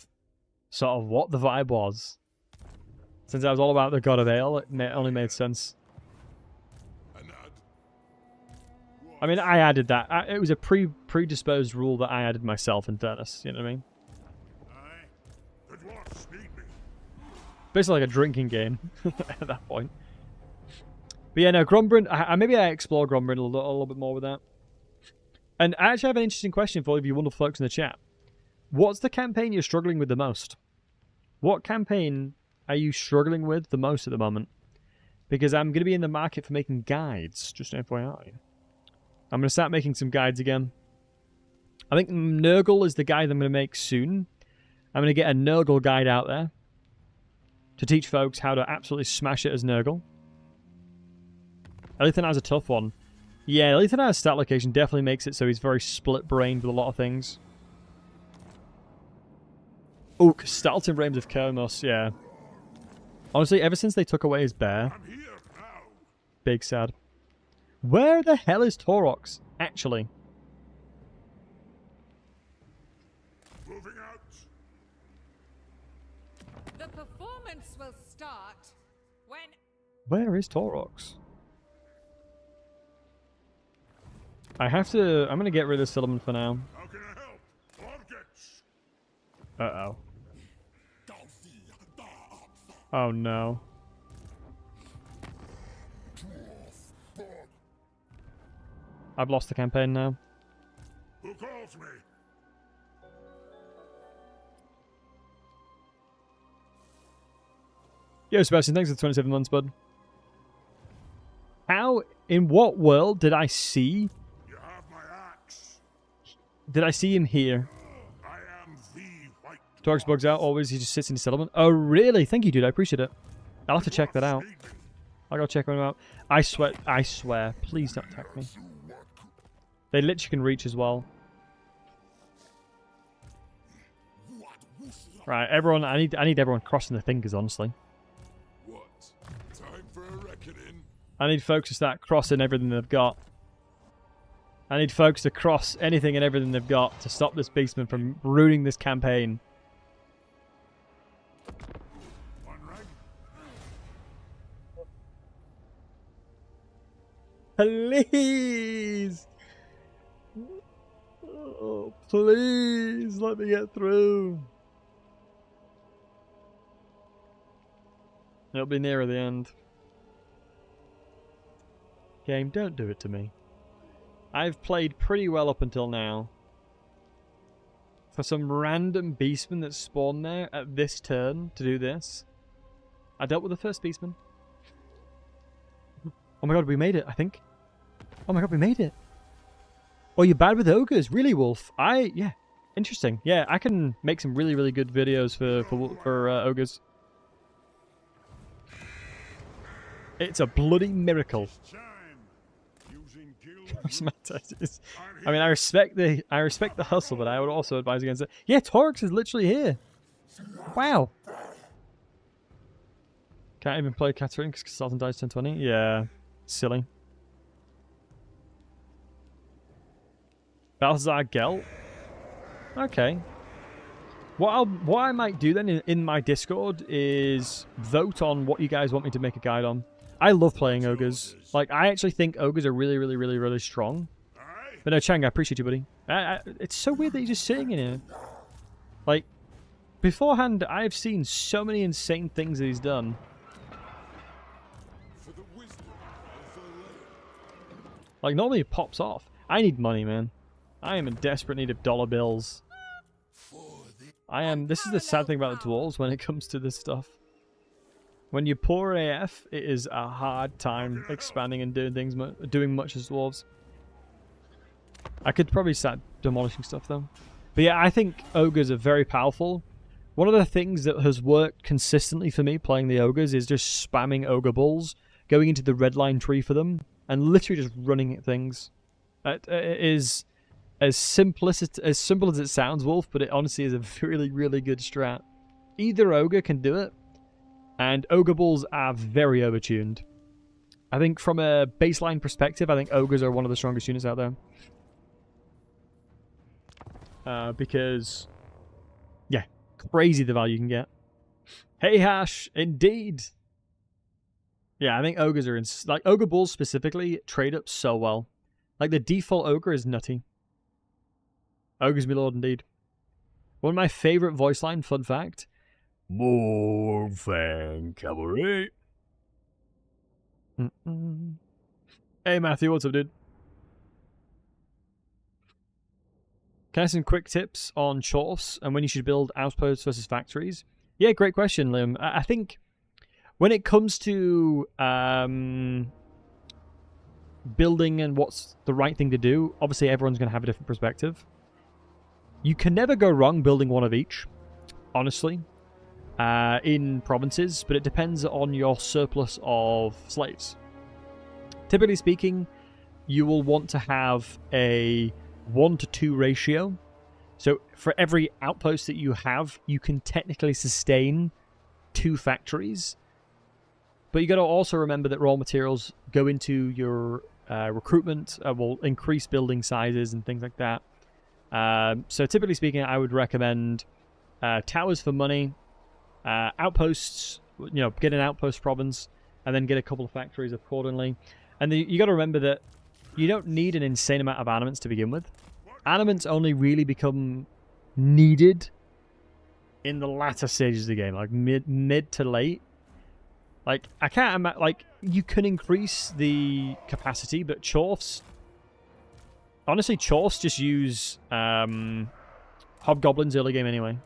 of what the vibe was. Since I was all about the God of Ale, it only made sense. I mean, I added that. It was a predisposed rule that I added myself, in fairness. You know what I mean? Basically like a drinking game at that point. But yeah, no, Grombrindal, maybe I explore Grombrindal a little bit more with that. And I actually have an interesting question for all of you wonderful folks in the chat. What's the campaign you're struggling with the most? What campaign are you struggling with the most at the moment? Because I'm going to be in the market for making guides, just an FYI. I'm going to start making some guides again. I think Nurgle is the guide I'm going to make soon. I'm going to get a Nurgle guide out there to teach folks how to absolutely smash it as Nurgle. Elithanar's a tough one. Yeah, Elithanar's stat location definitely makes it so he's very split-brained with a lot of things. Oh, Stalton Rains of Kermos, yeah. Honestly, ever since they took away his bear, big sad. Where the hell is Torox, actually? Moving out. The performance will start when... Where is Torox? I have to... I'm going to get rid of Silliman for now. How can I help? Objects. Uh-oh. Oh no. I've lost the campaign now. Who calls me? Yo, Sebastian, thanks for the 27 months, bud. How, in what world did I see? You have my axe. Did I see him here? I am the white. Torx bugs out, always, he just sits in his settlement. Oh, really? Thank you, dude, I appreciate it. I'll have to check that out. I'll go check him out. I swear, please don't attack me. They literally can reach as well. Right, everyone, I need everyone crossing their fingers, honestly. What? Time for a reckoning. I need folks to start crossing everything they've got. I need folks to cross anything and everything they've got to stop this beastman from ruining this campaign. One right. Please! Oh, please let me get through. It'll be nearer the end. Game, don't do it to me. I've played pretty well up until now. For some random beastman that spawned there at this turn to do this. I dealt with the first beastman. Oh my god, we made it, I think. Oh my god, we made it. Oh, you're bad with ogres? Really, Wolf? Yeah. Interesting. Yeah, I can make some really, really good videos for ogres. It's a bloody miracle. I mean, I respect the hustle, but I would also advise against it. Yeah, Torx is literally here. Wow. Can't even play Catherine because Sultan dies 10-20. Yeah, silly. Balthazar Gelt. Okay. What I might do then in my Discord is vote on what you guys want me to make a guide on. I love playing ogres. Like, I actually think ogres are really, really, really, really strong. But no, Chang, I appreciate you, buddy. It's so weird that you're just sitting in here. Like, beforehand, I've seen so many insane things that he's done. Like, normally it pops off. I need money, man. I am in desperate need of dollar bills. This is the sad thing about the dwarves when it comes to this stuff. When you're poor AF, it is a hard time expanding and doing much as dwarves. I could probably start demolishing stuff though. But yeah, I think ogres are very powerful. One of the things that has worked consistently for me playing the ogres is just spamming ogre bulls, going into the red line tree for them, and literally just running at things. It is as simple as it sounds, Wolf, but it honestly is a really, really good strat. Either Ogre can do it, and Ogre Bulls are very overtuned. I think from a baseline perspective, I think Ogres are one of the strongest units out there. Because, yeah, crazy the value you can get. Hey Hash, indeed. Yeah, I think Ogres are like Ogre Bulls specifically trade up so well. Like the default Ogre is nutty. Ogres, my lord, indeed. One of my favorite voice line, fun fact. More Fang Cavalry. Hey Matthew, what's up, dude? Can I have some quick tips on Chorfs and when you should build outposts versus factories? Yeah, great question, Liam. I think when it comes to building and what's the right thing to do, obviously everyone's going to have a different perspective. You can never go wrong building one of each, honestly, in provinces, but it depends on your surplus of slaves. Typically speaking, you will want to have a 1-to-2 ratio. So for every outpost that you have, you can technically sustain 2 factories. But you got to also remember that raw materials go into your recruitment, will increase building sizes and things like that. So typically speaking, I would recommend towers for money, outposts, get an outpost province, and then get a couple of factories accordingly. And you got to remember that you don't need an insane amount of armaments to begin with. Armaments only really become needed in the latter stages of the game, like mid to late. Like, I can't imagine, like, you can increase the capacity, but Chorfs, honestly, Chorfs just use Hobgoblins early game anyway.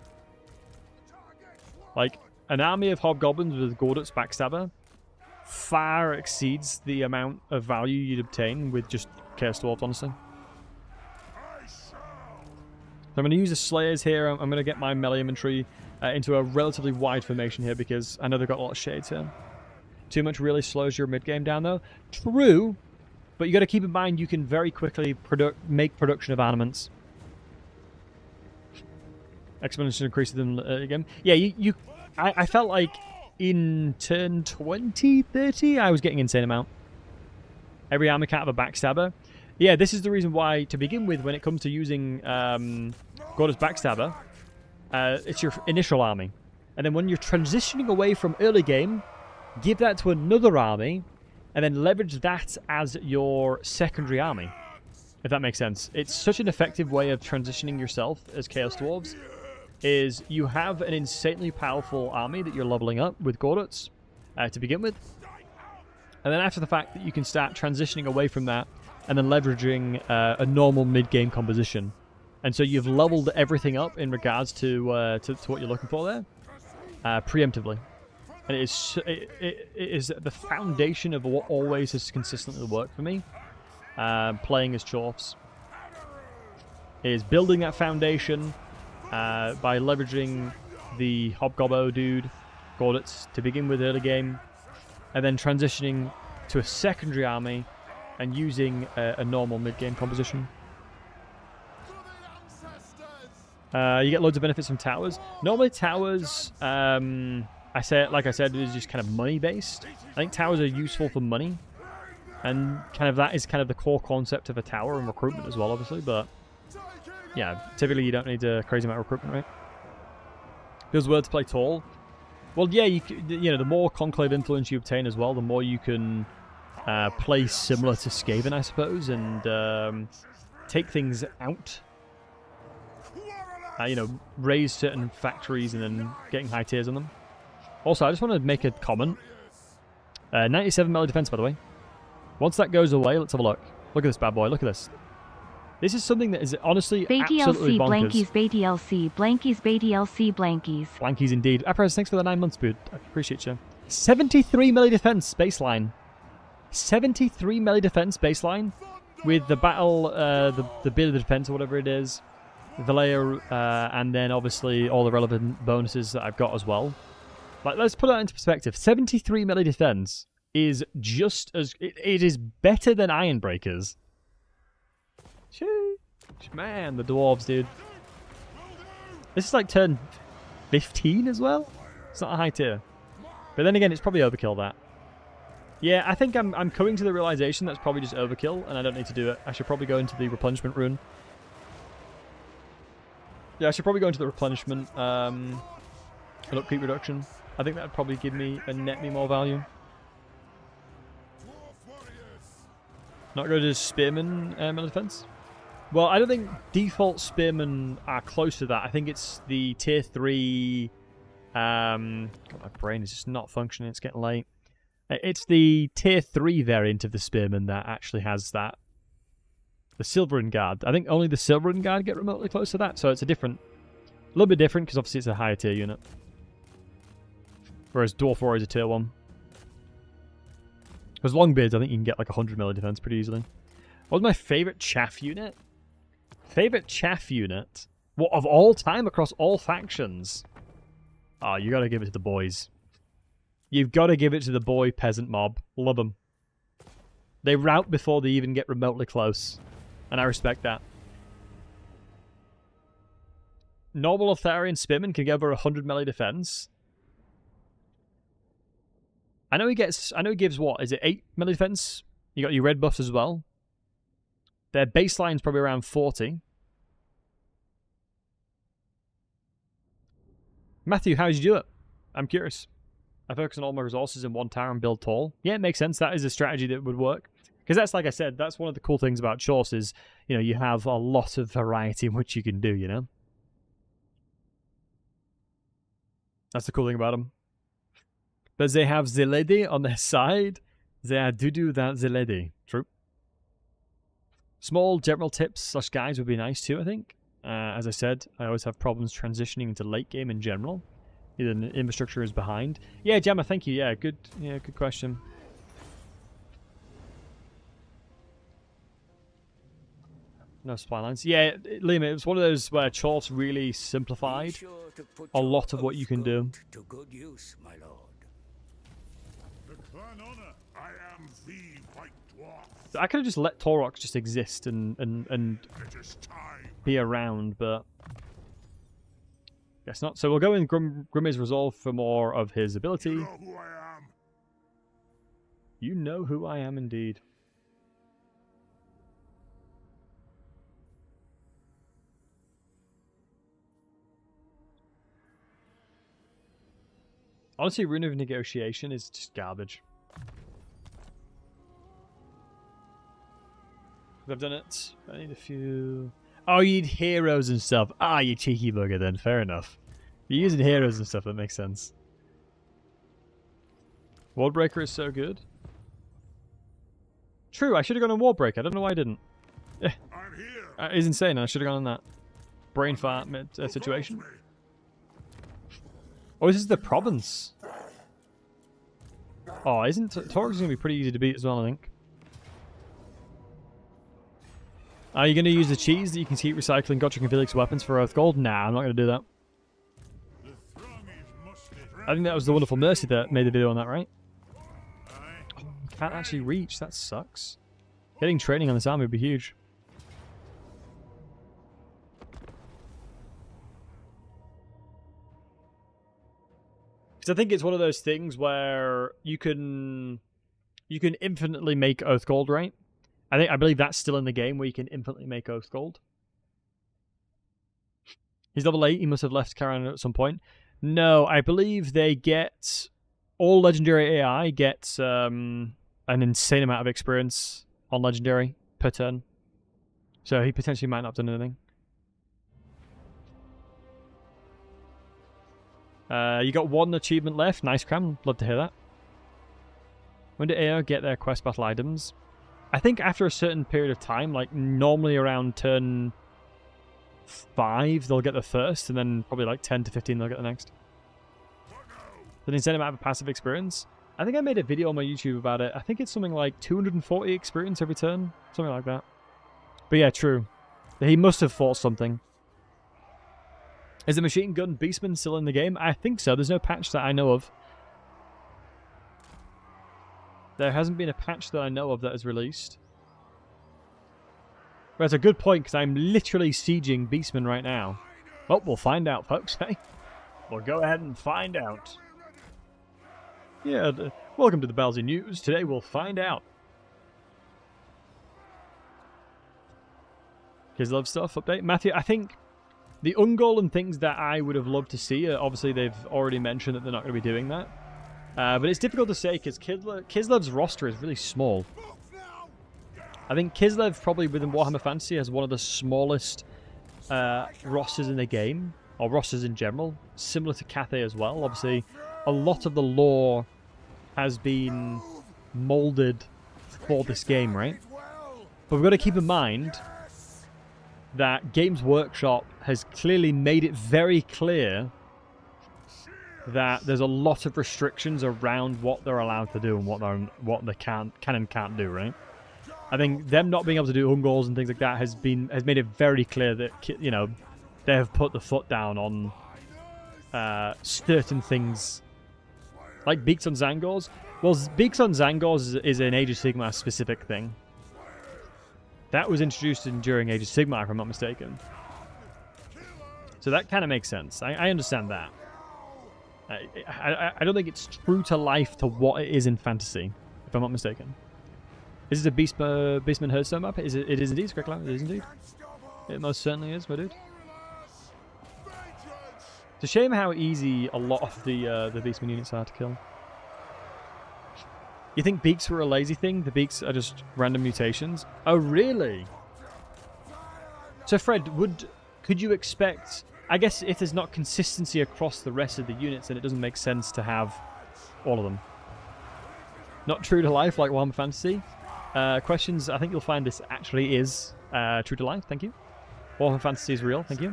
Like, an army of Hobgoblins with Gordut's Backstabber far exceeds the amount of value you'd obtain with just Chaos Dwarves, honestly. So I'm going to use the Slayers here. I'm going to get my melee inventory into a relatively wide formation here because I know they've got a lot of shades here. Too much really slows your mid-game down, though. True, but you got to keep in mind you can very quickly make production of armaments. Exponentially increases them again. Yeah, I felt like in turn 20, 30, I was getting insane amount. Every army can't have a Backstabber. Yeah, this is the reason why, to begin with, when it comes to using Gordut's Backstabber, it's your initial army. And then when you're transitioning away from early game, give that to another army, and then leverage that as your secondary army. If that makes sense. It's such an effective way of transitioning yourself as Chaos Dwarves, is you have an insanely powerful army that you're leveling up with Gorduts to begin with. And then after the fact that you can start transitioning away from that and then leveraging a normal mid-game composition. And so you've leveled everything up in regards to what you're looking for there, preemptively. And it is the foundation of what always has consistently worked for me, playing as Chorfs. Is building that foundation by leveraging the Hobgobbo dude, Gorduts, to begin with early game, and then transitioning to a secondary army and using a normal mid-game composition. You get loads of benefits from towers. Normally towers, like I said, is just kind of money-based. I think towers are useful for money, and kind of that is kind of the core concept of a tower and recruitment as well, obviously, but yeah, typically you don't need a crazy amount of recruitment, right? Feels weird to play tall. Well, yeah, you know, the more conclave influence you obtain as well, the more you can play similar to Skaven, I suppose, and take things out. You know, raise certain factories and then getting high tiers on them. Also, I just want to make a comment. 97 melee defense, by the way. Once that goes away, let's have a look. Look at this bad boy. Look at this. This is something that is honestly absolutely bonkers. Blankies, Blankies, Blankies, Blankies. Blankies indeed. Apres, thanks for the 9 months, dude. I appreciate you. 73 melee defense baseline. 73 melee defense baseline with the battle, the bit of the defense or whatever it is, the layer, and then obviously all the relevant bonuses that I've got as well. Like, let's put that into perspective. 73 melee defense is just as it is better than Ironbreakers. Sheesh. Man, the dwarves, dude. This is like turn 15 as well? It's not a high tier. But then again, it's probably overkill, that. Yeah, I think I'm coming to the realization that's probably just overkill, and I don't need to do it. I should probably go into the replenishment rune. Yeah, I should probably go into the replenishment and upkeep reduction. I think that would probably give me and net me more value. Not go to Spearman melee defense? Well, I don't think default Spearmen are close to that. I think it's the tier 3... God, my brain is just not functioning. It's getting late. It's the tier 3 variant of the Spearman that actually has that. The Silverin Guard. I think only the Silverin Guard get remotely close to that, so it's a little bit different, because obviously it's a higher tier unit. Whereas Dwarf Warrior is a tier 1. Because Longbeards, I think you can get like 100 melee defense pretty easily. What was my favourite chaff unit? Favourite chaff unit? What, of all time across all factions? Oh, you gotta give it to the boys. You've gotta give it to the boy peasant mob. Love them. They rout before they even get remotely close. And I respect that. Normal Aetherian Spearman can get over 100 melee defense. I know he gives what? Is it 8 melee defense? You got your red buffs as well. Their baseline's probably around 40. Matthew, how did you do it? I'm curious. I focus on all my resources in one tower and build tall. Yeah, it makes sense. That is a strategy that would work. Because that's, like I said, that's one of the cool things about Chorse is, you know, you have a lot of variety in which you can do, you know? That's the cool thing about them. But they have the lady on their side. They do that the lady. True. Small general tips / guides would be nice too, I think. As I said, I always have problems transitioning into late game in general. Either the infrastructure is behind. Yeah, Gemma, thank you. Yeah, good question. No supply lines. Yeah, Liam, it was one of those where Chorse really simplified a lot of what you can do. To good use, my lord. The clan honor. I am the White Dwarf. I could have just let Torok just exist and It is time. be around, but guess not. So we'll go in Grimmir's Resolve for more of his ability. You know who I am. You know who I am, indeed. Honestly, Rune of Negotiation is just garbage. I've done it. I need a few... Oh, you need heroes and stuff. Ah, you cheeky bugger then. Fair enough. You're using heroes and stuff. That makes sense. Wardbreaker is so good. True, I should have gone on Wardbreaker. I don't know why I didn't. I'm here. It's insane. I should have gone on that. Brain fart situation. Oh, this is the province. Oh, isn't Torok's going to be pretty easy to beat as well, I think. Are you going to use the cheese that you can keep recycling Gotrek and Felix weapons for Earth Gold? Nah, I'm not going to do that. I think that was the Wonderful Mercy that made the video on that, right? Oh, can't actually reach. That sucks. Getting training on this army would be huge. Because I think it's one of those things where you can infinitely make Earth Gold, right? I believe that's still in the game where you can infinitely make Earth Gold. He's level 8. He must have left Charon at some point. No, I believe they get... All Legendary AI gets an insane amount of experience on Legendary per turn. So he potentially might not have done anything. You got one achievement left. Nice, Cram. Love to hear that. When do AO get their quest battle items? I think after a certain period of time, like normally around turn 5, they'll get the first, and then probably like 10 to 15, they'll get the next. The insane amount of passive experience. I think I made a video on my YouTube about it. I think it's something like 240 experience every turn, something like that. But yeah, true. He must have fought something. Is the machine gun Beastman still in the game? I think so. There's no patch that I know of. There hasn't been a patch that I know of that is released. That's a good point, because I'm literally sieging Beastmen right now. Well, we'll find out, folks, hey? We'll go ahead and find out. Yeah, welcome to the Battlesey News. Today we'll find out. Kislev stuff update. Matthew, I think the Ungol and things that I would have loved to see, obviously they've already mentioned that they're not going to be doing that. But it's difficult to say because Kislev's roster is really small. I think Kislev probably within Warhammer Fantasy has one of the smallest rosters in the game, or rosters in general, similar to Cathay as well. Obviously, a lot of the lore has been molded for this game, right? But we've got to keep in mind that Games Workshop has clearly made it very clear that there's a lot of restrictions around what they're allowed to do and what they can and can't do, right? I think them not being able to do ungoals and things like that has made it very clear that, you know, they have put the foot down on certain things, like Beaks on Zangors. Well, Beaks on Zangors is an Age of Sigmar specific thing. That was introduced during Age of Sigmar, if I'm not mistaken. So that kind of makes sense. I understand that. I don't think it's true to life to what it is in fantasy, if I'm not mistaken. Is it a Beastman Hearthstone map? It is indeed, correct line. It is indeed. It most certainly is, my dude. It's a shame how easy a lot of the Beastman units are to kill. You think Beaks were a lazy thing? The Beaks are just random mutations? Oh, really? So, Fred, could you expect... I guess if there's not consistency across the rest of the units, then it doesn't make sense to have all of them. Not true to life like Warhammer Fantasy. Questions, I think you'll find this actually is true to life, thank you. Warhammer Fantasy is real, thank you.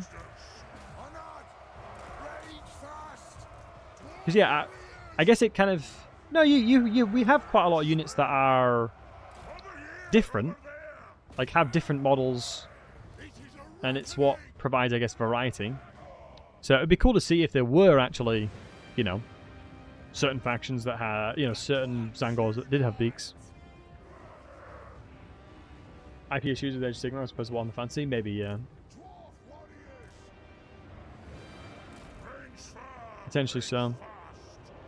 Because yeah, I guess it kind of... No, we have quite a lot of units that are different. Like, have different models. And it's what provides, I guess, variety. So it'd be cool to see if there were actually, you know, certain factions that had, you know, certain Zangors that did have beaks. IP issues with Age of Sigmar as opposed to Warhammer Fantasy? Maybe, yeah. Potentially so.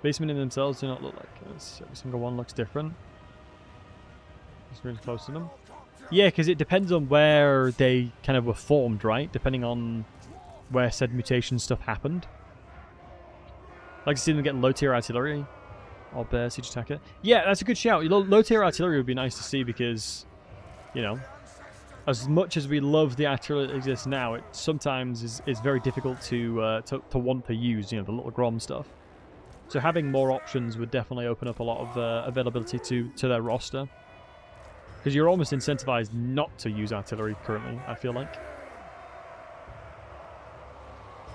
Beastmen in themselves do not look like this. Every single one looks different. It's really close to them. Yeah, because it depends on where they kind of were formed, right? Depending on where said mutation stuff happened. I'd like to see them get low-tier artillery. Or bear siege attacker. Yeah, that's a good shout. Low-tier artillery would be nice to see because, you know, as much as we love the artillery that exists now, it sometimes is very difficult to want to use, you know, the little Grom stuff. So having more options would definitely open up a lot of availability to their roster. Because you're almost incentivized not to use artillery currently, I feel like.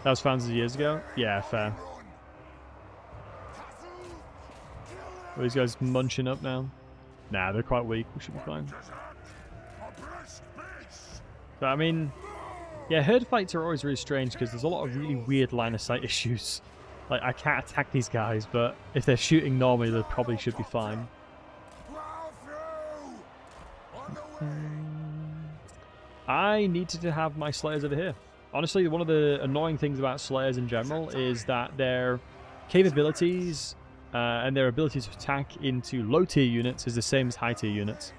That was fans years ago? Yeah, fair. Are these guys munching up now? Nah, they're quite weak. We should be fine. But I mean, yeah, herd fights are always really strange because there's a lot of really weird line of sight issues. Like, I can't attack these guys, but if they're shooting normally, they probably should be fine. I needed to have my Slayers over here. Honestly, one of the annoying things about Slayers in general is that their capabilities and their ability to attack into low-tier units is the same as high-tier units.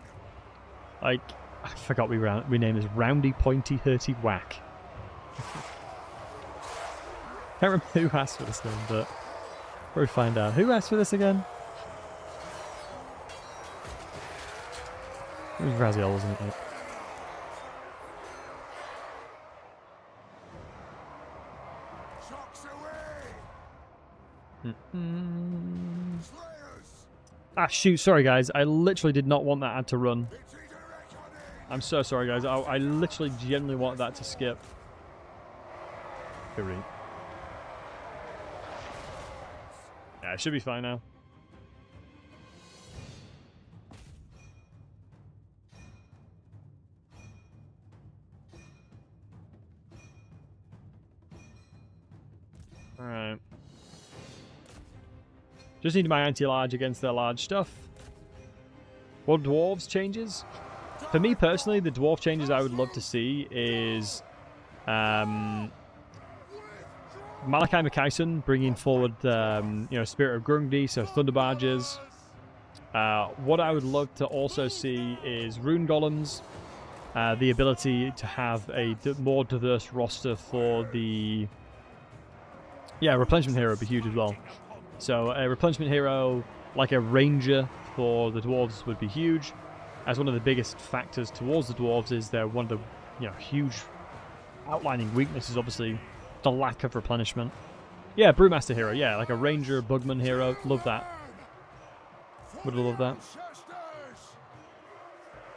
Like, I forgot we named this Roundy, Pointy, Hurty, Whack. Can't remember who asked for this thing, but we'll find out. Who asked for this again? It was Raziel, wasn't it? Ah, shoot. Sorry, guys. I literally did not want that ad to run. I'm so sorry, guys. I literally genuinely wanted that to skip. Here we go. Yeah, it should be fine now. Alright. Just need my anti-large against their large stuff. What dwarves changes? for me personally, the dwarf changes I would love to see is Malachi McKayson bringing forward, Spirit of Grungdi, so Thunder Barges. What I would love to also see is Rune Golems, the ability to have a more diverse roster for the... Yeah, Replenishment Hero would be huge as well. So a Replenishment Hero, like a Ranger for the Dwarves, would be huge. As one of the biggest factors towards the Dwarves is they're one of the huge outlining weaknesses, obviously, the lack of replenishment. Yeah, Brewmaster Hero, yeah, like a Ranger, Bugman Hero, love that. Would love that.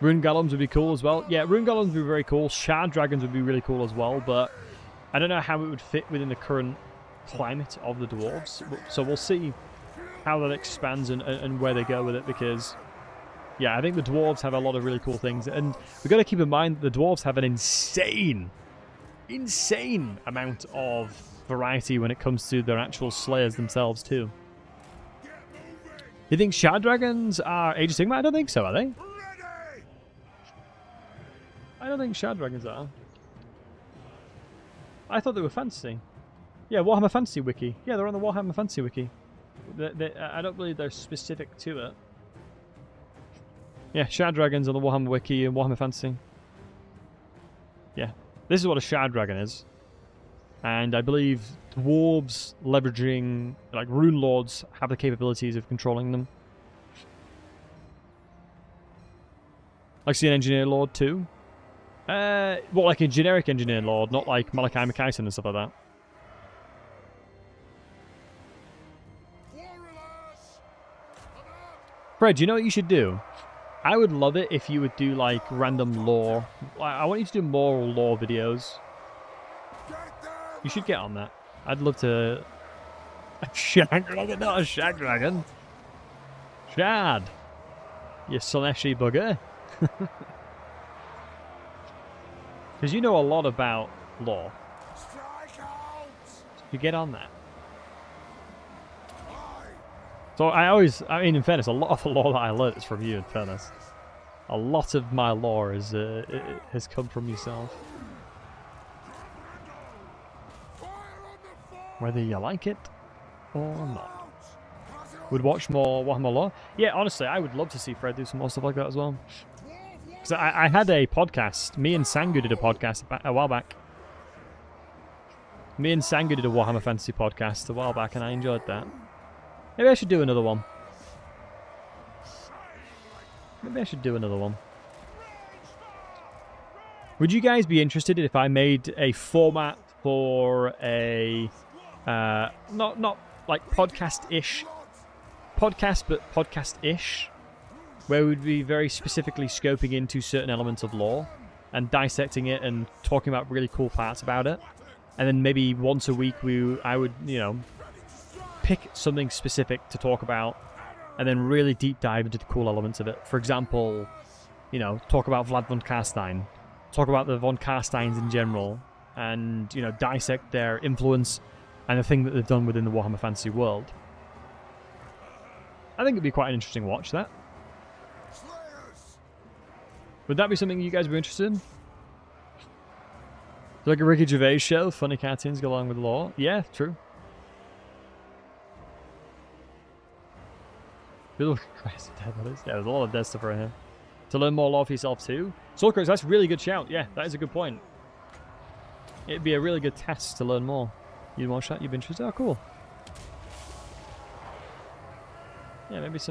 Rune Golems would be cool as well. Yeah, Rune Golems would be very cool. Shard Dragons would be really cool as well, but I don't know how it would fit within the current climate of the Dwarves. So we'll see how that expands and where they go with it, because, yeah, I think the Dwarves have a lot of really cool things. And we've got to keep in mind that the Dwarves have an insane amount of variety when it comes to their actual Slayers themselves, too. You think Shard Dragons are Age of Sigmar? I don't think so, are they? I don't think Shard Dragons are. I thought they were fantasy. Yeah, Warhammer Fantasy Wiki. Yeah, they're on the Warhammer Fantasy Wiki. I don't believe they're specific to it. Yeah, Shard Dragons on the Warhammer Wiki and Warhammer Fantasy. Yeah, this is what a Shard Dragon is. And I believe dwarves leveraging, like, Rune Lords have the capabilities of controlling them. Like, see an Engineer Lord too? Well, like a generic Engineer Lord, not like Malachi McKayson and stuff like that. Fred, you know what you should do? I would love it if you would do, like, random lore. I want you to do more lore videos. You should get on that. I'd love to... A Shag Dragon, not a Shag Dragon. Shad. You Slaneshi bugger. Because you know a lot about lore. You get on that. So I mean, in fairness, a lot of the lore that I learned is from you, in fairness. A lot of my lore is has come from yourself. Whether you like it or not. Would watch more Warhammer lore? Yeah, honestly, I would love to see Fred do some more stuff like that as well. Because I had a podcast. Me and Sangu did a podcast a while back. Me and Sangu did a Warhammer Fantasy podcast a while back, and I enjoyed that. Maybe I should do another one. Would you guys be interested if I made a format for a not like podcast-ish podcast, but podcast-ish, where we'd be very specifically scoping into certain elements of lore and dissecting it and talking about really cool parts about it, and then maybe once a week I would pick something specific to talk about and then really deep dive into the cool elements of it. For example, talk about Vlad von Carstein, talk about the von Carsteins in general, and dissect their influence and the thing that they've done within the Warhammer Fantasy world. I think it'd be quite an interesting watch, that. Would that be something you guys would be interested in? Like a Ricky Gervais show, funny cartoons go along with lore. Yeah, true. Christ, dead bodies. Yeah, there's a lot of dead stuff right here. To learn more lore for yourself too. Soulcrux, that's a really good shout. Yeah, that is a good point. It'd be a really good test to learn more. You'd watch that? You'd be interested? Oh, cool. Yeah, maybe that's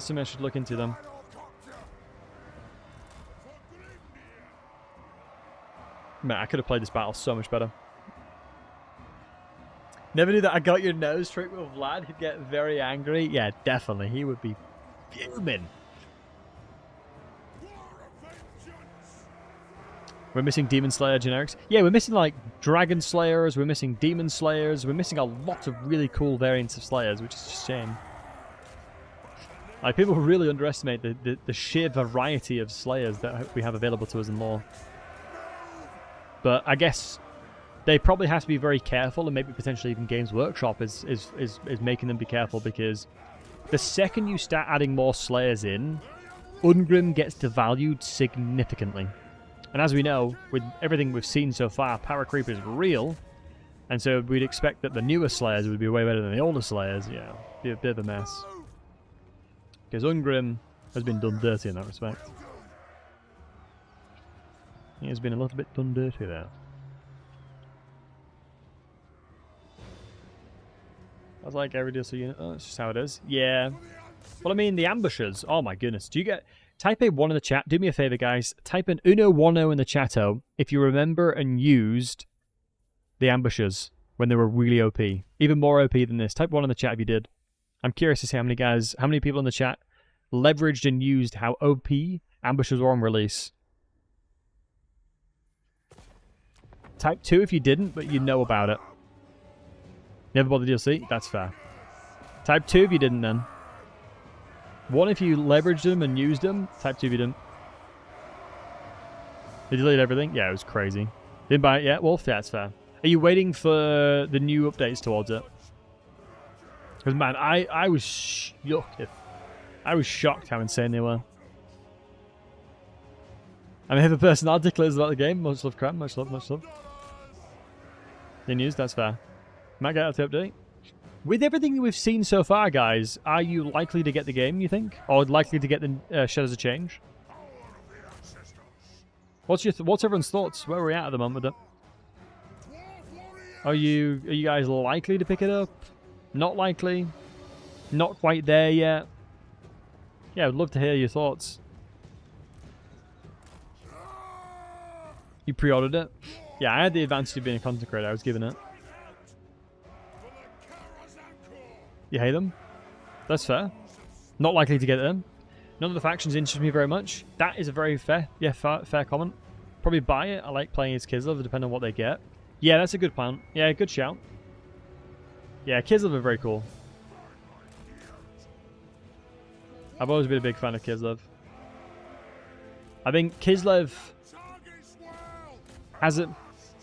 something I should look into then. Man, I could have played this battle so much better. Never knew that I got your nose trick with Vlad. He'd get very angry. Yeah, definitely. He would be fuming. We're missing Demon Slayer generics. Yeah, we're missing like Dragon Slayers. We're missing Demon Slayers. We're missing a lot of really cool variants of Slayers, which is a shame. Like, people really underestimate the sheer variety of Slayers that we have available to us in lore. But I guess they probably have to be very careful, and maybe potentially even Games Workshop is making them be careful, because the second you start adding more Slayers in, Ungrim gets devalued significantly. And as we know, with everything we've seen so far, power creep is real. And so we'd expect that the newer Slayers would be way better than the older Slayers. Yeah, be a bit of a mess. Because Ungrim has been done dirty in that respect. He has been a little bit done dirty there. That's like every DLC unit. Oh, that's just how it is. Yeah. Well, I mean, the ambushers. Oh my goodness. Do you get... Type a 1 in the chat. Do me a favor, guys. Type an uno 10 in the chatto if you remember and used the ambushers when they were really OP. Even more OP than this. Type 1 in the chat if you did. I'm curious to see how many people in the chat leveraged and used how OP ambushers were on release. Type 2 if you didn't, but you know about it. Never bought the DLC? That's fair. Type 2 if you didn't then. 1 if you leveraged them and used them. Type 2 if you didn't. They deleted everything? Yeah, it was crazy. Didn't buy it yet? Wolf? Yeah, that's fair. Are you waiting for the new updates towards it? Because, man, I was shocked. I was shocked how insane they were. I'm here for personality declares about the game. Much love, Cram. Much love, much love. The news? That's fair. Might get out to update. With everything we've seen so far, guys, are you likely to get the game, you think? Or likely to get the Shadows of Change? What's everyone's thoughts? Where are we at the moment with it? Are you guys likely to pick it up? Not likely? Not quite there yet? Yeah, I'd love to hear your thoughts. You pre-ordered it? Yeah, I had the advantage of being a content creator. I was given it. You hate them? That's fair. Not likely to get them. None of the factions interest me very much. That is a very fair comment. Probably buy it. I like playing as Kislev, depending on what they get. Yeah, that's a good plan. Yeah, good shout. Yeah, Kislev are very cool. I've always been a big fan of Kislev. I think Kislev has a...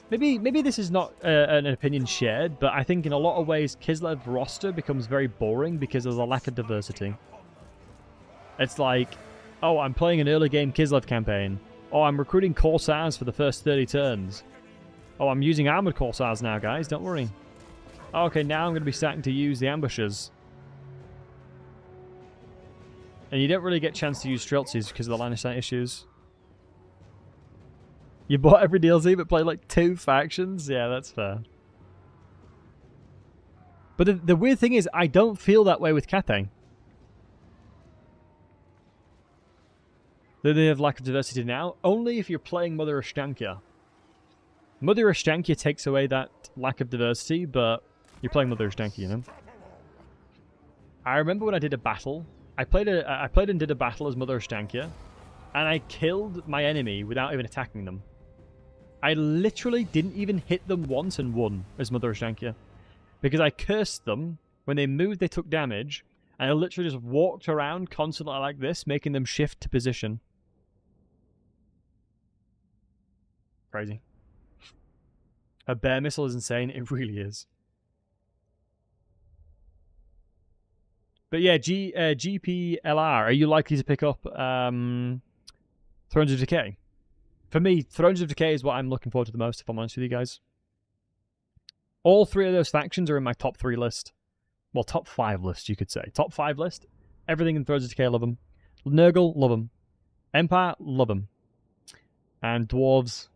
Maybe this is not an opinion shared, but I think in a lot of ways Kislev roster becomes very boring because of the lack of diversity. It's like, oh, I'm playing an early game Kislev campaign. Oh, I'm recruiting Corsairs for the first 30 turns. Oh, I'm using armored Corsairs now, guys, don't worry. Oh, okay, now I'm going to be starting to use the ambushers. And you don't really get a chance to use Streltsies because of the line of sight issues. You bought every DLC but played like 2 factions? Yeah, that's fair. But the weird thing is, I don't feel that way with Cathay. They have lack of diversity now. Only if you're playing Mother Ashtankia. Mother Ashtankia takes away that lack of diversity, but you're playing Mother Ashtankia, you know? I remember when I did a battle. I played and did a battle as Mother Ashtankia, and I killed my enemy without even attacking them. I literally didn't even hit them once and won as Mother Ashtankia. Because I cursed them. When they moved, they took damage. And I literally just walked around constantly like this, making them shift to position. Crazy. A bear missile is insane. It really is. But yeah, GPLR, are you likely to pick up Thrones of Decay? For me, Thrones of Decay is what I'm looking forward to the most, if I'm honest with you guys. All 3 of those factions are in my top 3 list. Well, top 5 list, you could say. Top 5 list. Everything in Thrones of Decay, love them. Nurgle, love them. Empire, love them. And Dwarves...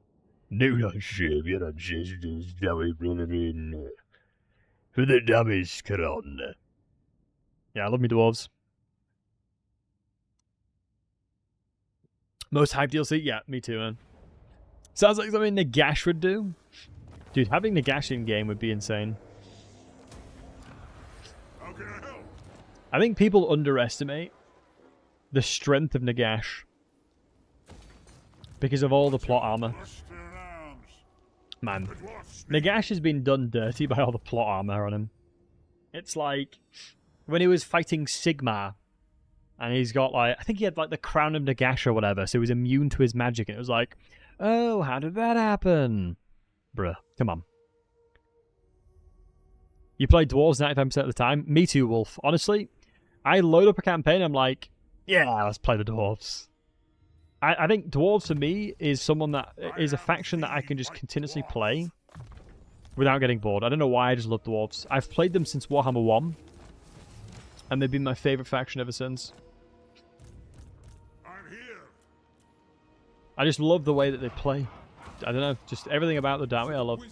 Do not shame your ancestors, dammy brethren, for the dammy's crown. Yeah, I love me Dwarves. Most hype DLC? Yeah, me too, man. Sounds like something Nagash would do. Dude, having Nagash in game would be insane. How can I help? I think people underestimate the strength of Nagash because of all the plot armor. Man, Nagash has been done dirty by all the plot armor on him. It's like when he was fighting Sigmar, and he's got like, I think he had like the crown of Nagash or whatever, so he was immune to his magic, and it was like, oh, how did that happen? Bruh, come on. You play Dwarves 95% of the time? Me too, Wolf. Honestly, I load up a campaign, I'm like, Yeah, let's play the dwarves. I think dwarves for me is someone that is a faction that I can just continuously play without getting bored. I don't know why, I just love dwarves. I've played them since Warhammer 1, and they've been my favourite faction ever since. I'm here. I just love the way that they play. I don't know, just everything about the Dark I love.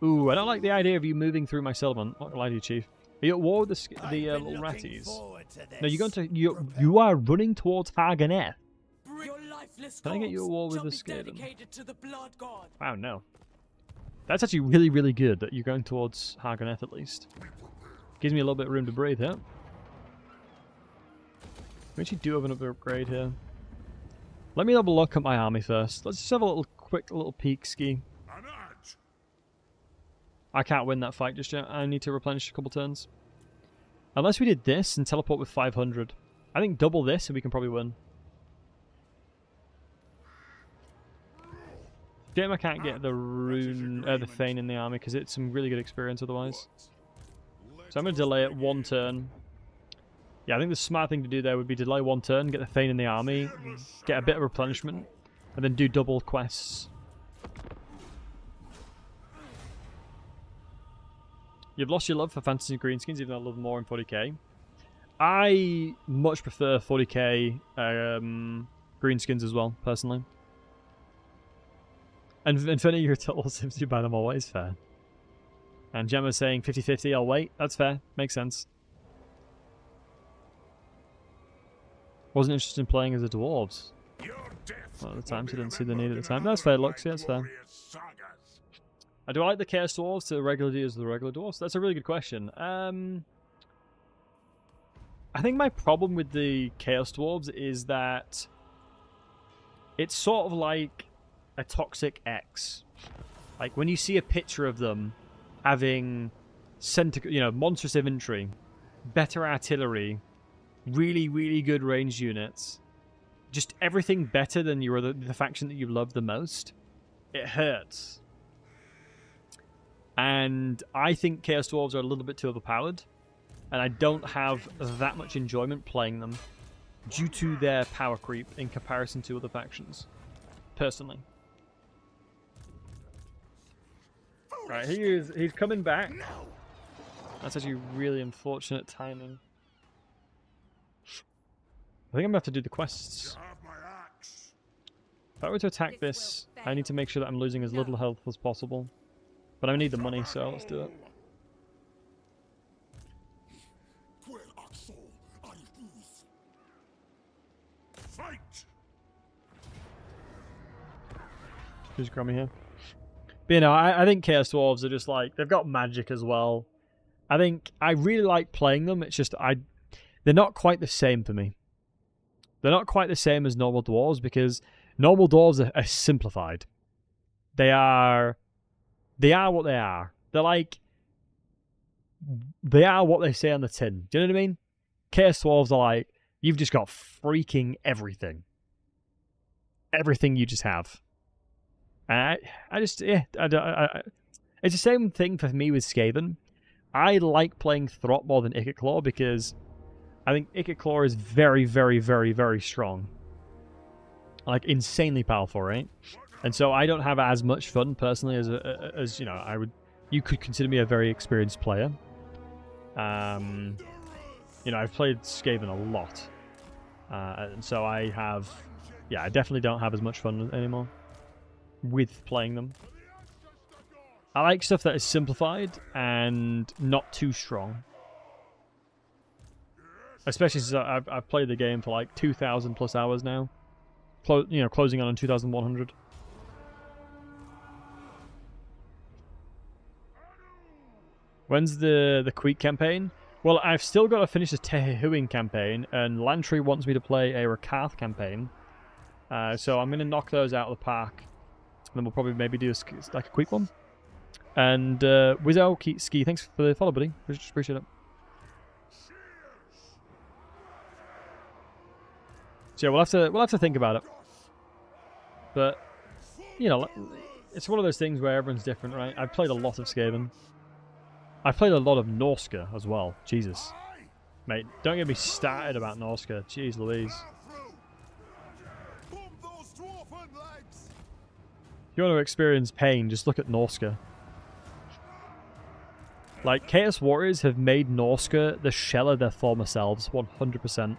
Ooh, I don't like the idea of you moving through my settlement. Not gonna lie to you, Chief. Are you at war with the little ratties? No, you're going to. You are running towards Haganeth. Can I get you a war with the Skaven? Wow, no. That's actually really, really good that you're going towards Haganeth at least. Gives me a little bit of room to breathe here. We actually do have another upgrade here. Let me have a look at my army first. Let's just have a quick little peek ski. I can't win that fight just yet. I need to replenish a couple turns. Unless we did this and teleport with 500. I think double this and we can probably win. Damn, I can't get the rune, the Thane in the army because it's some really good experience otherwise. So I'm going to delay it 1 turn. Yeah, I think the smart thing to do there would be delay 1 turn, get the Thane in the army, get a bit of replenishment, and then do double quests. You've lost your love for fantasy greenskins, even though I love them more in 40k. I much prefer 40k greenskins as well, personally. And Finny, you're total Sims, you buy them always, fair. And Gemma's saying 50-50, I'll wait. That's fair, makes sense. Wasn't interested in playing as a dwarves. Well, at the time, so didn't see the need at the time. That's fair, Lux, yeah, that's fair. Do I like the Chaos Dwarves to regularly as the regular dwarves? That's a really good question. I think my problem with the Chaos Dwarves is that it's sort of like a toxic X. Like when you see a picture of them having monstrous infantry, better artillery, really, really good ranged units, just everything better than the faction that you love the most, it hurts. And I think Chaos Dwarves are a little bit too overpowered, and I don't have that much enjoyment playing them due to their power creep in comparison to other factions, personally. Right, he's coming back. That's actually really unfortunate timing. I think I'm going to have to do the quests. If I were to attack this, I need to make sure that I'm losing as little health as possible. But I need the money, so let's do it. Who's Grommy here? But I think Chaos Dwarves are just like, they've got magic as well. I think I really like playing them, it's just they're not quite the same for me. They're not quite the same as normal dwarves because normal dwarves are simplified. They are what they are. They are what they say on the tin. Do you know what I mean? Chaos Dwarves are like, you've just got freaking everything. Everything you just have. And it's the same thing for me with Skaven. I like playing Throt more than Ikit because I think Ikit is very, very, very, very strong. Like, insanely powerful, right? And so I don't have as much fun, personally, as you could consider me a very experienced player. I've played Skaven a lot. And so I definitely don't have as much fun anymore with playing them. I like stuff that is simplified and not too strong. Especially since I've played the game for like 2,000 plus hours now. Closing on 2,100. When's the Queek campaign? Well, I've still got to finish the Tehuin campaign, and Lantry wants me to play a Rakath campaign. So I'm going to knock those out of the park. And then we'll probably maybe do a quick one. And Wizzo Ski, thanks for the follow, buddy. Appreciate it. So yeah, we'll have to think about it. But it's one of those things where everyone's different, right? I've played a lot of Skaven. I've played a lot of Norska as well. Jesus, mate, don't get me started about Norska. Jeez Louise. If you want to experience pain, just look at Norska. Like, Chaos Warriors have made Norska the shell of their former selves, 100%.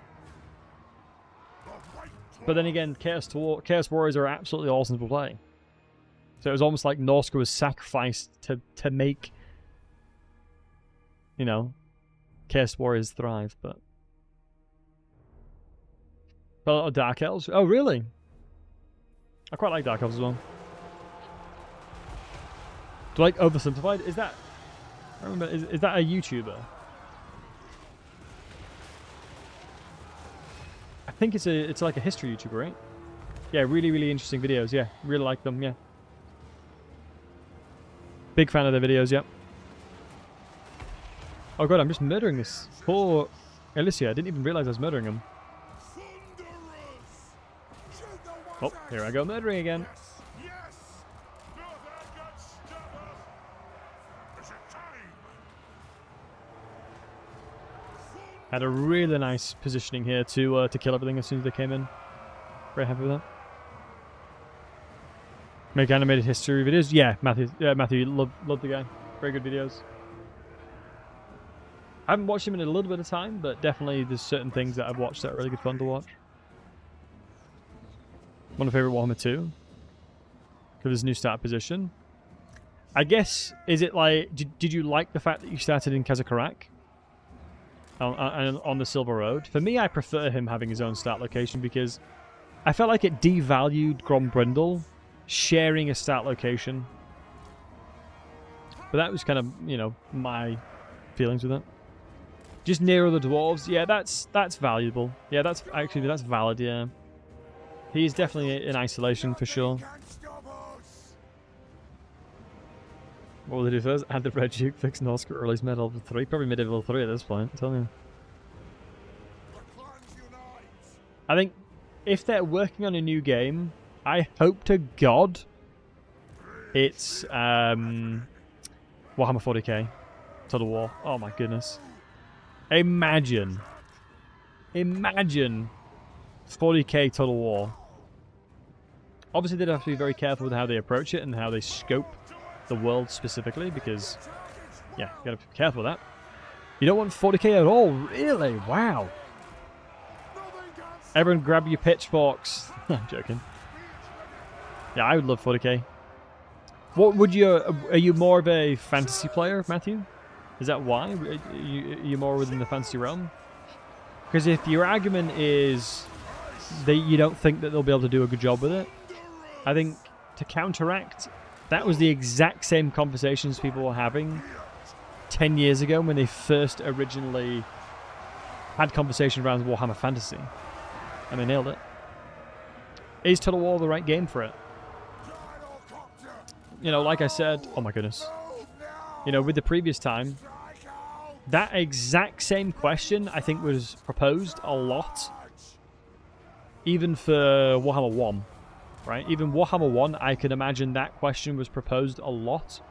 But then again, Chaos Warriors are absolutely awesome to play. So it was almost like Norska was sacrificed to make, you know, Chaos Warriors thrive, but... A lot of Dark Elves? Oh, really? I quite like Dark Elves as well. Do you like Oversimplified? Is that... I remember, is that a YouTuber? I think it's like a history YouTuber, right? Yeah, really, really interesting videos. Yeah, really like them, yeah. Big fan of their videos, yeah. Oh god, I'm just murdering this poor Alicia. I didn't even realize I was murdering him. Oh, here I go murdering again. Had a really nice positioning here to kill everything as soon as they came in. Very happy with that. Make animated history videos? Yeah, Matthew. Yeah, Matthew, love the guy. Very good videos. I haven't watched him in a little bit of time, but definitely there's certain things that I've watched that are really good fun to watch. One of my favorite Warhammer 2. Because his new start position. I guess, is it like, did you like the fact that you started in Kazakarak? On the Silver Road? For me, I prefer him having his own start location because I felt like it devalued Grombrindal sharing a start location. But that was kind of, you know, my feelings with it. Just near other dwarves, yeah, that's valuable. Yeah, that's valid, yeah. He's definitely in isolation for sure. What will they do first? Add the Red Duke, fix Norska, or release mid-level 3? Probably mid-level 3 at this point, I'm telling you. I think if they're working on a new game, I hope to God it's Warhammer 40k Total War. Oh my goodness. Imagine 40k Total War. Obviously they'd have to be very careful with how they approach it and how they scope the world specifically, because yeah, you gotta be careful with that. You don't want 40k at all, really? Wow. Everyone grab your pitchforks. I'm joking. Yeah, I would love 40k. What would you... Are you more of a fantasy player, Matthew? Is that why? Are you more within the fantasy realm? Because if your argument is that you don't think that they'll be able to do a good job with it, I think to counteract, that was the exact same conversations people were having 10 years ago when they first originally had conversations around Warhammer Fantasy. And they nailed it. Is Total War the right game for it? You know, like I said... Oh my goodness. You know, with the previous time, that exact same question, I think, was proposed a lot. Even for Warhammer 1. Right? Even Warhammer 1, I can imagine that question was proposed a lot.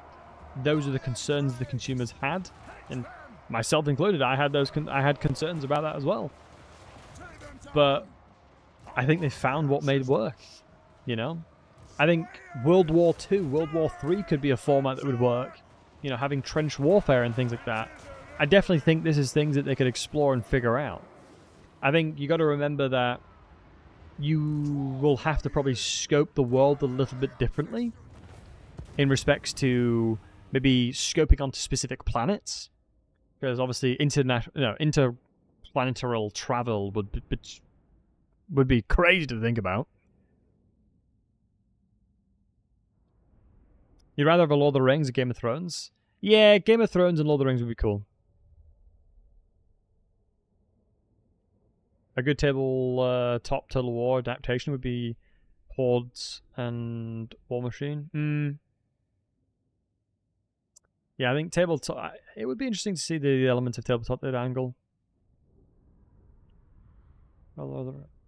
Those are the concerns the consumers had. And myself included, I had concerns about that as well. But I think they found what made work. You know? I think World War II, World War III could be a format that would work. You know, having trench warfare and things like that. I definitely think this is things that they could explore and figure out. I think you got to remember that you will have to probably scope the world a little bit differently in respects to maybe scoping onto specific planets, because obviously interplanetary travel would be crazy to think about. You'd rather have a Lord of the Rings or Game of Thrones? Yeah, Game of Thrones and Lord of the Rings would be cool. A good top Total War adaptation would be Hordes and War Machine. Yeah, I think tabletop... It would be interesting to see the elements of tabletop that angle.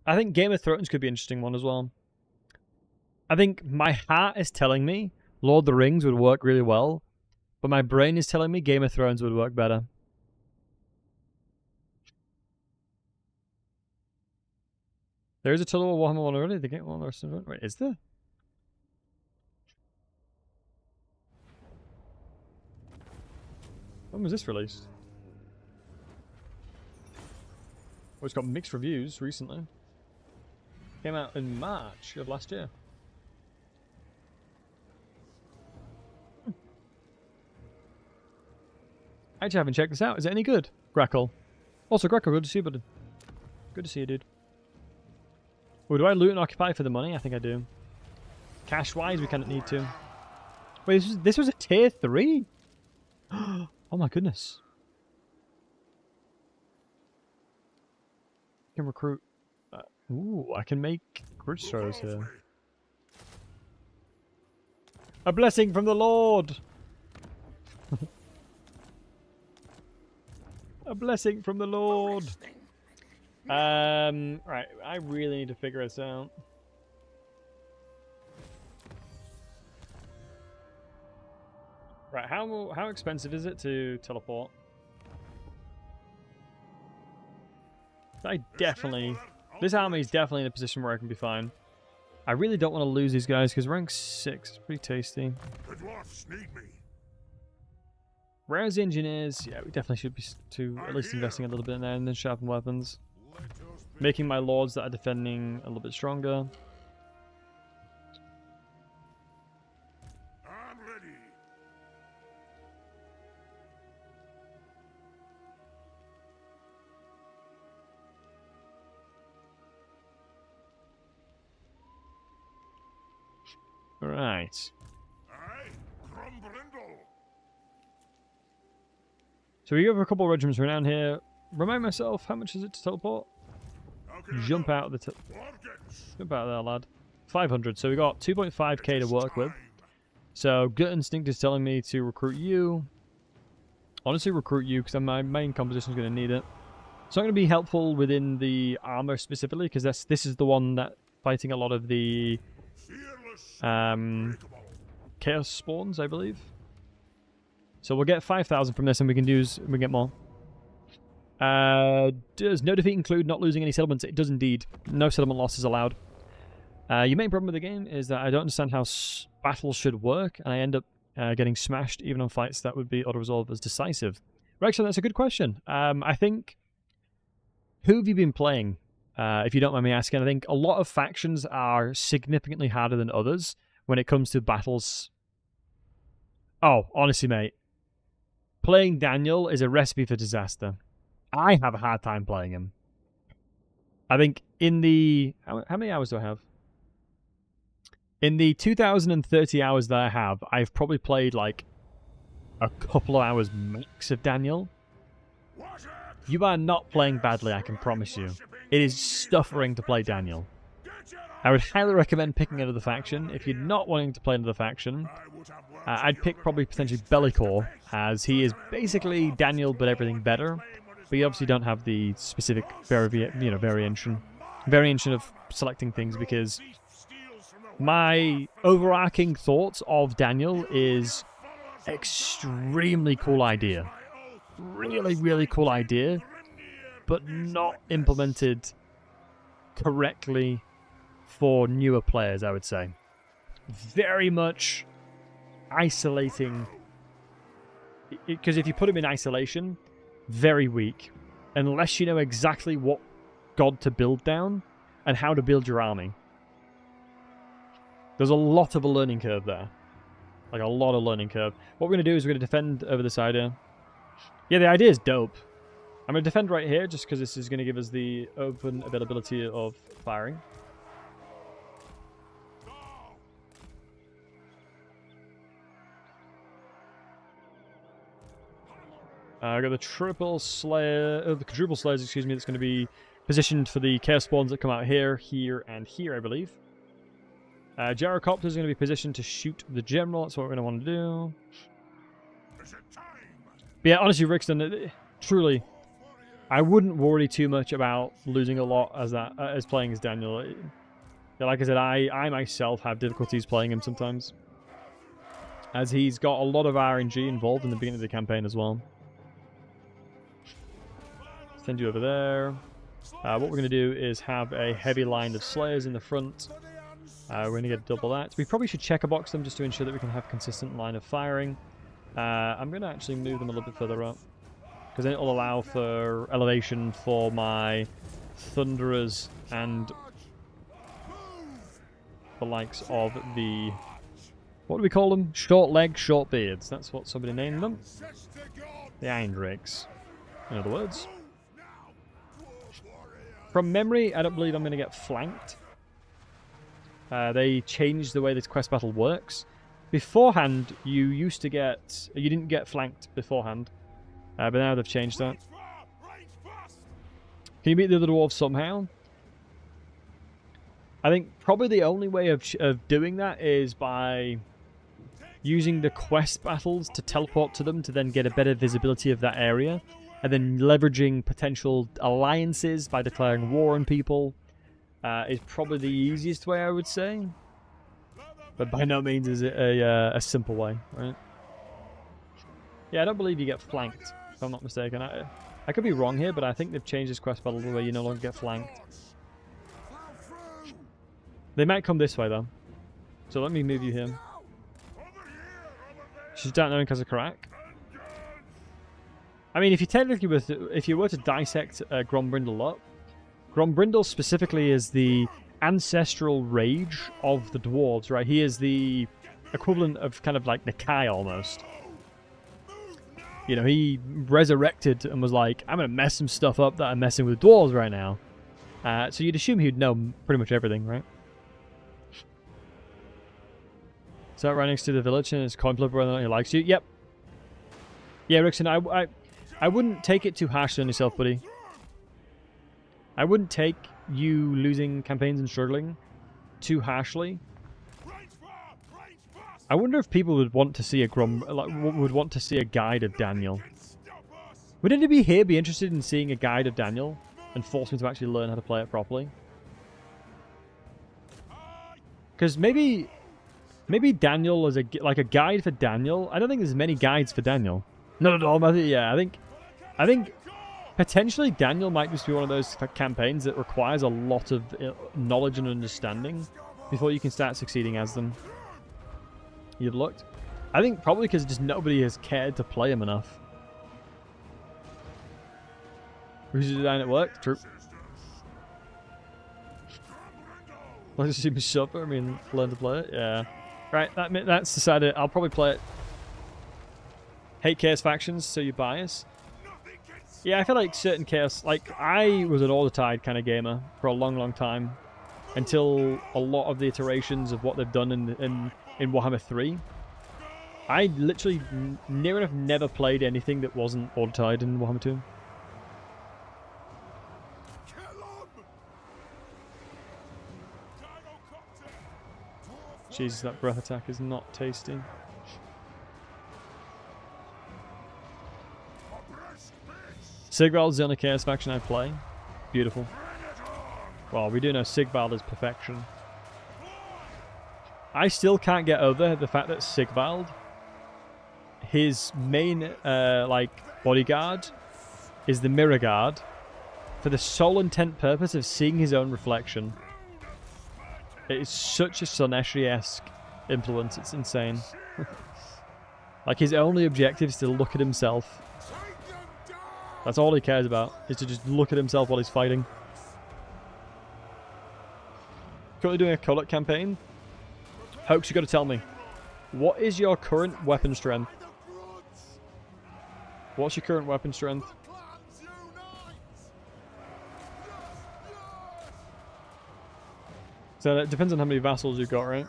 I think Game of Thrones could be an interesting one as well. I think my heart is telling me Lord of the Rings would work really well, but my brain is telling me Game of Thrones would work better. There is a Total War Warhammer 1 already. The game one. Wait, is there? When was this released? Oh, it's got mixed reviews recently. Came out in March of last year. I actually haven't checked this out. Is it any good? Grackle. Also, Grackle, good to see you, buddy. Good to see you, dude. Oh, do I loot and occupy for the money? I think I do. Cash-wise, we kind of need to. Wait, this was a tier 3? Oh my goodness. I can recruit. Ooh, I can make bridge throws here. A blessing from the Lord! A blessing from the Lord! Right, I really need to figure this out. Right, how expensive is it to teleport? This army is definitely in a position where I can be fine. I really don't want to lose these guys because rank 6 is pretty tasty. The dwarfs need me. Rouse the engineers, yeah, we definitely should be at least investing a little bit in there, and then sharpen weapons. Making my lords that are defending a little bit stronger. I'm ready. Alright. Aye, Grombrindal. So we have a couple of regiments around here. Remind myself, how much is it to teleport? Jump out of the jump out of there, lad. 500. So we got 2.5k to work with. So gut instinct is telling me to recruit you. Honestly, recruit you because my main composition is going to need it. It's not going to be helpful within the armor specifically because this is the one that fighting a lot of the chaos spawns, I believe. So we'll get 5,000 from this, and we can get more. Does no defeat include not losing any settlements? It does indeed. No settlement losses allowed. Your main problem with the game is that I don't understand how battles should work, and I end up getting smashed even on fights that would be auto-resolved as decisive. Rexon, that's a good question. I think... Who have you been playing? If you don't mind me asking, I think a lot of factions are significantly harder than others when it comes to battles. Oh, honestly, mate. Playing Daniel is a recipe for disaster. I have a hard time playing him. I think in the... How many hours do I have? In the 2,030 hours that I have, I've probably played like a couple of hours max of Daniel. You are not playing badly, I can promise you. It is suffering to play Daniel. I would highly recommend picking another faction. If you're not wanting to play another faction, I'd pick probably potentially Bellicor, as he is basically Daniel but everything better. But you obviously don't have the specific variation of selecting things, because my overarching thoughts of Daniel is extremely cool idea. Really, really cool idea, but not implemented correctly for newer players, I would say. Very much isolating, because if you put him in isolation, very weak, unless you know exactly what god to build down and how to build your army. There's a lot of a learning curve there. Like a lot of learning curve. What we're going to do is we're going to defend over this idea. Yeah, the idea is dope. I'm going to defend right here just because this is going to give us the open availability of firing. I got the triple slayer, the quadruple slayers, excuse me, that's going to be positioned for the chaos spawns that come out here, here, and here, I believe. Gyrocopter is going to be positioned to shoot the general. That's what we're going to want to do. But yeah, honestly, Rixton, truly, I wouldn't worry too much about losing a lot as playing as Daniel. Yeah, like I said, I myself have difficulties playing him sometimes, as he's got a lot of RNG involved in the beginning of the campaign as well. Send you over there. What we're going to do is have a heavy line of slayers in the front. We're going to get double that. We probably should checker box them just to ensure that we can have consistent line of firing. I'm going to actually move them a little bit further up. Because then it'll allow for elevation for my Thunderers and the likes of the... What do we call them? Short legs, short beards. That's what somebody named them. The Iron Drakes, in other words. From memory, I don't believe I'm going to get flanked. They changed the way this quest battle works. Beforehand, you used to get... You didn't get flanked beforehand. But now they've changed that. Can you beat the other dwarves somehow? I think probably the only way of doing that is by using the quest battles to teleport to them to then get a better visibility of that area. And then leveraging potential alliances by declaring war on people is probably the easiest way, I would say. But by no means is it a simple way, right? Yeah, I don't believe you get flanked, if I'm not mistaken. I could be wrong here, but I think they've changed this quest battle where you no longer get flanked. They might come this way, though. So let me move you here. She's down there in Kazakharak. I mean, if you technically if you were to dissect Grombrindal up, Grombrindal specifically is the ancestral rage of the dwarves, right? He is the equivalent of kind of like Nakai almost. You know, he resurrected and was like, I'm going to mess some stuff up that I'm messing with dwarves right now. So you'd assume he'd know pretty much everything, right? So right next to the village and his coin flipper whether or not he likes you. Yep. Yeah, Rickson, I wouldn't take it too harshly on yourself, buddy. I wouldn't take you losing campaigns and struggling too harshly. I wonder if people would want to see a guide of Daniel. Would anybody here be interested in seeing a guide of Daniel and force me to actually learn how to play it properly? Because maybe Daniel is a guide for Daniel. I don't think there's many guides for Daniel. Not at all. Yeah, I think potentially Daniel might just be one of those campaigns that requires a lot of knowledge and understanding before you can start succeeding as them. You've looked. I think probably because just nobody has cared to play him enough. Who's design it worked? True. Let's see me suffer. I mean, learn to play it. Yeah. Right. That's decided. I'll probably play it. Hate Chaos factions, so you bias. Yeah, I feel like certain Chaos... Like, I was an Order-Tide kind of gamer for a long, long time. Until a lot of the iterations of what they've done in Warhammer 3. I literally near enough never played anything that wasn't Order-Tide in Warhammer 2. Jesus, that breath attack is not tasty. Sigvald's the only Chaos faction I play. Beautiful. Well, we do know Sigvald is perfection. I still can't get over the fact that Sigvald, his main bodyguard, is the Mirror Guard, for the sole intent purpose of seeing his own reflection. It is such a Soneshi-esque influence, it's insane. Like, his only objective is to look at himself. That's all he cares about, is to just look at himself while he's fighting. Currently doing a Collet campaign. Hoax, you got to tell me, what is your current weapon strength? What's your current weapon strength? So that depends on how many vassals you've got, right?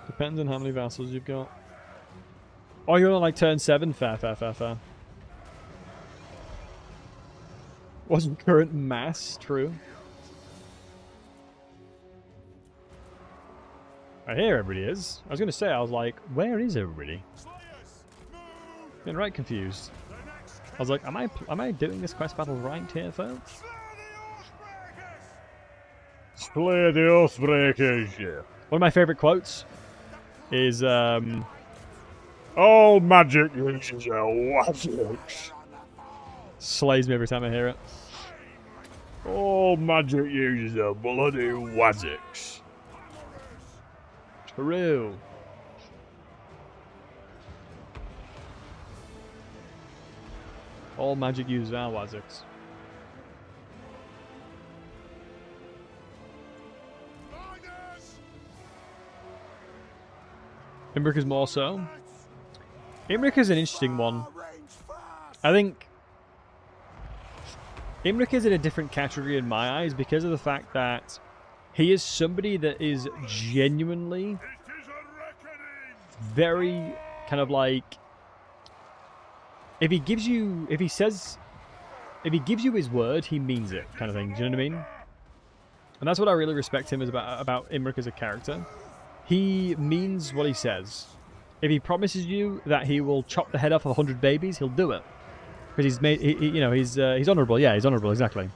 Depends on how many vassals you've got. Oh, you're on like turn 7? Fair. Wasn't current mass true? I hear everybody is. I was going to say, I was like, where is everybody? Been right confused. I was like, am I doing this quest battle right here, folks? Slay the Oathbreakers, yeah. One of my favourite quotes is, all magic uses a Wazix. Slays me every time I hear it. All magic uses a bloody Wazix. True. All magic users are Waziks. Imrik is more so. Imrik is an interesting one. I think Imrik is in a different category in my eyes because of the fact that he is somebody that is genuinely very kind of like, if he gives you his word, he means it, kind of thing. Do you know what I mean? And that's what I really respect him is about Imrik as a character. He means what he says. If he promises you that he will chop the head off of 100 babies, he'll do it. Because he's made, he's honourable. Yeah, he's honourable, exactly.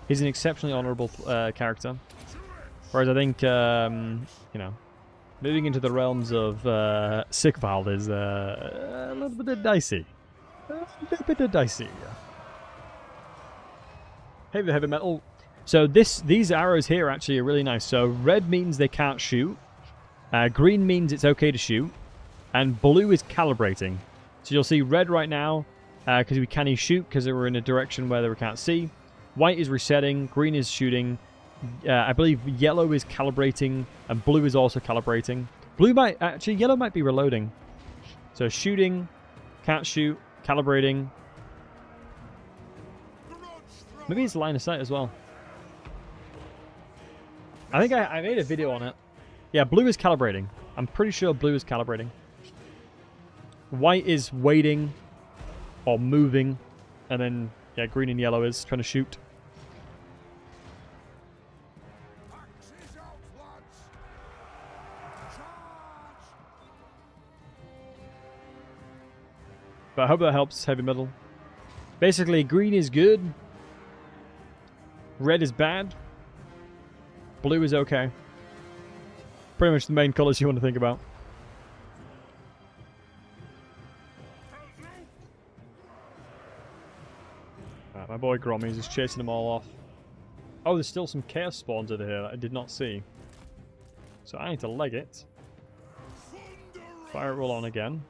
He's an exceptionally honourable character. Whereas I think, moving into the realms of Sickvald is a little bit dicey. Heavy metal. So these arrows here actually are really nice. So red means they can't shoot. Green means it's okay to shoot. And blue is calibrating. So you'll see red right now because we can't shoot because we're in a direction where we can't see. White is resetting. Green is shooting. I believe yellow is calibrating. And blue is also calibrating. Yellow might be reloading. So shooting, can't shoot, calibrating. Maybe it's line of sight as well. I think I made a video on it. Yeah, blue is calibrating. I'm pretty sure blue is calibrating. White is waiting or moving. And then, yeah, green and yellow is trying to shoot. But I hope that helps heavy metal. Basically, green is good. Red is bad. Blue is okay. Pretty much the main colours you want to think about. Right, my boy Grommy is just chasing them all off. Oh, there's still some chaos spawns over here that I did not see. So I need to leg it. Fire it roll on again.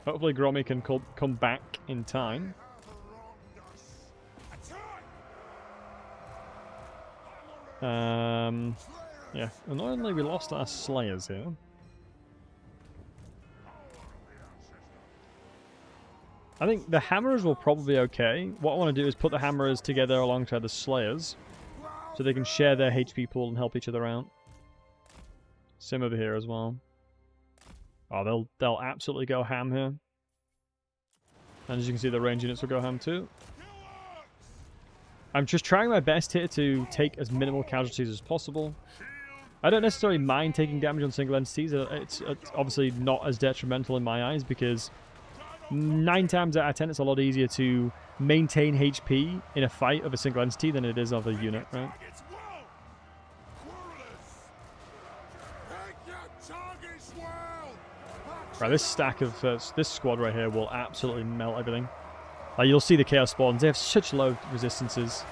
Hopefully Grommy can come back in time. Yeah, annoyingly we lost our Slayers here. I think the Hammerers will probably be okay. What I want to do is put the Hammerers together alongside the Slayers so they can share their HP pool and help each other out. Same over here as well. Oh, they'll absolutely go ham here. And as you can see, the range units will go ham too. I'm just trying my best here to take as minimal casualties as possible. I don't necessarily mind taking damage on single entities. It's obviously not as detrimental in my eyes because 9 times out of 10 it's a lot easier to maintain HP in a fight of a single entity than it is of a unit, right? Right, this stack of this squad right here will absolutely melt everything. Like you'll see the chaos spawns. They have such low resistances.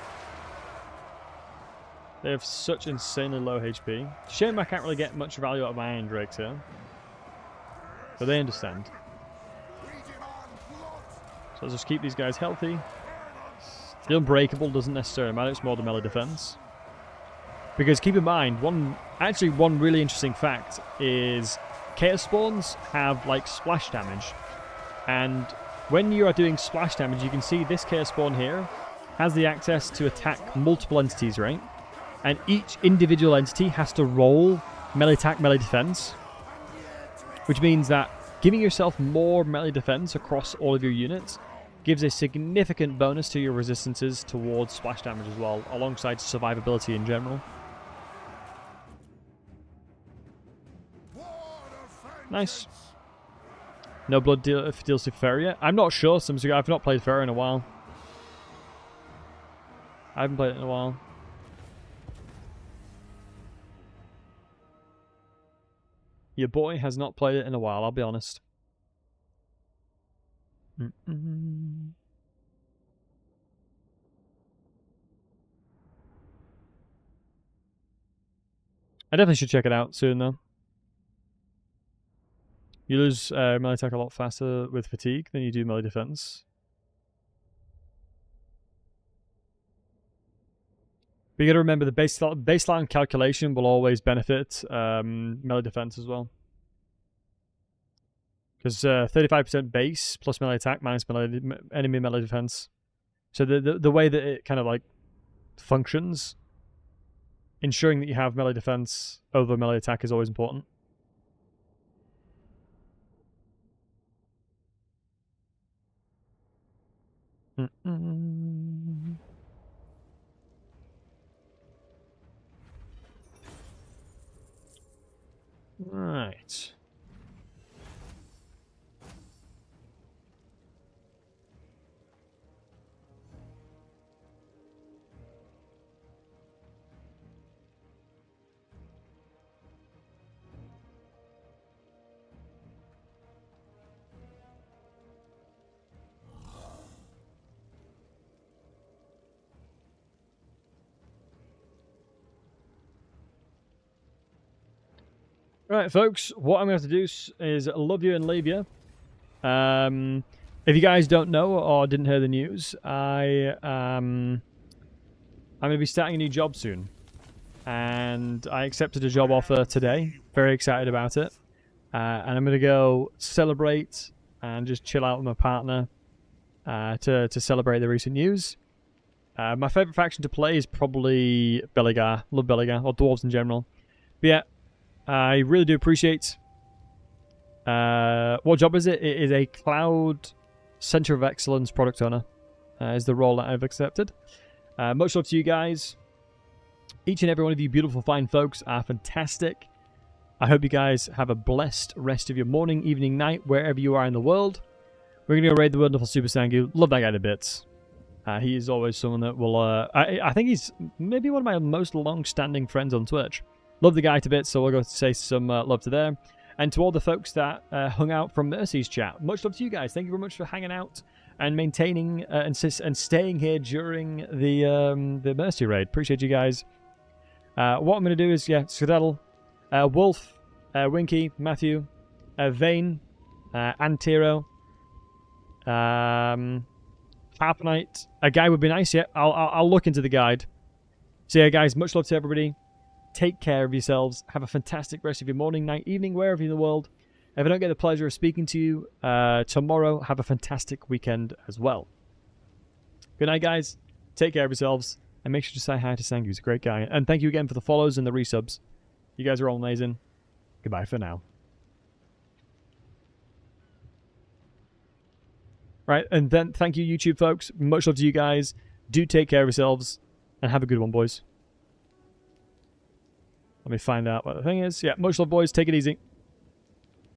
They have such insanely low HP. Shame I can't really get much value out of my Iron Drakes here. But they understand. So let's just keep these guys healthy. The Unbreakable doesn't necessarily matter. It's more the melee defense. Because keep in mind, one really interesting fact is chaos spawns have like splash damage. And when you are doing splash damage, you can see this chaos spawn here has the access to attack multiple entities, right? And each individual entity has to roll melee attack, melee defense. Which means that giving yourself more melee defense across all of your units gives a significant bonus to your resistances towards splash damage as well, alongside survivability in general. Nice. No blood deals to Ferrier. I'm not sure. I've not played Ferrier in a while. I haven't played it in a while. Your boy has not played it in a while, I'll be honest. I definitely should check it out soon, though. You lose melee attack a lot faster with fatigue than you do melee defense. But you got to remember the baseline calculation will always benefit melee defense as well. Because 35% base plus melee attack minus enemy melee defense. So the way that it kind of like functions, ensuring that you have melee defense over melee attack is always important. Right. Right, folks, what I'm going to have to do is love you and leave you. If you guys don't know or didn't hear the news, I'm going to be starting a new job soon. And I accepted a job offer today. Very excited about it. And I'm going to go celebrate and just chill out with my partner to celebrate the recent news. My favourite faction to play is probably Belegar. Love Belegar, or Dwarves in general. But yeah, I really do appreciate... what job is it? It is a Cloud Center of Excellence product owner. Is the role that I've accepted. Much love to you guys. Each and every one of you beautiful, fine folks are fantastic. I hope you guys have a blessed rest of your morning, evening, night, wherever you are in the world. We're going to go raid the wonderful Super Sangu. Love that guy to bits. He is always someone that will... I think he's maybe one of my most long-standing friends on Twitch. Love the guy to bits, so we'll go say some love to them. And to all the folks that hung out from Mercy's chat, much love to you guys. Thank you very much for hanging out and maintaining and staying here during the Mercy raid. Appreciate you guys. What I'm going to do is, Skedaddle, Wolf, Winky, Matthew, Vane, Antiro, Harponite. A guy would be nice, yeah. I'll look into the guide. So yeah, guys, much love to everybody. Take care of yourselves. Have a fantastic rest of your morning, night, evening, wherever in the world. If I don't get the pleasure of speaking to you tomorrow, have a fantastic weekend as well. Good night, guys. Take care of yourselves. And make sure to say hi to Sangu. He's a great guy. And thank you again for the follows and the resubs. You guys are all amazing. Goodbye for now. Right, and then thank you, YouTube folks. Much love to you guys. Do take care of yourselves. And have a good one, boys. Let me find out what the thing is. Yeah, much love, boys. Take it easy.